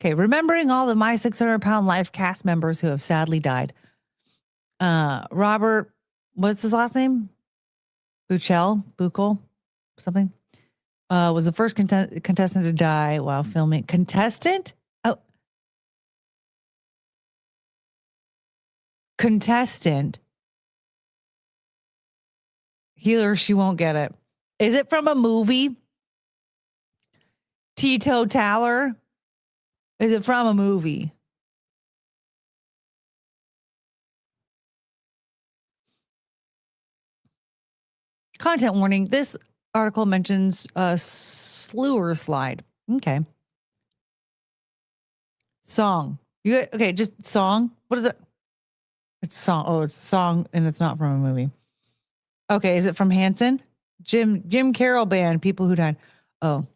Okay, remembering all the My 600-Pound Life cast members who have sadly died. Robert, what's his last name? Buchel, something. Was the first contestant to die while filming. Contestant? Oh. Contestant. He or she won't get it. Is it from a movie? Tito Taller? Is it from a movie? Content warning. This article mentions a slewer slide. Okay. Song. Okay, just song. What is it? It's song. Oh, it's song, and it's not from a movie. Okay, is it from Hanson? Jim Carroll Band, people who died. Oh,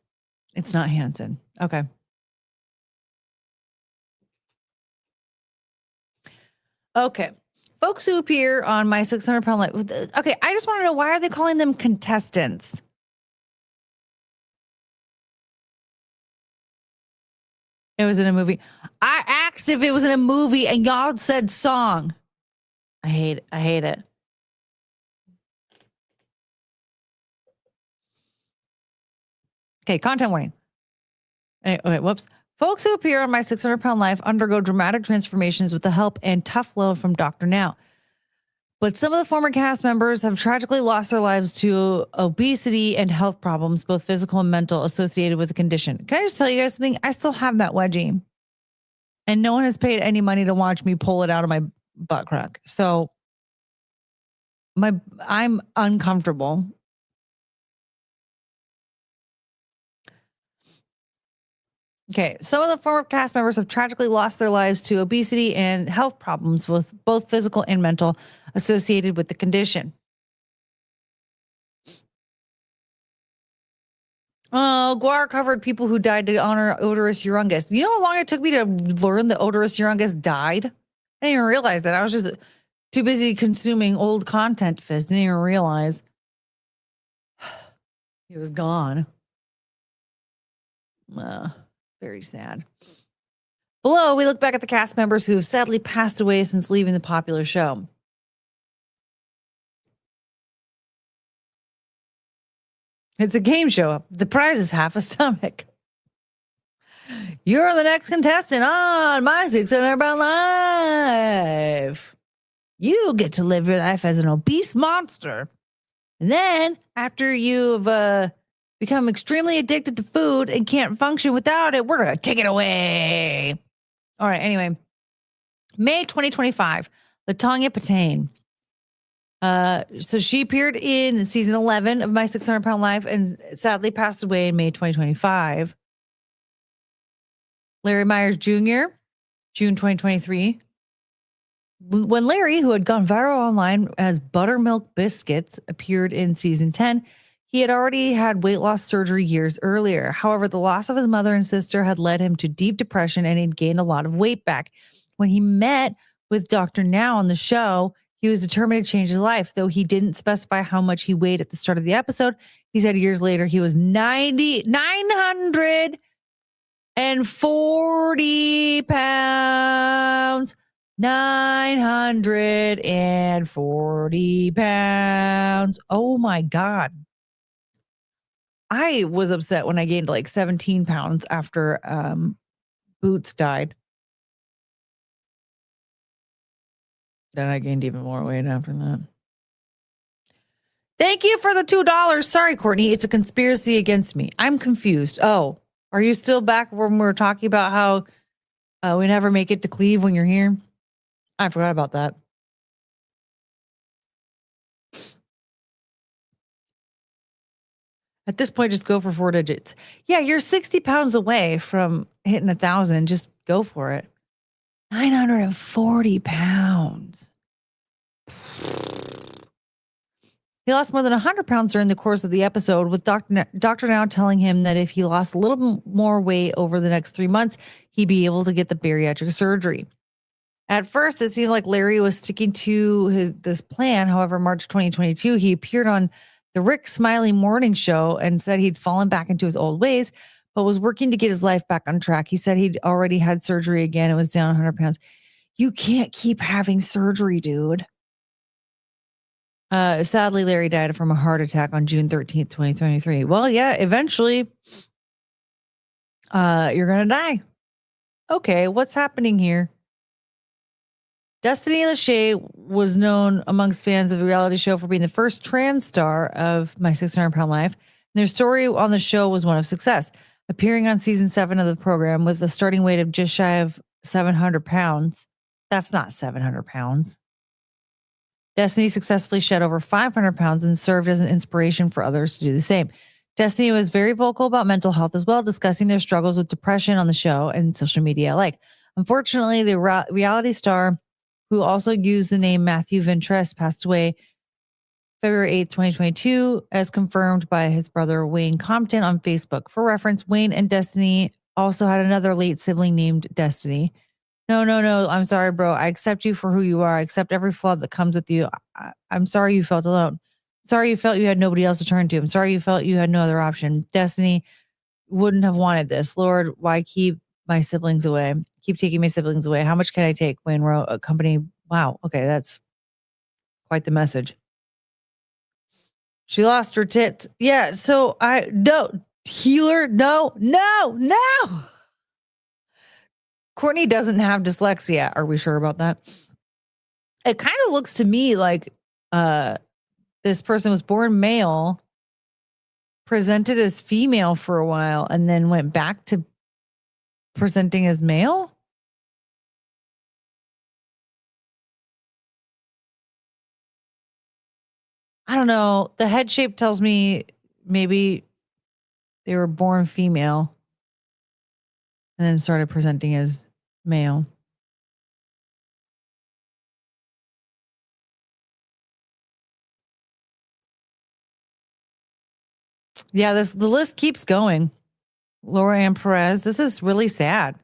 it's not Hanson. Okay. Okay. Folks who appear on My 600-Pound Life. Okay, I just want to know, why are they calling them contestants? It was in a movie. I asked if it was in a movie and y'all said song. I hate it. Okay, content warning. Okay, whoops. Folks who appear on My 600-Pound Life undergo dramatic transformations with the help and tough love from Dr. Now. But some of the former cast members have tragically lost their lives to obesity and health problems, both physical and mental, associated with the condition. Can I just tell you guys something? I still have that wedgie. And no one has paid any money to watch me pull it out of my butt crack. So I'm uncomfortable. Okay, some of the former cast members have tragically lost their lives to obesity and health problems, with both physical and mental, associated with the condition. Oh, Guar covered people who died to honor Odorous Urungus. You know how long it took me to learn that Odorous Urungus died? I didn't even realize that. I was just too busy consuming old content, Fizz. Didn't even realize he was gone. Very sad. Below, we look back at the cast members who have sadly passed away since leaving the popular show. It's a game show. The prize is half a stomach. You're the next contestant on My 600-Pound Life. You get to live your life as an obese monster. And then after you've become extremely addicted to food and can't function without it, we're going to take it away. All right. Anyway, May 2025, Latanya Patane. So she appeared in season 11 of My 600-Pound Life and sadly passed away in May 2025. Larry Myers Jr., June 2023. When Larry, who had gone viral online as Buttermilk Biscuits, appeared in season 10, he had already had weight loss surgery years earlier. However, the loss of his mother and sister had led him to deep depression and he'd gained a lot of weight back. When he met with Dr. Now on the show, he was determined to change his life, though he didn't specify how much he weighed at the start of the episode. He said years later he was 940 pounds. 940 pounds. Oh my God. I was upset when I gained like 17 pounds after Boots died. Then I gained even more weight after that. Thank you for the $2. Sorry, Courtney. It's a conspiracy against me. I'm confused. Oh, are you still back when we were talking about how we never make it to Cleve when you're here? I forgot about that. At this point, just go for 4 digits. Yeah, you're 60 pounds away from hitting 1,000. Just go for it. 940 pounds. He lost more than 100 pounds during the course of the episode, with Dr. Now telling him that if he lost a little more weight over the next 3 months, he'd be able to get the bariatric surgery. At first, it seemed like Larry was sticking to this plan. However, March 2022, he appeared on the Rick Smiley morning show and said he'd fallen back into his old ways, but was working to get his life back on track. He said he'd already had surgery again and was down 100 pounds. You can't keep having surgery, dude. Sadly, Larry died from a heart attack on June 13th, 2023. Well, yeah, eventually you're going to die. Okay, what's happening here? Destiny Lachey was known amongst fans of the reality show for being the first trans star of My 600-Pound Life. And their story on the show was one of success, appearing on season 7 of the program with a starting weight of just shy of 700 pounds. That's not 700 pounds. Destiny successfully shed over 500 pounds and served as an inspiration for others to do the same. Destiny was very vocal about mental health as well, discussing their struggles with depression on the show and social media alike. Unfortunately, the reality star, who also used the name Matthew Ventress, passed away February 8th, 2022, as confirmed by his brother Wayne Compton on Facebook. For reference, Wayne and Destiny also had another late sibling named Destiny. No. I'm sorry, bro. I accept you for who you are. I accept every flaw that comes with you. I'm sorry you felt alone. Sorry you felt you had nobody else to turn to. I'm sorry you felt you had no other option. Destiny wouldn't have wanted this. Lord, why keep my siblings away? Keep taking my siblings away. How much can I take? Wayne wrote a company. Wow. Okay. That's quite the message. She lost her tits. Yeah. So healer. No. Courtney doesn't have dyslexia. Are we sure about that? It kind of looks to me like this person was born male, presented as female for a while, and then went back to presenting as male. I don't know. The head shape tells me maybe they were born female and then started presenting as male. Yeah, the list keeps going. Laura Ann Perez, this is really sad.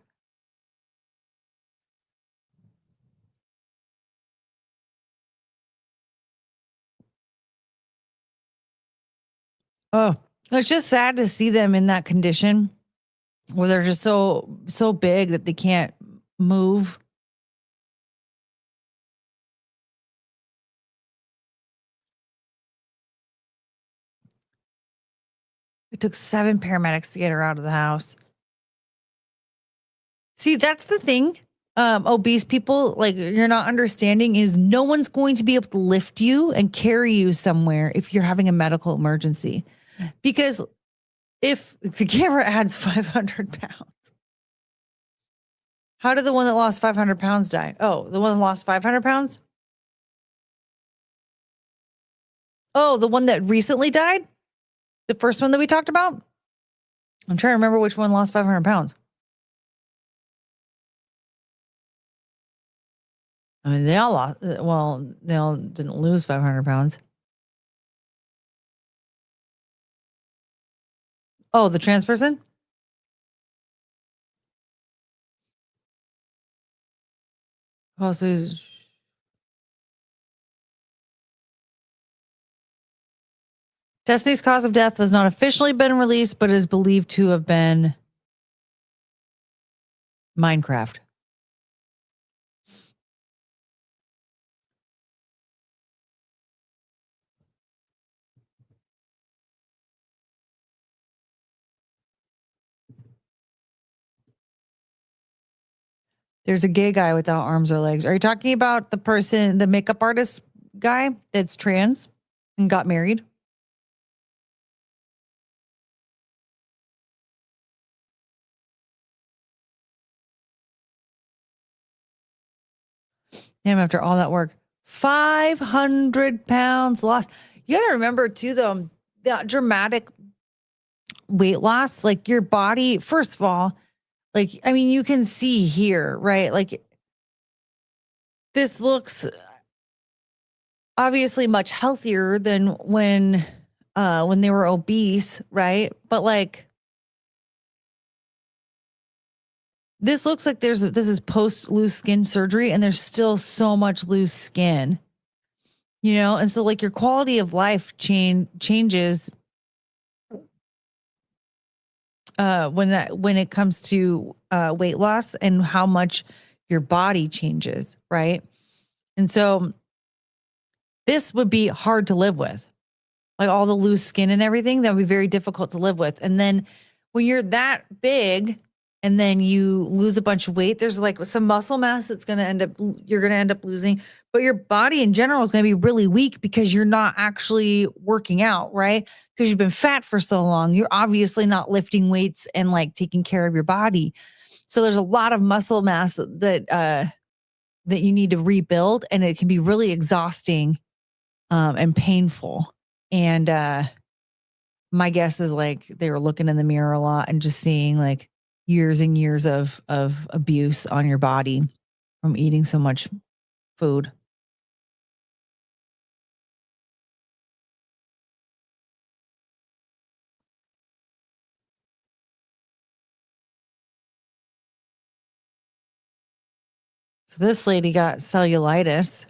Oh, it's just sad to see them in that condition where they're just so big that they can't move. It took 7 paramedics to get her out of the house. See, that's the thing. obese people, like you're not understanding is no one's going to be able to lift you and carry you somewhere if you're having a medical emergency. Because if the camera adds 500 pounds, how did the one that lost 500 pounds die? Oh, the one that lost 500 pounds? Oh, the one that recently died? The first one that we talked about? I'm trying to remember which one lost 500 pounds. I mean, they all lost. Well, they all didn't lose 500 pounds. Oh, the trans person? Oh, so Destiny's cause of death has not officially been released, but is believed to have been Minecraft. There's a gay guy without arms or legs. Are you talking about the person, the makeup artist guy that's trans and got married? Him after all that work. 500 pounds lost. You got to remember too, though, that dramatic weight loss, like your body, first of all, like, I mean, you can see here, right? Like this looks obviously much healthier than when they were obese, right? But like this looks like this is post loose skin surgery and there's still so much loose skin. You know, and so like your quality of life changes when it comes to weight loss and how much your body changes, right? And so this would be hard to live with. Like all the loose skin and everything, that would be very difficult to live with. And then when you're that big and then you lose a bunch of weight, there's like some muscle mass that's going to you're going to end up losing, but your body in general is going to be really weak because you're not actually working out, right? Because you've been fat for so long. You're obviously not lifting weights and like taking care of your body. So there's a lot of muscle mass that you need to rebuild, and it can be really exhausting and painful. And my guess is like they were looking in the mirror a lot and just seeing like years and years of abuse on your body from eating so much food. So this lady got cellulitis.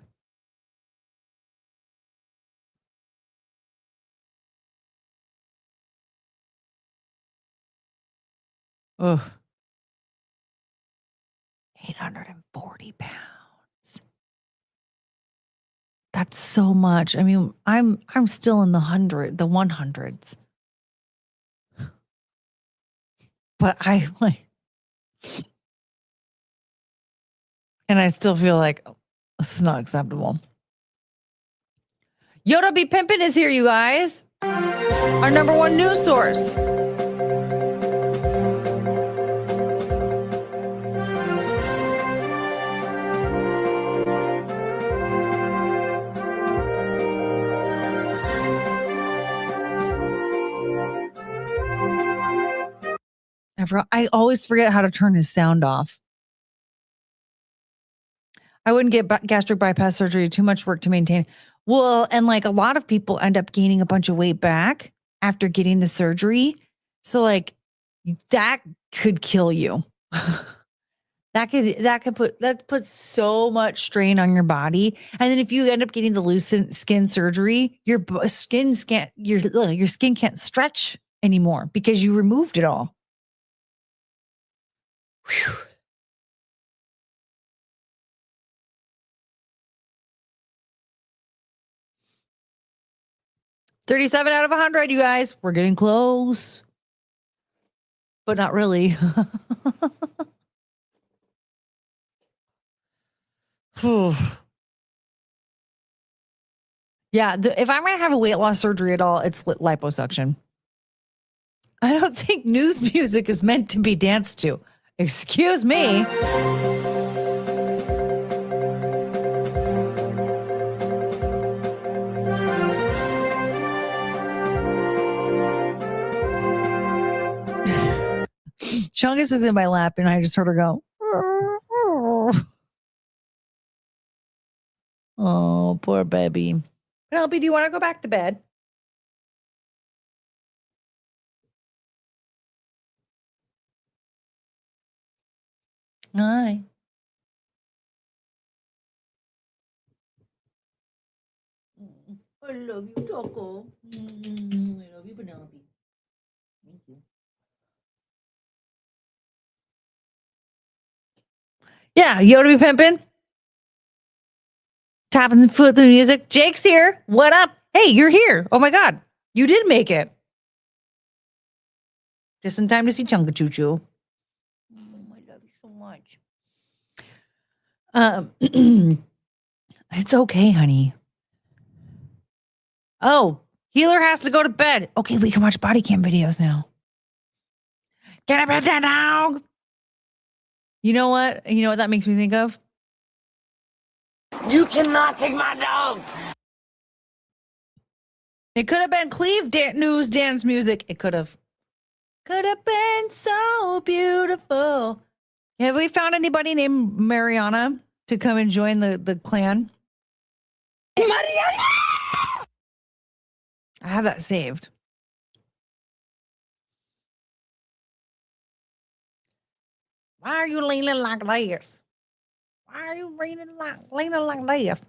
Ugh. 840 pounds. That's so much. I mean, I'm still in the 100s. But I like, and I still feel like this is not acceptable. Yoda Be Pimpin' is here, you guys. Our number one news source. I always forget how to turn his sound off. I wouldn't get gastric bypass surgery. Too much work to maintain. Well, and like a lot of people end up gaining a bunch of weight back after getting the surgery. So like that could kill you. that puts so much strain on your body. And then if you end up getting the loose skin surgery, your skin can't stretch anymore because you removed it all. Whew. $37 out of 100, you guys. We're getting close. But not really. Yeah, if I'm going to have a weight loss surgery at all, it's liposuction. I don't think news music is meant to be danced to. Excuse me. Chungus is in my lap, and I just heard her go. Oh, poor baby. Penelope, do you want to go back to bed? Hi. I love you, Choco. I love you, Penelope. Thank you. Yeah, you ought to be pimping. Tapping the foot through the music. Jake's here. What up? Hey, you're here. Oh my God. You did make it. Just in time to see Chunga Choo Choo. I love you so much. It's okay, honey. Oh, Healer has to go to bed. Okay, we can watch body cam videos now. Get up at that dog. You know what? You know what that makes me think of? You cannot take my dog. It could have been Cleve news dance music. It could have. Could have been so beautiful. Have we found anybody named Mariana to come and join the clan? Mariana! I have that saved. Why are you leaning like this? Why are you leaning like this?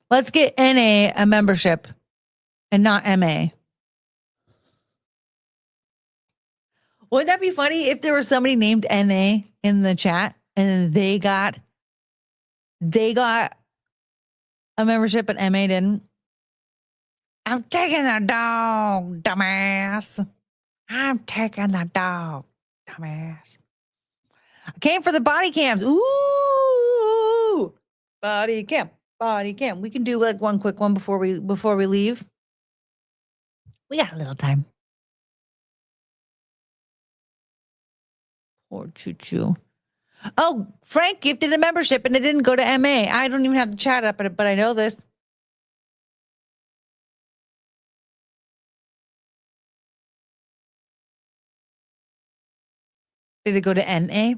Let's get NA a membership and not MA. Wouldn't that be funny if there was somebody named NA in the chat and they got a membership and MA didn't? I'm taking the dog, dumbass. I'm taking the dog, dumbass. I came for the body cams. Ooh, body cam. We can do like one quick one before we leave. We got a little time. Poor Choo Choo. Oh, Frank gifted a membership and it didn't go to MA. I don't even have the chat up, but I know this. Did it go to NA?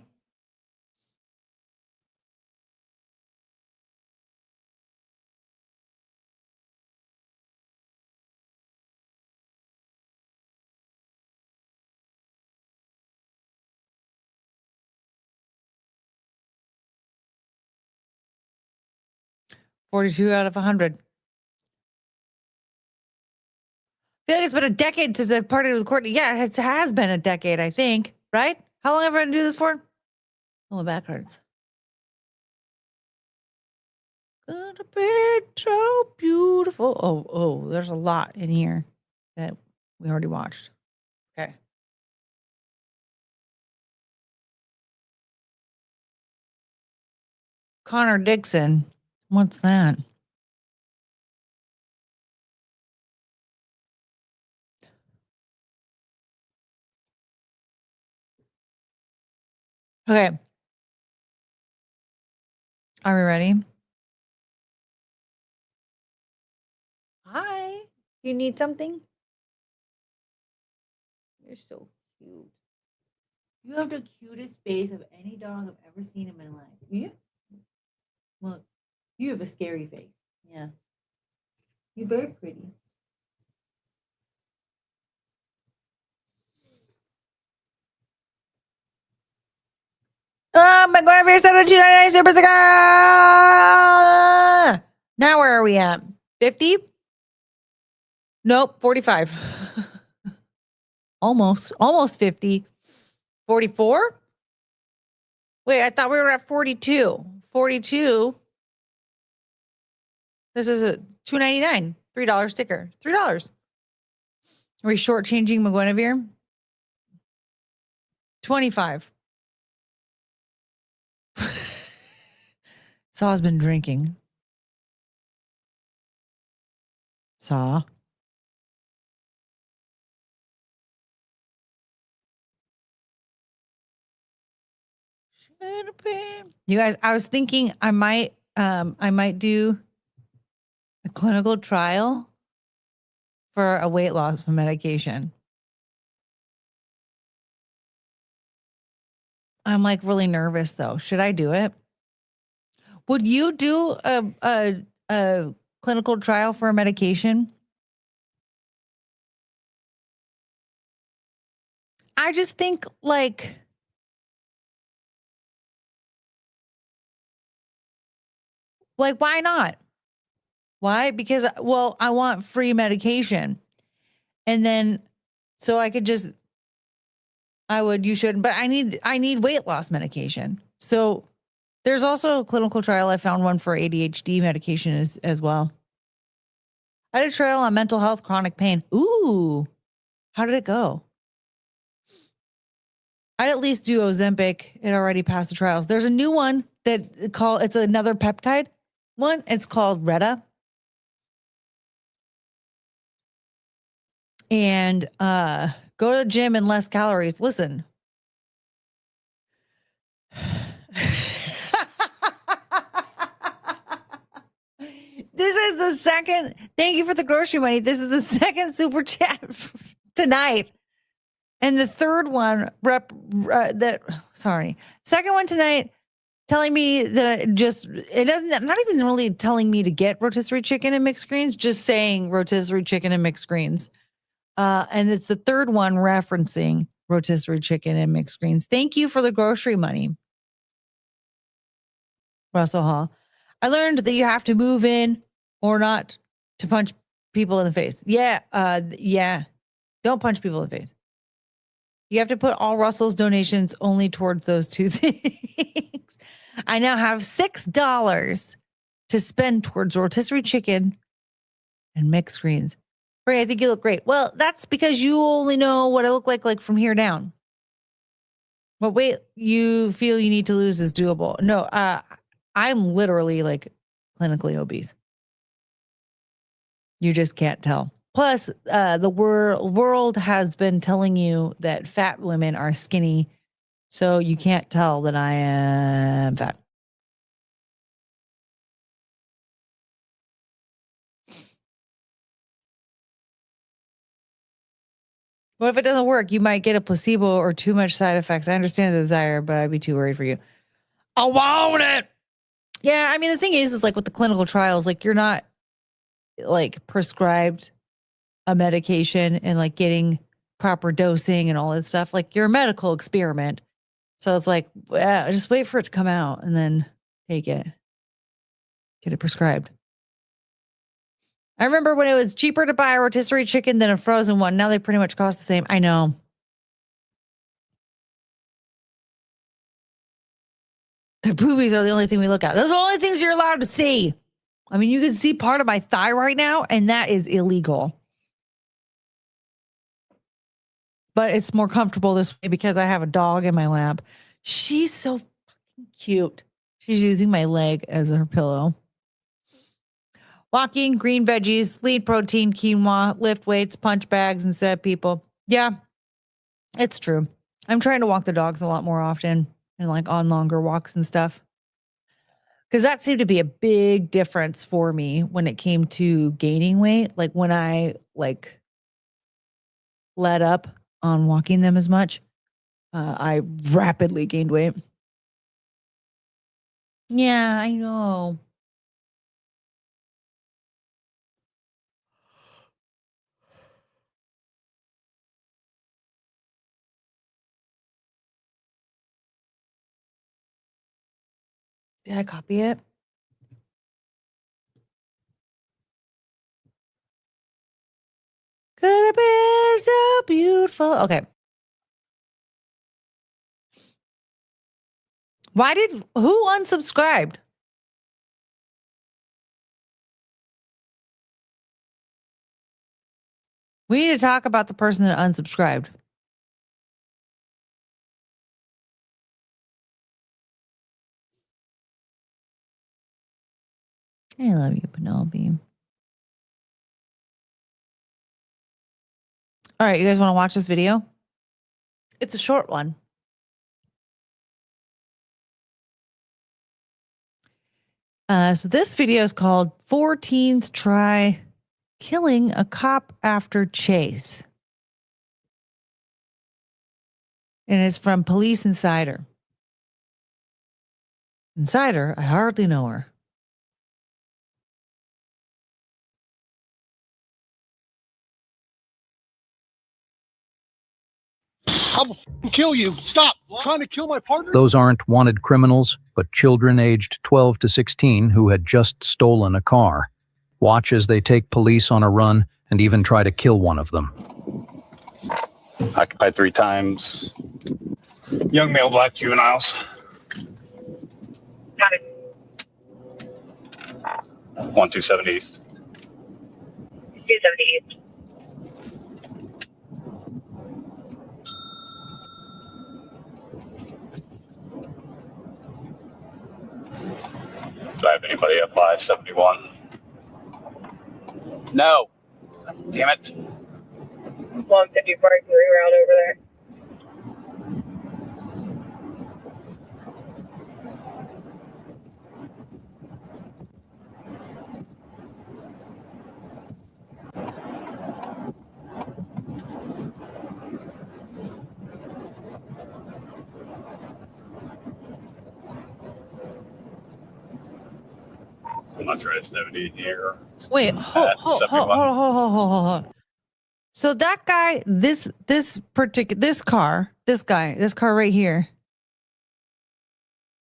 $42 out of 100. I feel like it's been a decade since I've partied with Courtney. Yeah, it has been a decade, I think. Right? How long have I been doing this for? Oh, my back hurts. Gonna be so beautiful. Oh, there's a lot in here that we already watched. Okay. Connor Dixon. What's that? Okay. Are we ready? Hi. Do you need something? You're so cute. You have the cutest face of any dog I've ever seen in my life. You? Well, you have a scary face. Yeah. You're very pretty. Oh, my God, we're still at 299 super sticker. Now where are we at? 50? Nope, 45. Almost 50. 44? Wait, I thought we were at 42. 42. This is a $2.99, $3 sticker. $3. Are we shortchanging McGuinevere? 25. Saw's been drinking. Saw. You guys, I was thinking I might do a clinical trial for a weight loss medication. I'm like really nervous though. Should I do it? Would you do a clinical trial for a medication? I just think like why not? Why? Because well, I want free medication. And then so I could just you shouldn't, but I need weight loss medication. So there's also a clinical trial. I found one for ADHD medication as well. I did a trial on mental health, chronic pain. Ooh, how did it go? I'd at least do Ozempic. It already passed the trials. There's a new one it's another peptide one. It's called Retta. And go to the gym and less calories. Listen. This is the second. Thank you for the grocery money. This is the second super chat tonight. And the third one second one tonight telling me that it doesn't, not even really telling me to get rotisserie chicken and mixed greens, just saying rotisserie chicken and mixed greens. And it's the third one referencing rotisserie chicken and mixed greens. Thank you for the grocery money, Russell Hall. I learned that you have to move in or not to punch people in the face. Yeah. Don't punch people in the face. You have to put all Russell's donations only towards those two things. I now have $6 to spend towards rotisserie chicken and mixed greens. Ray, I think you look great. Well, that's because you only know what I look like from here down. What weight you feel you need to lose is doable. No, I'm literally like clinically obese. You just can't tell. Plus, the world has been telling you that fat women are skinny, so you can't tell that I am fat. What if it doesn't work? You might get a placebo or too much side effects. I understand the desire, but I'd be too worried for you. I want it. Yeah, I mean, the thing is like with the clinical trials, like you're not like prescribed a medication and like getting proper dosing and all that stuff. Like you're a medical experiment. So it's like, well, just wait for it to come out and then take it. Get it prescribed. I remember when it was cheaper to buy a rotisserie chicken than a frozen one. Now they pretty much cost the same. I know. The boobies are the only thing we look at. Those are the only things you're allowed to see. I mean, you can see part of my thigh right now, and that is illegal. But it's more comfortable this way because I have a dog in my lap. She's so fucking cute. She's using my leg as her pillow. Walking, green veggies, lean protein, quinoa, lift weights, punch bags instead of people. Yeah, it's true. I'm trying to walk the dogs a lot more often and like on longer walks and stuff. Because that seemed to be a big difference for me when it came to gaining weight. Like when I like let up on walking them as much, I rapidly gained weight. Yeah, I know. Did I copy it? Could have been so beautiful. Okay. Who unsubscribed? We need to talk about the person that unsubscribed. I love you, Penelope. All right, you guys want to watch this video? It's a short one. So this video is called 4 Teens Try Killing a Cop After Chase. And it's from Police Insider. Insider, I hardly know her. I'll kill you. Stop trying to kill my partner. Those aren't wanted criminals, but children aged 12 to 16 who had just stolen a car. Watch as they take police on a run and even try to kill one of them. Occupied 3 times. Young male black juveniles. Got it. 127 East. 270 East. Do I have anybody up by 71? No. Damn it. 150 Park reroute over there. I'm not trying to 70 here. Wait, hold on. So that guy, this car right here,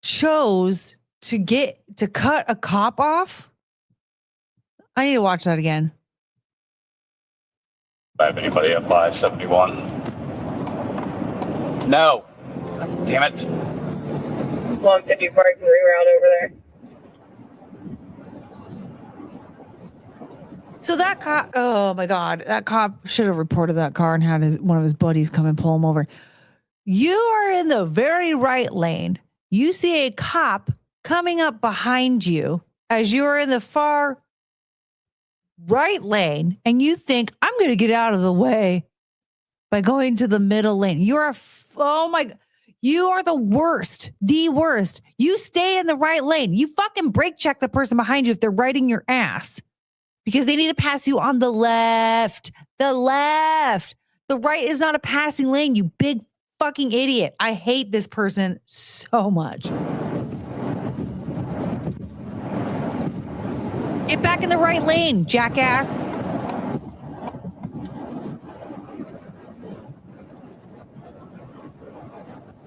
chose to cut a cop off. I need to watch that again. Do I have anybody up by 71? No. Damn it. 150 Park reroute over there. So that cop, oh my God, that cop should have reported that car and had one of his buddies come and pull him over. You are in the very right lane. You see a cop coming up behind you as you are in the far right lane, and you think, I'm going to get out of the way by going to the middle lane. Oh my God. You are the worst. You stay in the right lane. You fucking brake check the person behind you if they're riding your ass. Because they need to pass you on the left. The left. The right is not a passing lane, you big fucking idiot. I hate this person so much. Get back in the right lane, jackass.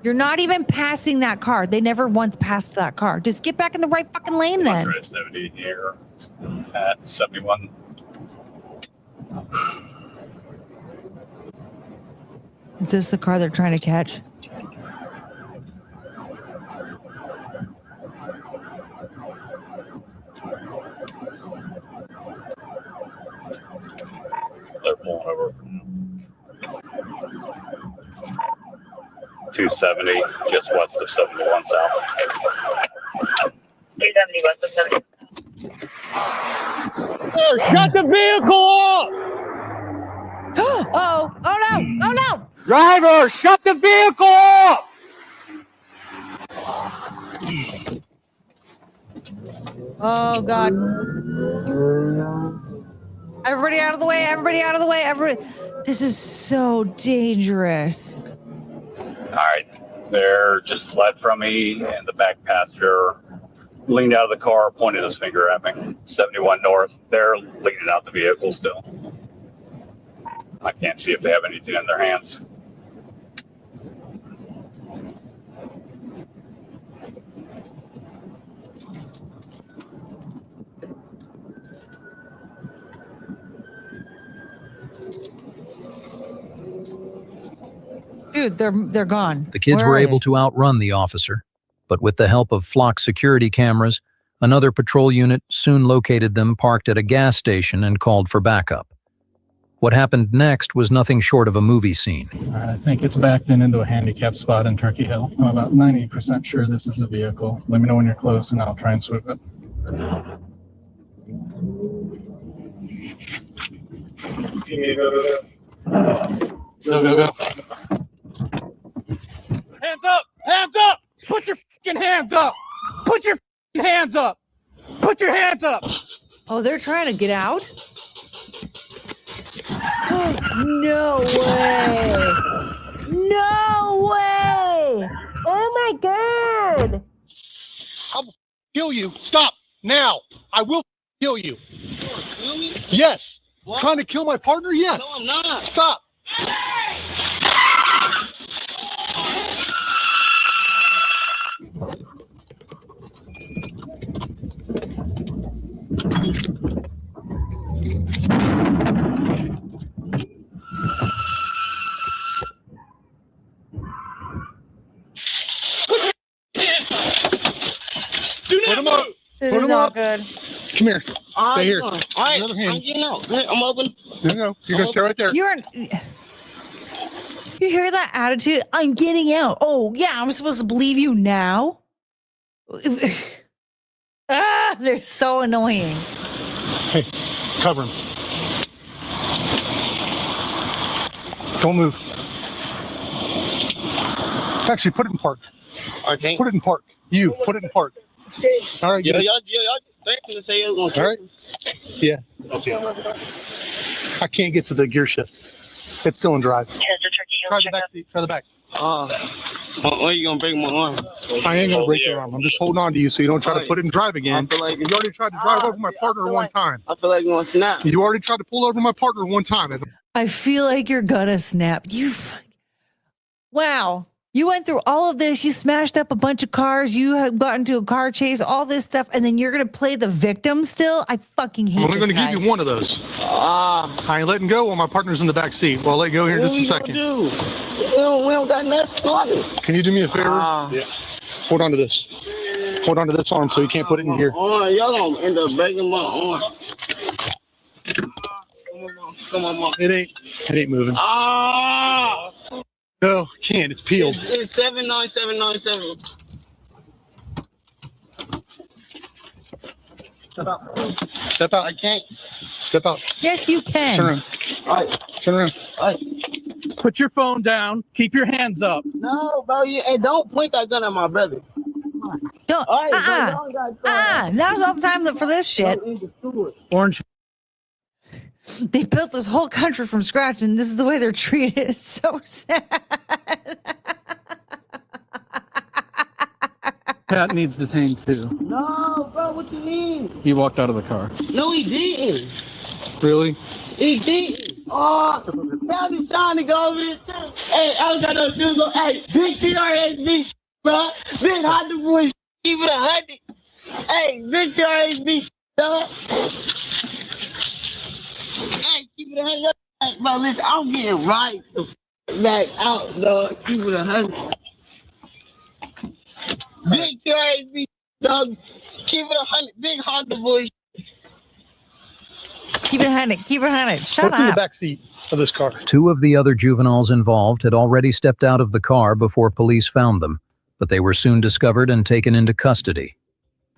You're not even passing that car. They never once passed that car. Just get back in the right fucking lane then. 170 here at 71. Is this the car they're trying to catch? They're pulling over from 270, just west of 71 south. 270 west of 70. Shut the vehicle up! Oh no! Driver, shut the vehicle up! Oh God. Everybody out of the way. This is so dangerous. All right, they're just fled from me, and the back passenger leaned out of the car, pointed his finger at me. 71 north, they're leaning out the vehicle still. I can't see if they have anything in their hands. Dude, they're gone. The kids were able to outrun the officer, but with the help of flock security cameras, another patrol unit soon located them parked at a gas station and called for backup. What happened next was nothing short of a movie scene. I think it's backed into a handicapped spot in Turkey Hill. I'm about 90% sure this is a vehicle. Let me know when you're close and I'll try and sweep it. Go. Hands up! Hands up! Put your fucking hands up! Put your fucking hands up! Put your hands up! Oh, they're trying to get out? No way! No way! Oh my god! I will kill you. Stop now. I will kill you. Yes. What? Trying to kill my partner? Yes. No, I'm not. Stop. Put him up. This Put is him not up. good. Come here. All Stay here. All right, Another hand. I'm getting out. I'm open. No. You're gonna stay right there. You hear that attitude? I'm getting out. Oh, yeah, I'm supposed to believe you now? They're so annoying. Hey, cover him. Don't move. Actually, put it in park. Okay. Put it in park. You put it in park. All right. Yeah, Get it. y'all just expecting to say it was gonna All right. Yeah. I can't get to the gear shift. It's still in drive. Try the back seat. Try the back. Why you gonna break my arm? I ain't gonna break your arm. I'm just holding on to you so you don't try to put it in drive again. I feel like You already tried to drive over my partner one time. I feel like I'm gonna snap. You already tried to pull over my partner one time. I feel like you're gonna snap. Wow. You went through all of this. You smashed up a bunch of cars. You have got into a car chase, all this stuff, and then you're going to play the victim still? I fucking hate I'm only this going to guy. give you one of those. I ain't letting go while my partner's in the back seat. Well, I'll let go here in just a second. We don't got nothing on it. Can you do me a favor? Yeah. Hold on to this. Hold on to this arm so you can't put it in here. Y'all gonna end up breaking my arm. Come on, Mom. It ain't moving. No, can't. It's peeled. It's 79797. Step out. I can't. Step out. Yes, you can. Turn around. All right. Turn around. All right. Put your phone down. Keep your hands up. No, bro. Hey, don't point that gun at my brother. Don't. All right, bro, y'all got Now's all the time for this shit. Orange. They built this whole country from scratch, and this is the way they're treated. It's so sad. Pat needs detained too. No, bro. What you mean? He walked out of the car. No, he didn't. Really? He didn't. Oh, y'all be trying to go over this. Hey, I don't got no shoes on. Hey, big TRSB, bro. Big hot the boy. Keep it 100. Hey, big TRSB, dog. Hey, keep it 100. Hey, bro, listen, I'm getting right the back out, dog. Keep it 100. Big TRSB, dog. Keep it 100. Big Honda boy. Keep it 100. Keep it 100. Shut What's in the up. back seat of this car? 2 of the other juveniles involved had already stepped out of the car before police found them, but they were soon discovered and taken into custody.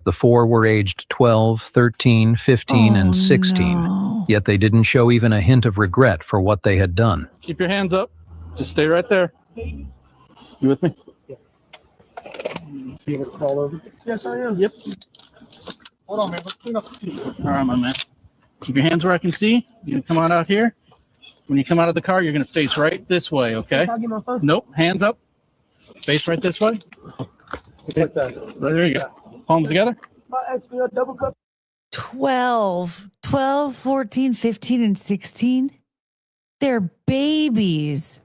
The 4 were aged 12, 13, 15, and 16, no. yet they didn't show even a hint of regret for what they had done. Keep your hands up. Just stay right there. You with me? See it crawl over? Yes, I am. Yep. Hold on, man. Let's clean up the seat. All right, my man. Keep your hands where I can see. You're gonna come on out here. When you come out of the car, you're gonna face right this way, okay? Nope. Hands up. Face right this way. Like that. There you go. Palms together. 12, 14, 15, and 16. They're babies.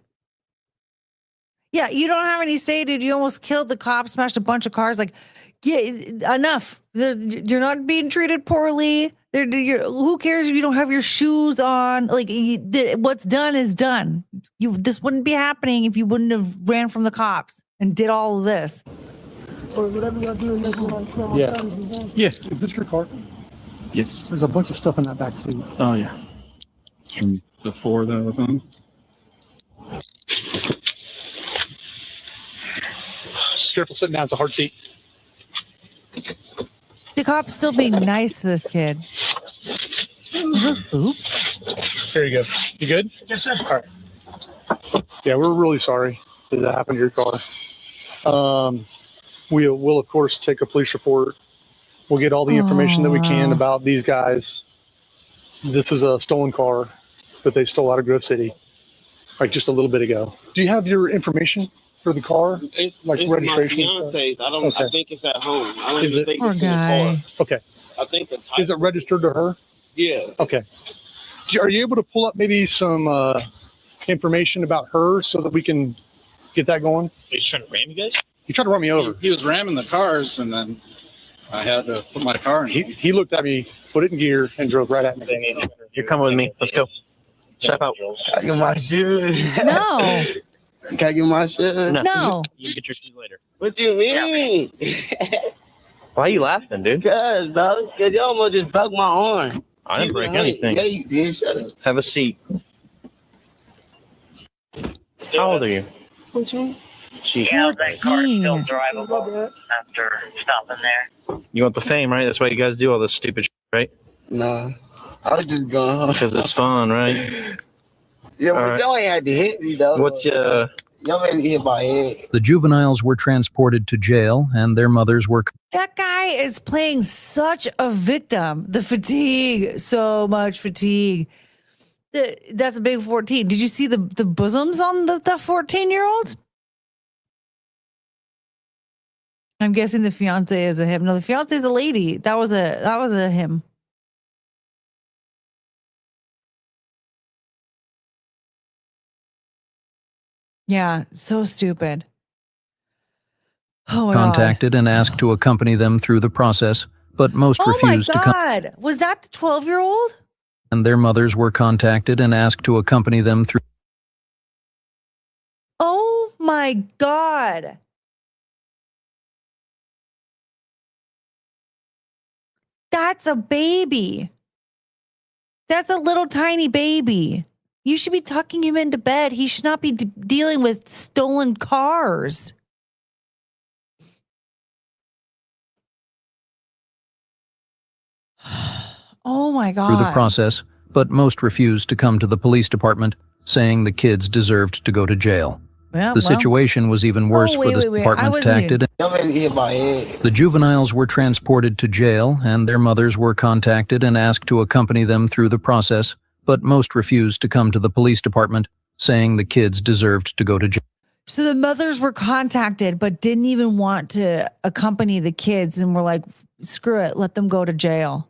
Yeah, you don't have any say, dude. You almost killed the cop, smashed a bunch of cars. Like, yeah, enough. You're not being treated poorly. Who cares if you don't have your shoes on? Like, what's done is done. This wouldn't be happening if you wouldn't have ran from the cops and did all of this. Yeah. Yes. Is this your car? Yes. There's a bunch of stuff in that back seat. Oh yeah. From before that was on. Careful sitting down. It's a hard seat. The cop's still being nice to this kid. Are those boobs? Here you go. You good? Yes, sir. All right. Yeah, we're really sorry that happened to your car. We'll of course take a police report. We'll get all the information that we can Aw. about these guys. This is a stolen car that they stole out of Grove City, like just a little bit ago. Do you have your information for the car? It's Like it's registration my and stuff? fiance's. I don't. Okay. I think it's at home. I don't Is even it? think Poor it's in the car. guy. Okay. I think the Is type. it registered to her? Yeah. Okay. Are you able to pull up maybe some information about her so that we can get that going? He's trying to ram you guys? He tried to run me over. He was ramming the cars, and then I had to put my car in. He looked at me, put it in gear, and drove right at me. You're coming with me. Let's go. Step out. Can I get my shoes? No. Can I get my shoes? No. You can get your shoes later. What you mean? Why are you laughing, dude? Cause, dog, cause you almost just broke my arm. I didn't break anything. Yeah, you did. Shut up. Have a seat. How old are you? Jeez. Yeah, that car's still 14. drivable after stopping there. You want the fame, right? That's why you guys do all this stupid shit, right? Nah, I was just going home. Because it's fun, right? Yeah, but Alright. y'all ain't had to hit me though. What's Y'all made me hit my head. The juveniles were transported to jail, and their mothers were That guy is playing such a victim. The fatigue, so much fatigue. That's a big 14. Did you see the bosoms on the 14-year-old? I'm guessing the fiance is a him. No, the fiance is a lady. That was a him. Yeah, so stupid. Oh my God. contacted and asked to accompany them through the process, but most Oh my refused to come. God. Was that the 12-year-old? And their mothers were contacted and asked to accompany them through. Oh my God. That's a baby. That's a little tiny baby. You should be tucking him into bed. He should not be dealing with stolen cars. Oh my God. Through the process, but most refused to come to the police department, saying the kids deserved to go to jail. Yeah, The situation was even worse for the wait. I department wasn't tacted. Y'all made me hit my head. The juveniles were transported to jail, and their mothers were contacted and asked to accompany them through the process, but most refused to come to the police department, saying the kids deserved to go to jail. So the mothers were contacted, but didn't even want to accompany the kids and were like, screw it, let them go to jail.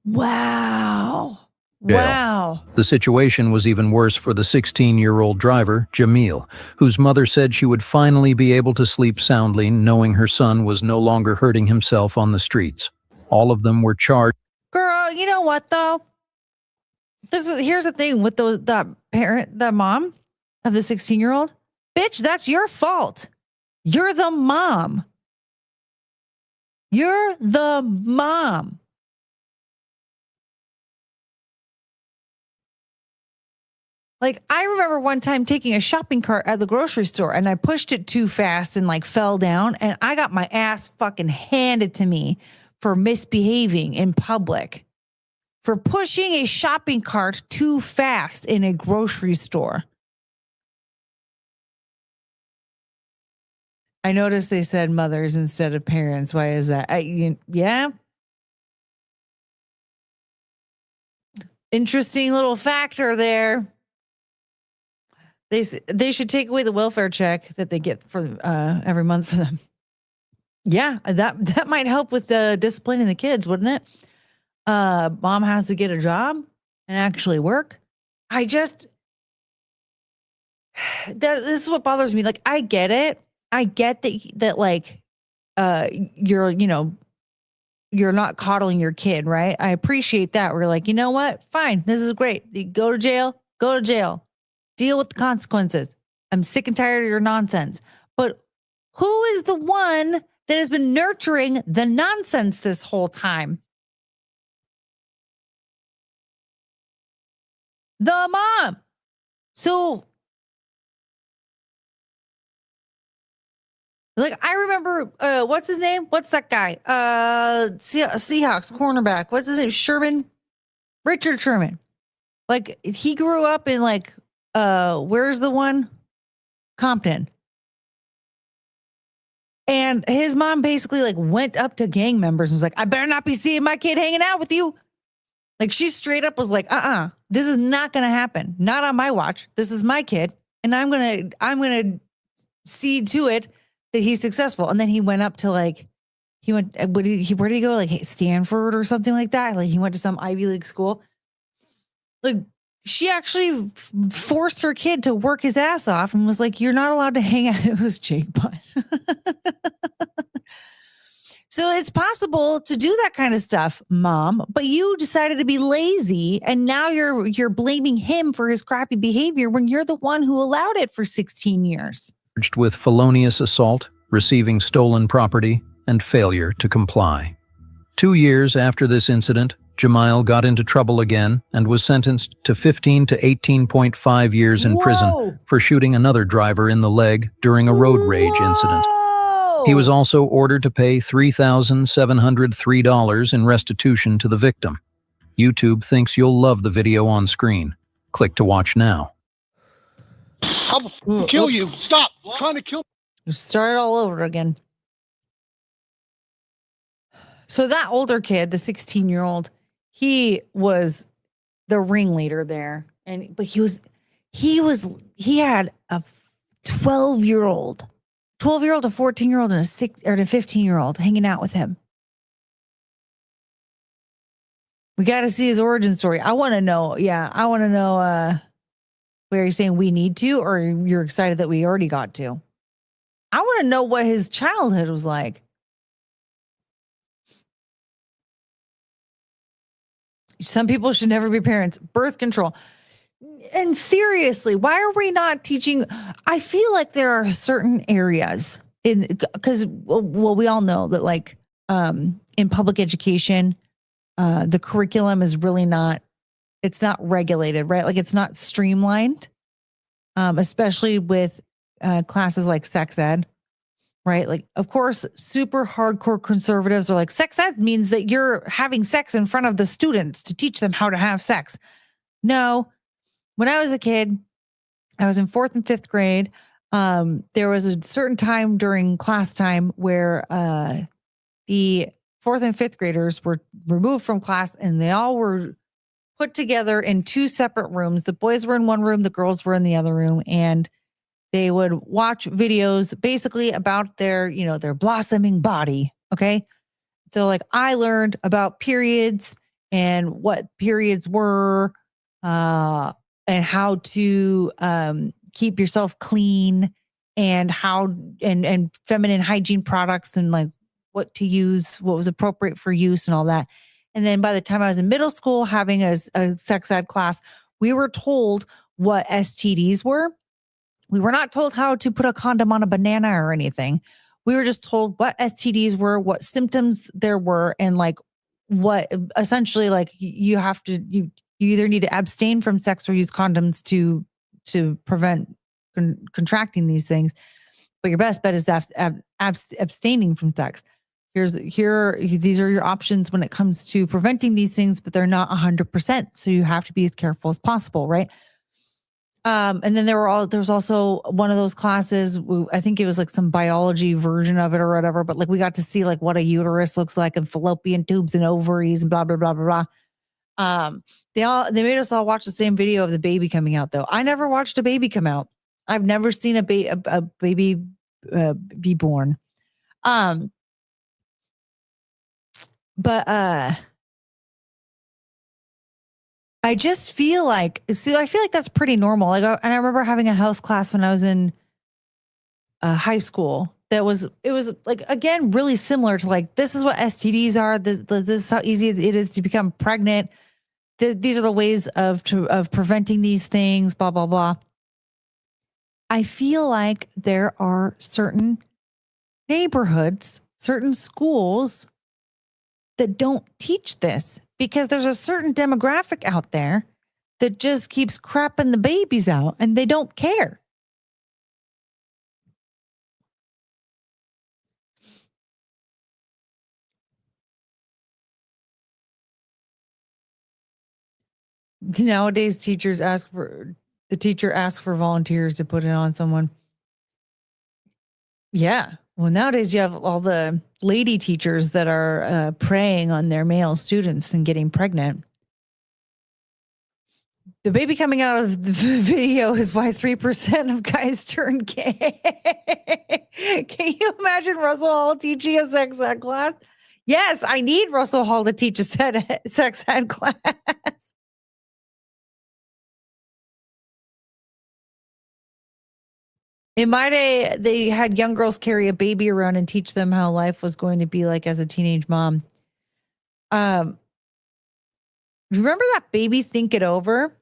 Wow. Jail. Wow. The situation was even worse for the 16-year-old driver, Jamil, whose mother said she would finally be able to sleep soundly knowing her son was no longer hurting himself on the streets. All of them were charged. Girl, you know what though? Here's the thing with that mom of the 16-year-old. Bitch, that's your fault. You're the mom. You're the mom. Like, I remember one time taking a shopping cart at the grocery store and I pushed it too fast and like fell down and I got my ass fucking handed to me for misbehaving in public, for pushing a shopping cart too fast in a grocery store. I noticed they said mothers instead of parents. Why is that? Yeah. Interesting little factor there. They should take away the welfare check that they get for every month for them. Yeah, that might help with disciplining the kids, wouldn't it? Mom has to get a job and actually work. This is what bothers me. Like, I get it. I get that like you're not coddling your kid, right? I appreciate that. We're like, you know what? Fine, this is great. You go to jail. Go to jail. Deal with the consequences. I'm sick and tired of your nonsense. But who is the one that has been nurturing the nonsense this whole time? The mom. So Like, I remember, what's his name? What's that guy? Seahawks cornerback. What's his name? Richard Sherman. Like, he grew up in like, where's the one? Compton. And his mom basically like went up to gang members and was like, I better not be seeing my kid hanging out with you. Like, she straight up was like, this is not going to happen. Not on my watch. This is my kid. And I'm going to see to it that he's successful. And then he went up to like, where did he go? Like Stanford or something like that. Like, he went to some Ivy League school. Like, she actually forced her kid to work his ass off and was like, you're not allowed to hang out. It was Jake Butt. So it's possible to do that kind of stuff, Mom, but you decided to be lazy, and now you're blaming him for his crappy behavior when you're the one who allowed it for 16 years. Charged with felonious assault, receiving stolen property, and failure to comply. 2 years after this incident, Jemile got into trouble again and was sentenced to 15 to 18.5 years in prison for shooting another driver in the leg during a road rage incident. He was also ordered to pay $3,703 in restitution to the victim. YouTube thinks you'll love the video on screen. Click to watch now. I'll kill you. Stop trying to kill me. Start it all over again. So that older kid, the 16-year-old, he was the ringleader there. But he had a 12-year-old, a 14-year-old, and a 15-year-old hanging out with him. We got to see his origin story. I want to know. Yeah, I want to know where you're saying we need to, or you're excited that we already got to. I want to know what his childhood was like. Some people should never be parents. Birth control. And seriously, why are we not teaching? I feel like there are certain areas because we all know that like in public education, the curriculum is really it's not regulated, right? Like, it's not streamlined, especially with classes like sex ed, right? Like, of course, super hardcore conservatives are like, sex ed means that you're having sex in front of the students to teach them how to have sex. No. When I was a kid, I was in 4th and 5th grade. There was a certain time during class time where the 4th and 5th graders were removed from class, and they all were put together in 2 separate rooms. The boys were in one room, the girls were in the other room, and they would watch videos basically about their blossoming body. Okay. So like, I learned about periods and what periods were, and how to keep yourself clean, and how and feminine hygiene products, and like what to use, what was appropriate for use, and all that. And then by the time I was in middle school, having a sex ed class, we were told what STDs were. We were not told how to put a condom on a banana or anything. We were just told what STDs were, what symptoms there were, and like what essentially like you either need to abstain from sex or use condoms to prevent contracting these things. But your best bet is abstaining from sex. These are your options when it comes to preventing these things, but they're not 100%. So you have to be as careful as possible, right? And then there was also one of those classes. I think it was like some biology version of it or whatever, but like we got to see like what a uterus looks like, and fallopian tubes and ovaries and blah, blah, blah, blah, blah. They made us all watch the same video of the baby coming out, though. I never watched a baby come out. I've never seen a baby be born. But I just feel like, I feel like that's pretty normal. Like, and I remember having a health class when I was in high school. It was like, again, really similar to like, this is what STDs are. This is how easy it is to become pregnant. These are the ways of preventing these things, blah, blah, blah. I feel like there are certain neighborhoods, certain schools that don't teach this, because there's a certain demographic out there that just keeps crapping the babies out and they don't care. Nowadays, the teacher asks for volunteers to put it on someone. Yeah. Well, nowadays you have all the lady teachers that are preying on their male students and getting pregnant. The baby coming out of the video is why 3% of guys turn gay. Can you imagine Russell Hall teaching a sex ed class? Yes, I need Russell Hall to teach a sex ed class. In my day, they had young girls carry a baby around and teach them how life was going to be like as a teenage mom. Remember that Baby Think It Over?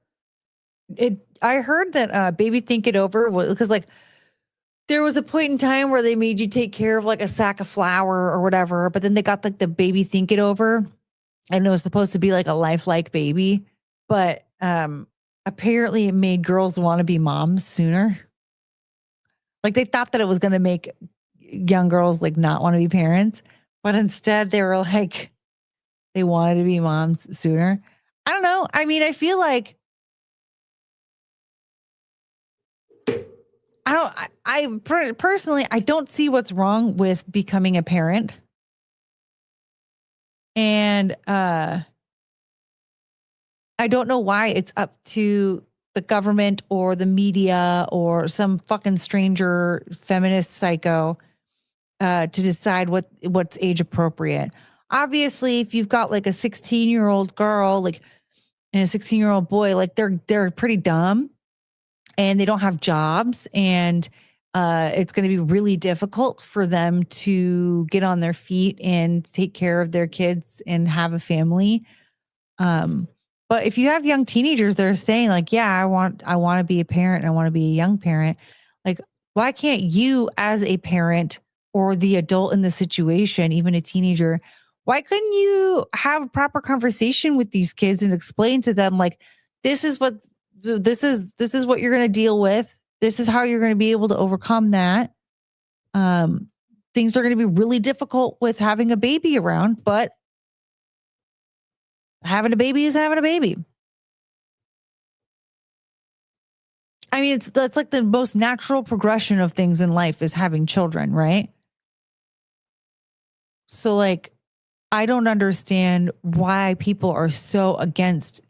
I heard that Baby Think It Over because like there was a point in time where they made you take care of like a sack of flour or whatever, but then they got like the Baby Think It Over, and it was supposed to be like a lifelike baby, but apparently it made girls want to be moms sooner. Like they thought that it was going to make young girls like not want to be parents, but instead they were like, they wanted to be moms sooner. I don't know. I mean, I feel like personally, I don't see what's wrong with becoming a parent. And I don't know why it's up to the government or the media or some fucking stranger feminist psycho to decide what's age appropriate. Obviously, if you've got like a 16-year-old girl like and a 16-year-old boy, like they're pretty dumb and they don't have jobs, and it's going to be really difficult for them to get on their feet and take care of their kids and have a family. But if you have young teenagers that are saying like, yeah, I want to be a parent and I want to be a young parent, like, why can't you as a parent or the adult in the situation, even a teenager, why couldn't you have a proper conversation with these kids and explain to them like, this is what you're going to deal with. This is how you're going to be able to overcome that. Things are going to be really difficult with having a baby around, but having a baby is having a baby. I mean, that's like the most natural progression of things in life is having children, right? So like, I don't understand why people are so against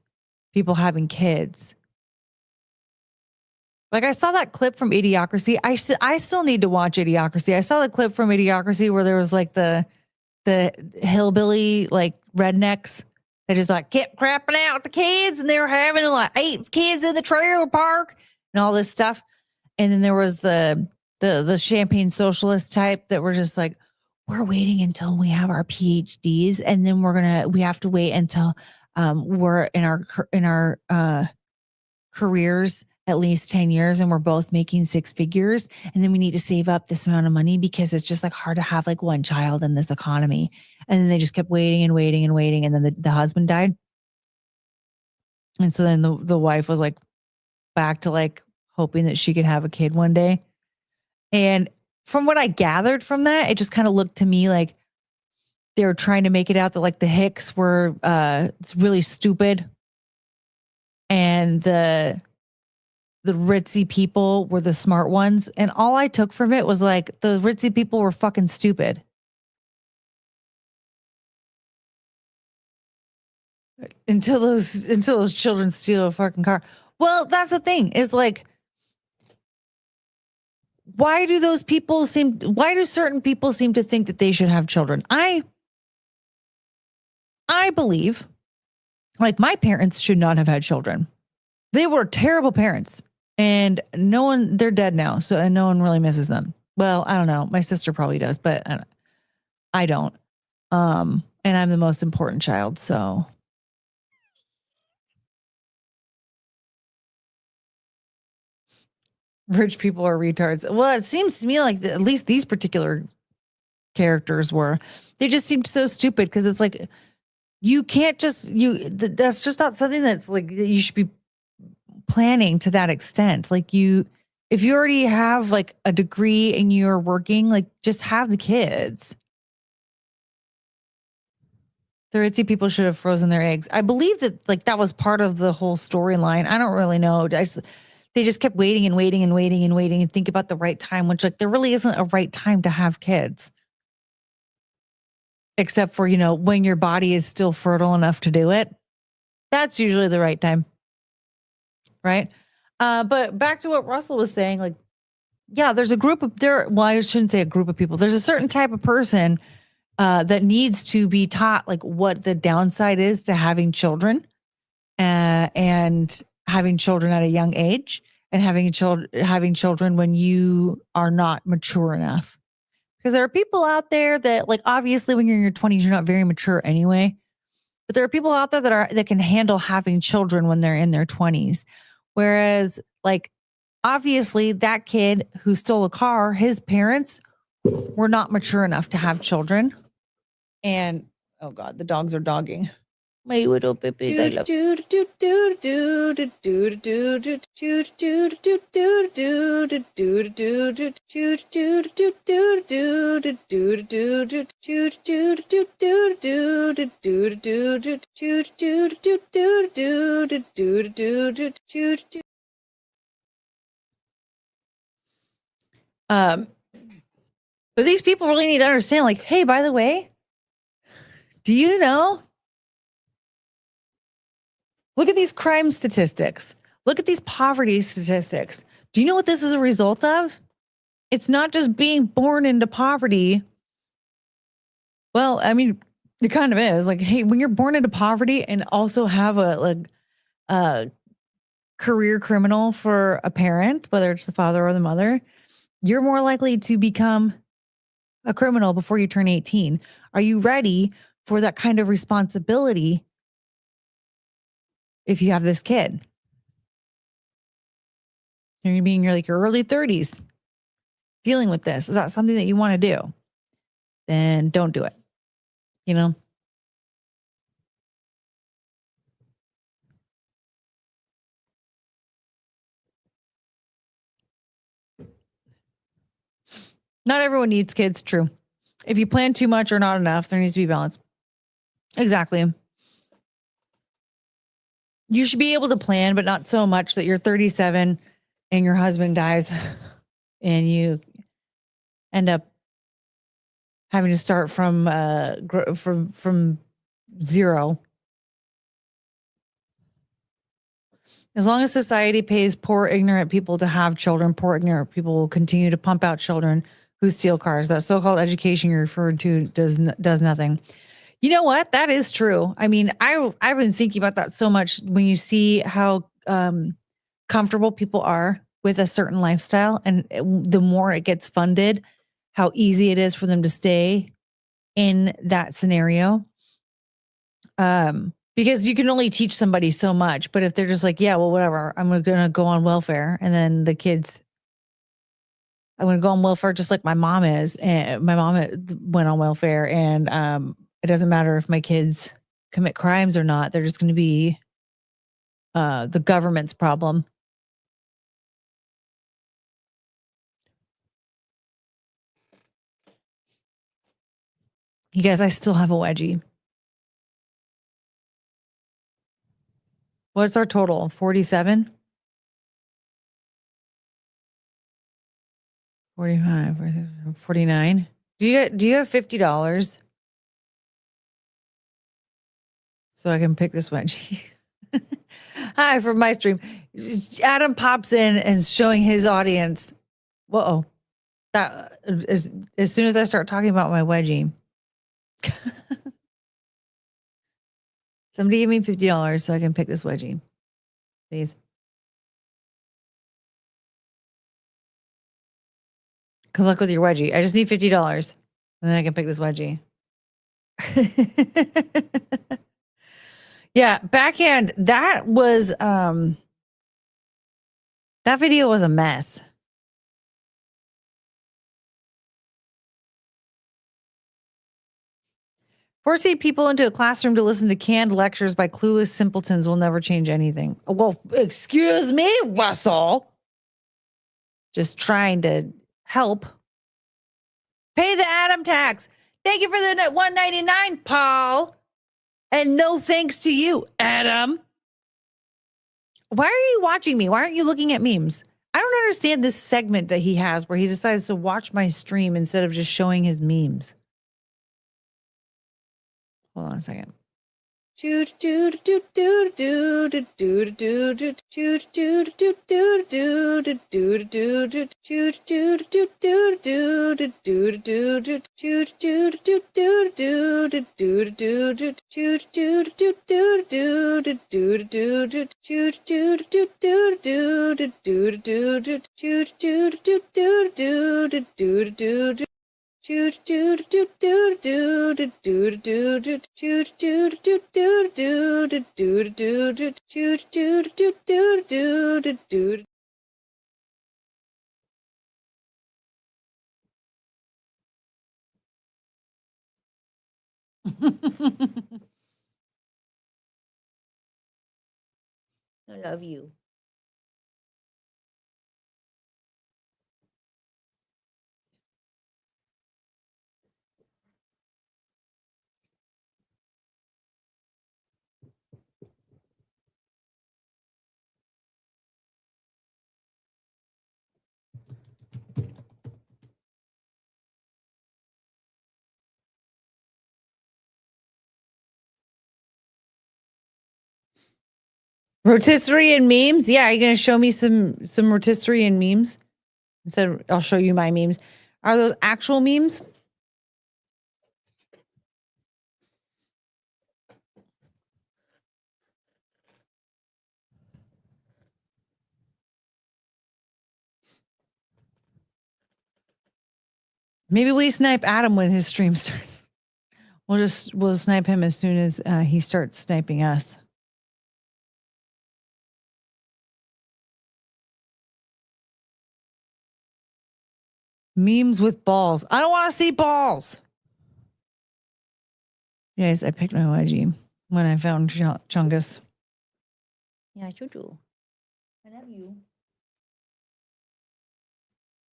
people having kids. Like I saw that clip from Idiocracy. I still need to watch Idiocracy. I saw the clip from Idiocracy where there was like the hillbilly like rednecks that just like kept crapping out the kids, and they were having like 8 kids in the trailer park and all this stuff. And then there was the champagne socialist type that were just like, we're waiting until we have our PhDs, and then we have to wait until we're in our careers at least 10 years and we're both making 6 figures, and then we need to save up this amount of money because it's just like hard to have like one child in this economy. And then they just kept waiting and waiting and waiting, and then the husband died, and so then the wife was like back to like hoping that she could have a kid one day. And from what I gathered from that, it just kind of looked to me like they were trying to make it out that like the Hicks were it's really stupid, and the ritzy people were the smart ones. And all I took from it was like the ritzy people were fucking stupid. Until those children steal a fucking car. Well, that's the thing is like, why do certain people seem to think that they should have children? I believe like my parents should not have had children. They were terrible parents, and they're dead now. So, and no one really misses them. Well, I don't know. My sister probably does, but I don't. And I'm the most important child. So rich people are retards. Well, it seems to me like at least these particular characters were. They just seemed so stupid because it's like you can't that's just not something that's like you should be planning to that extent. Like if you already have like a degree and you're working, like just have the kids. The ritzy people should have frozen their eggs. I believe that like that was part of the whole storyline. I don't really know. They just kept waiting and waiting and waiting and waiting and think about the right time, which like there really isn't a right time to have kids. Except for, when your body is still fertile enough to do it. That's usually the right time. Right? But back to what Russell was saying, like, yeah, there's a group of I shouldn't say a group of people. There's a certain type of person that needs to be taught like what the downside is to having children and having children at a young age and having children when you are not mature enough. Because there are people out there that like, obviously when you're in your 20s, you're not very mature anyway. But there are people out there that can handle having children when they're in their 20s. Whereas like, obviously that kid who stole a car, his parents were not mature enough to have children. And oh God, the dogs are dogging. My little babies, I love. But these people really need to understand, like, hey, by the way, do you know? Look at these crime statistics. Look at these poverty statistics. Do you know what this is a result of? It's not just being born into poverty. Well, I mean, it kind of is. Like, hey, when you're born into poverty and also have a career criminal for a parent, whether it's the father or the mother, you're more likely to become a criminal before you turn 18. Are you ready for that kind of responsibility if you have this kid? You're being your early 30s dealing with this. Is that something that you want to do? Then don't do it. Not everyone needs kids, true. If you plan too much or not enough, there needs to be balance. Exactly. You should be able to plan, but not so much that you're 37 and your husband dies and you end up having to start from zero. As long as society pays poor, ignorant people to have children, poor, ignorant people will continue to pump out children who steal cars. That so-called education you're referring to does nothing. You know what? That is true. I mean, I've been thinking about that so much when you see how comfortable people are with a certain lifestyle, and the more it gets funded, how easy it is for them to stay in that scenario. Because you can only teach somebody so much, but if they're just like, yeah, well, whatever, I'm going to go on welfare, and then the kids, I'm going to go on welfare just like my mom is, and my mom went on welfare, and it doesn't matter if my kids commit crimes or not. They're just going to be the government's problem. You guys, I still have a wedgie. What's our total? 47? 45, 49. Do you have $50 so I can pick this wedgie? Hi, from my stream. Adam pops in and showing his audience. Whoa. That as soon as I start talking about my wedgie. Somebody give me $50 so I can pick this wedgie. Please. Good luck with your wedgie. I just need $50 and then I can pick this wedgie. Yeah, backhand. That was that video was a mess. Forcing people into a classroom to listen to canned lectures by clueless simpletons will never change anything. Well, excuse me, Russell. Just trying to help. Pay the Adam tax. Thank you for the $1.99, Paul. And no thanks to you, Adam. Why are you watching me? Why aren't you looking at memes? I don't understand this segment that he has where he decides to watch my stream instead of just showing his memes. Hold on a second. I love you. Rotisserie and memes? Yeah, are you gonna show me some rotisserie and memes? Instead, I'll show you my memes. Are those actual memes? Maybe we snipe Adam when his stream starts. We'll snipe him as soon as he starts sniping us. Memes with balls. I don't want to see balls. Yes, I picked my wedgie when I found Chungus. Yeah, Choo-choo. I love you.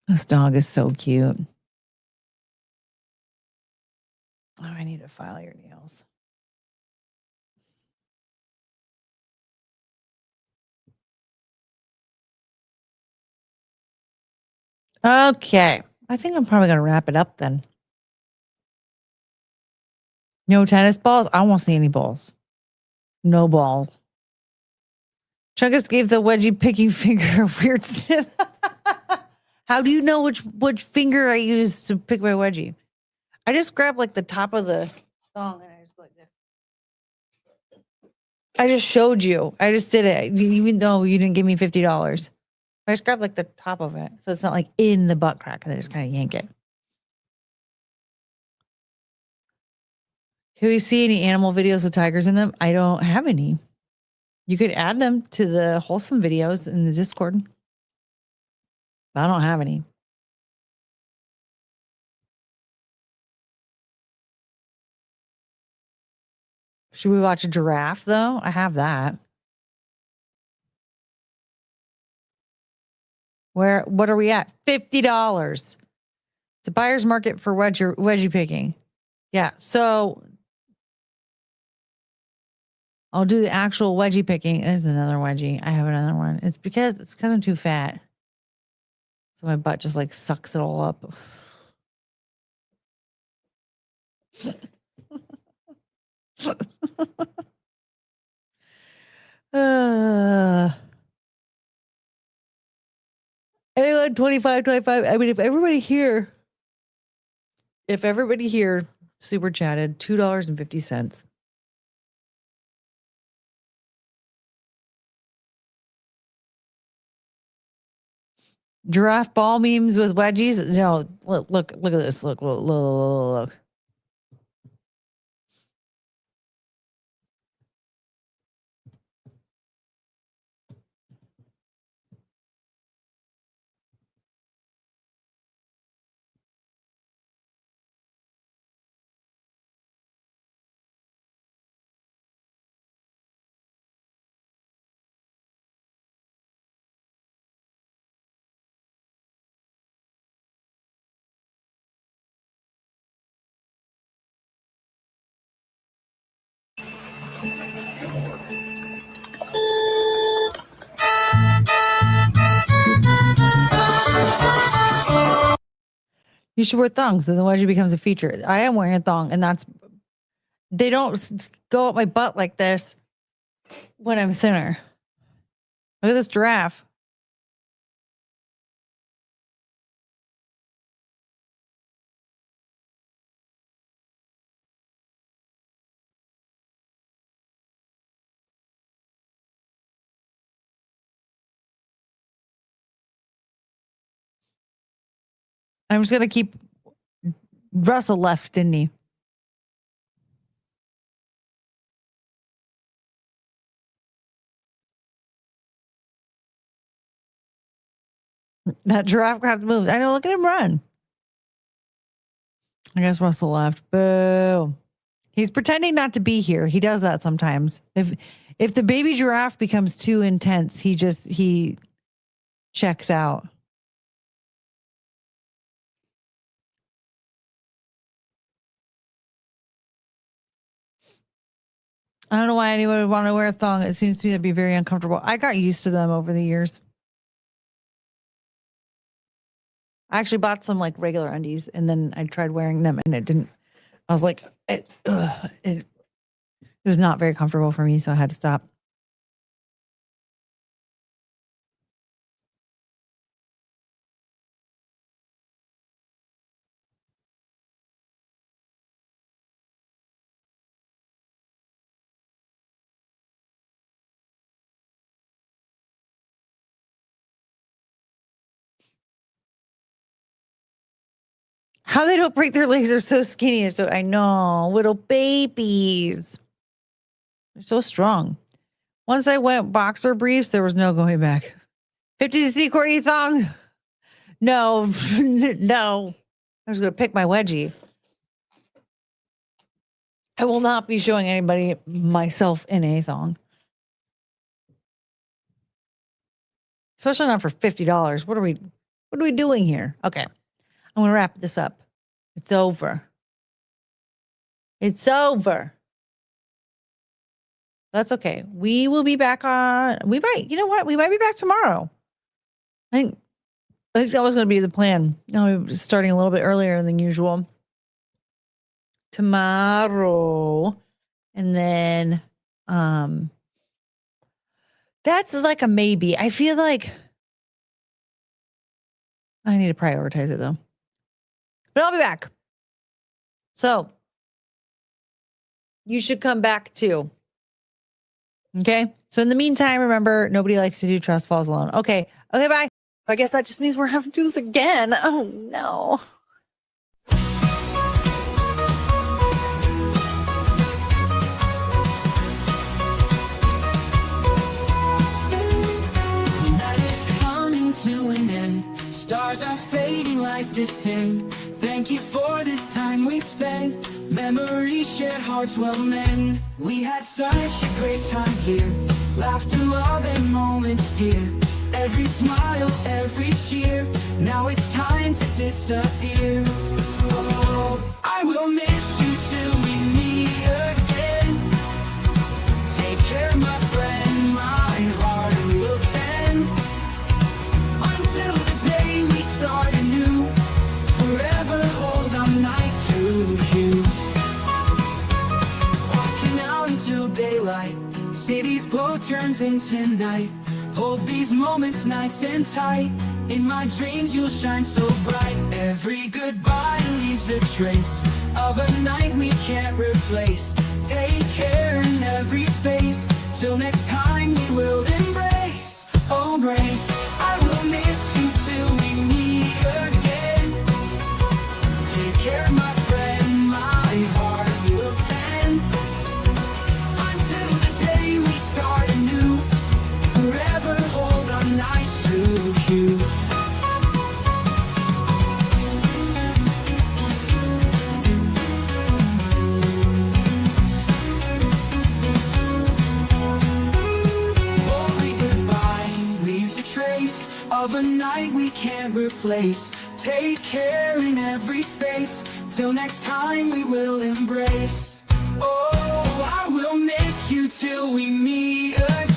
This dog is so cute. Oh, I need to file your nails. Okay. I think I'm probably going to wrap it up then. No tennis balls? I won't see any balls. No balls. Chungus gave the wedgie picking finger a weird sniff. How do you know which finger I use to pick my wedgie? I just grab like the top of the thong and I just go like this. I just showed you. I just did it, even though you didn't give me $50. I just grabbed like the top of it, so it's not like in the butt crack, and I just kind of yank it. Can we see any animal videos with tigers in them? I don't have any. You could add them to the wholesome videos in the Discord. But I don't have any. Should we watch a giraffe though? I have that. What are we at? $50. It's a buyer's market for wedgie picking. Yeah, so I'll do the actual wedgie picking. There's another wedgie. I have another one. It's because I'm too fat. So my butt just like sucks it all up. Anyone 25. I mean, if everybody here super chatted, $2.50. Giraffe ball memes with wedgies? No, look at this. Look. You should wear thongs, otherwise it becomes a feature. I am wearing a thong, and they don't go up my butt like this when I'm thinner. Look at this giraffe. I'm just going to keep... Russell left, didn't he? That giraffe got moves. I know, look at him run. I guess Russell left. Boo. He's pretending not to be here. He does that sometimes. If the baby giraffe becomes too intense, he checks out. I don't know why anyone would want to wear a thong. It seems to me to be very uncomfortable. I got used to them over the years. I actually bought some like regular undies, and then I tried wearing them, and it didn't. I was like, it was not very comfortable for me, so I had to stop. How they don't break their legs are so skinny. So I know, little babies. They're so strong. Once I went boxer briefs, there was no going back. 50cc Courtney thong. No, no. I was going to pick my wedgie. I will not be showing anybody myself in a thong. Especially not for $50. What are we doing here? Okay. I'm going to wrap this up. It's over. It's over. That's okay. We will be back you know what? We might be back tomorrow. I think that was going to be the plan. No, we're starting a little bit earlier than usual. Tomorrow. And then, that's like a maybe. I feel like I need to prioritize it though. But I'll be back. So you should come back too. Okay. So in the meantime, remember, nobody likes to do trust falls alone. Okay. Okay. Bye. I guess that just means we're having to do this again. Oh no. To an end, stars are fading, lights descend. Thank you for this time we've spent. Memories shared, hearts will mend. We had such a great time here. Laughter, love, and moments dear. Every smile, every cheer. Now it's time to disappear. Oh, I will miss you till we meet again. Take care, my friend, my heart will tend. Until the day we start anew, forever hold on nights to you. Walking out until daylight, city's glow turns into night. Hold these moments nice and tight. In my dreams you'll shine so bright. Every goodbye leaves a trace of a night we can't replace. Take care in every space. Till next time we will embrace. Oh, embrace. I will miss you till we meet again. Take care, my friend, my heart will tend. Until the day we start anew, forever hold on nights to you. Every goodbye leaves a trace of a night we can't replace. Take care in every space. Till next time we will embrace. Oh, I will miss you till we meet again.